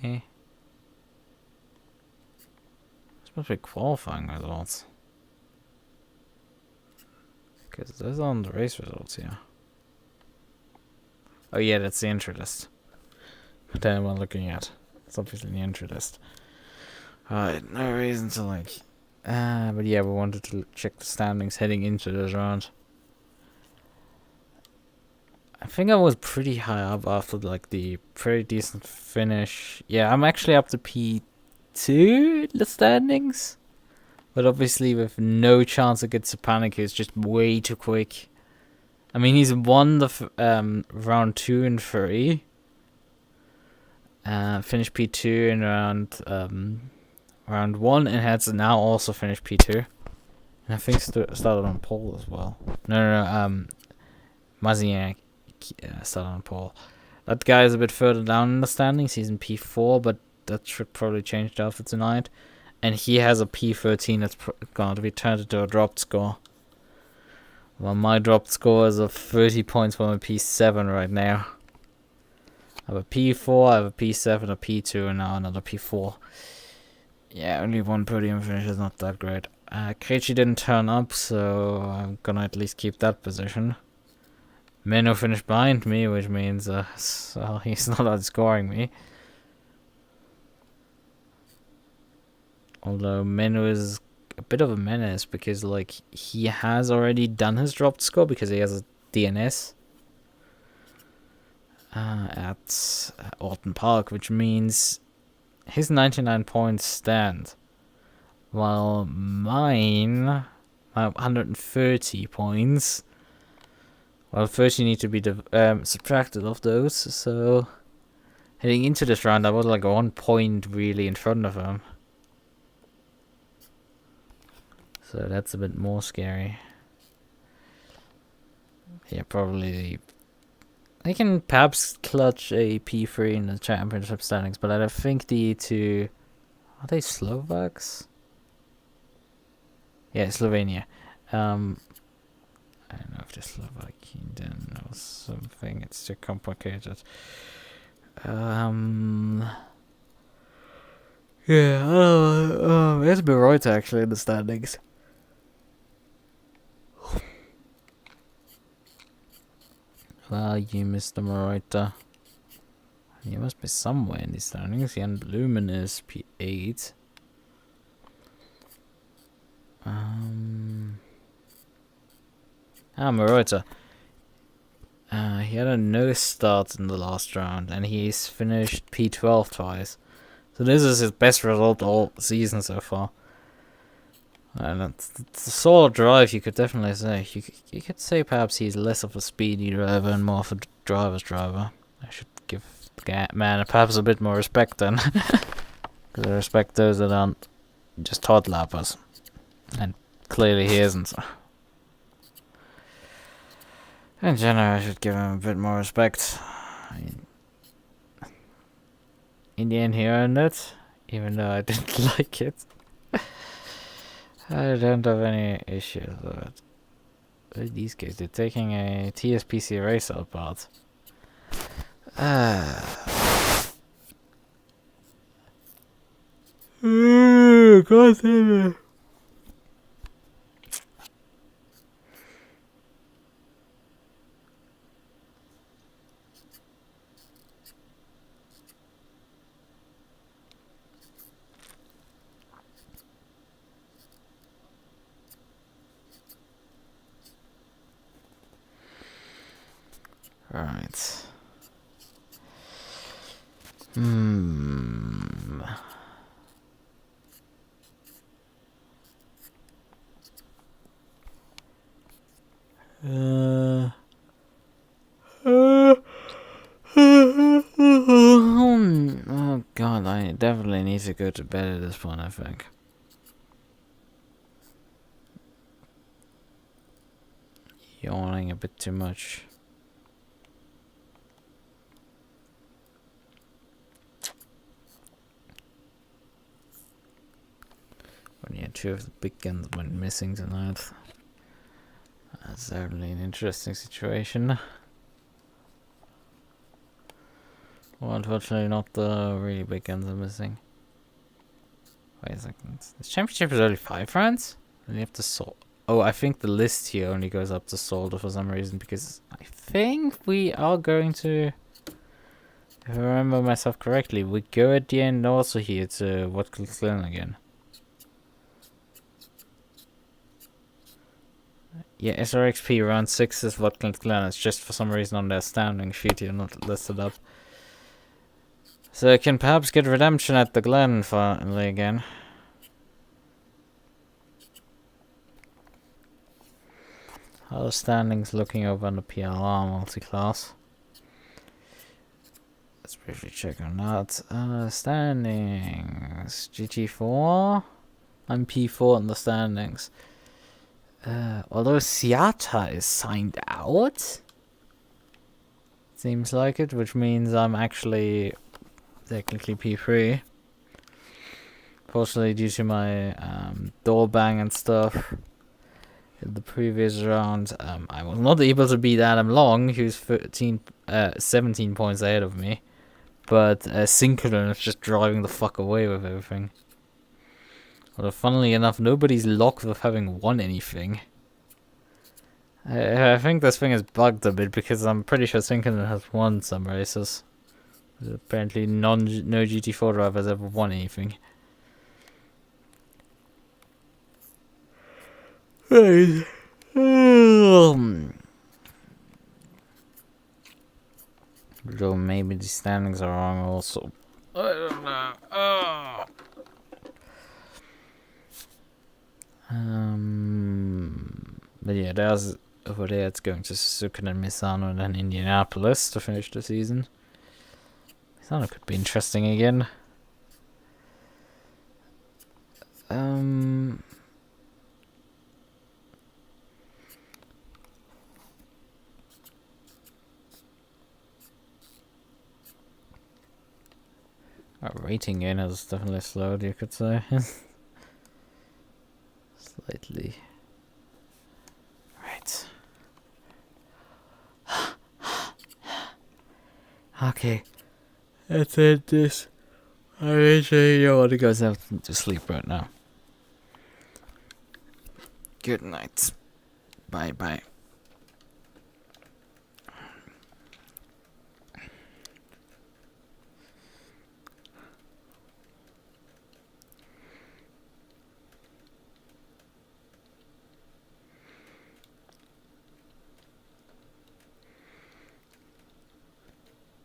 Eh. Supposed to be qualifying results. Because those aren't the race results here. Oh yeah, that's the entry list. But then we're looking at. It's obviously the entry list. Alright, no reason to like. But yeah, we wanted to check the standings heading into this round. I think I was pretty high up after like the pretty decent finish. Yeah, I'm actually up to P2 in the standings. But obviously with no chance against Panic, he's just way too quick. I mean, he's won the round 2 and 3. Finished P2 in round 1 and has now also finished P2. And I think started on pole as well. No. Maziak started on pole. That guy is a bit further down in the standings. He's in P4, but that should probably change after tonight. And he has a P13 that's going to be turned into a dropped score. Well, my dropped score is of 30 points from a P7 right now. I have a P4, I have a P7, a P2, and now another P4. Yeah, only one podium finish is not that great. Krejci didn't turn up, so I'm gonna at least keep that position. Menno finished behind me, which means so he's not outscoring me. Although Menno is a bit of a menace because like he has already done his dropped score because he has a DNS at Orton Park, which means his 99 points stand, while mine, my 130 points, well, 30 need to be subtracted of those. So heading into this round, I was like 1 point really in front of him. So that's a bit more scary. Yeah, probably. They can perhaps clutch a P3 in the championship standings, but I don't think the two. Are they Slovaks? Yeah, Slovenia. I don't know if they're Slovakian or something. It's too complicated. Yeah, there's Bayreuth actually in the standings. Well, you Mr. Morita. You must be somewhere in these standings. Jan Blumen is P8. Morita. He had a no start in the last round, and he's finished P12 twice. So this is his best result all season so far. And it's a solid drive, you could definitely say. You could say perhaps he's less of a speedy driver and more of a driver's driver. I should give the man perhaps a bit more respect then. Because I respect those that aren't just hot lappers. And clearly he isn't. In general, I should give him a bit more respect. I mean, in the end, he earned it, even though I didn't like it. I don't have any issues with it. What are these guys? They're taking a TSPC race apart. God damn it. Right. Oh god, I definitely need to go to bed at this point, I think. Yawning a bit too much. 2 of the big guns went missing tonight. That's certainly an interesting situation. Well, unfortunately, not the really big guns are missing. Wait a second. This championship is only 5 rounds? And you have to sort. Oh, I think the list here only goes up to solder for some reason, because I think we are going to, if I remember myself correctly, we go at the end also here to Watkins Glen again. Yeah, SRXP round 6 is Watkins Glen. It's just for some reason on their standing sheet here not listed up. So I can perhaps get redemption at the Glen finally again. How are the standings looking over on the PLR multi-class? Let's briefly check on that. Standings. GT4. I'm P4 in the standings. Although Seata is signed out. Seems like it, which means I'm actually technically P3. Fortunately, due to my door bang and stuff in the previous round, I was not able to beat Adam Long, who's 17 points ahead of me. But Synchron is just driving the fuck away with everything. Although, funnily enough, nobody's locked with having won anything. I think this thing is bugged a bit because I'm pretty sure Synchron has won some races. Apparently, no GT4 drivers ever won anything. Right. Though maybe the standings are wrong also. I don't know. Oh. But yeah, there's over there. It's going to Suzuka and Misano and then Indianapolis to finish the season. Misano could be interesting again. Our rating gain has definitely slowed, you could say. Slightly. Right. Okay. Let's end this. I really don't want to go to sleep right now. Good night. Bye bye.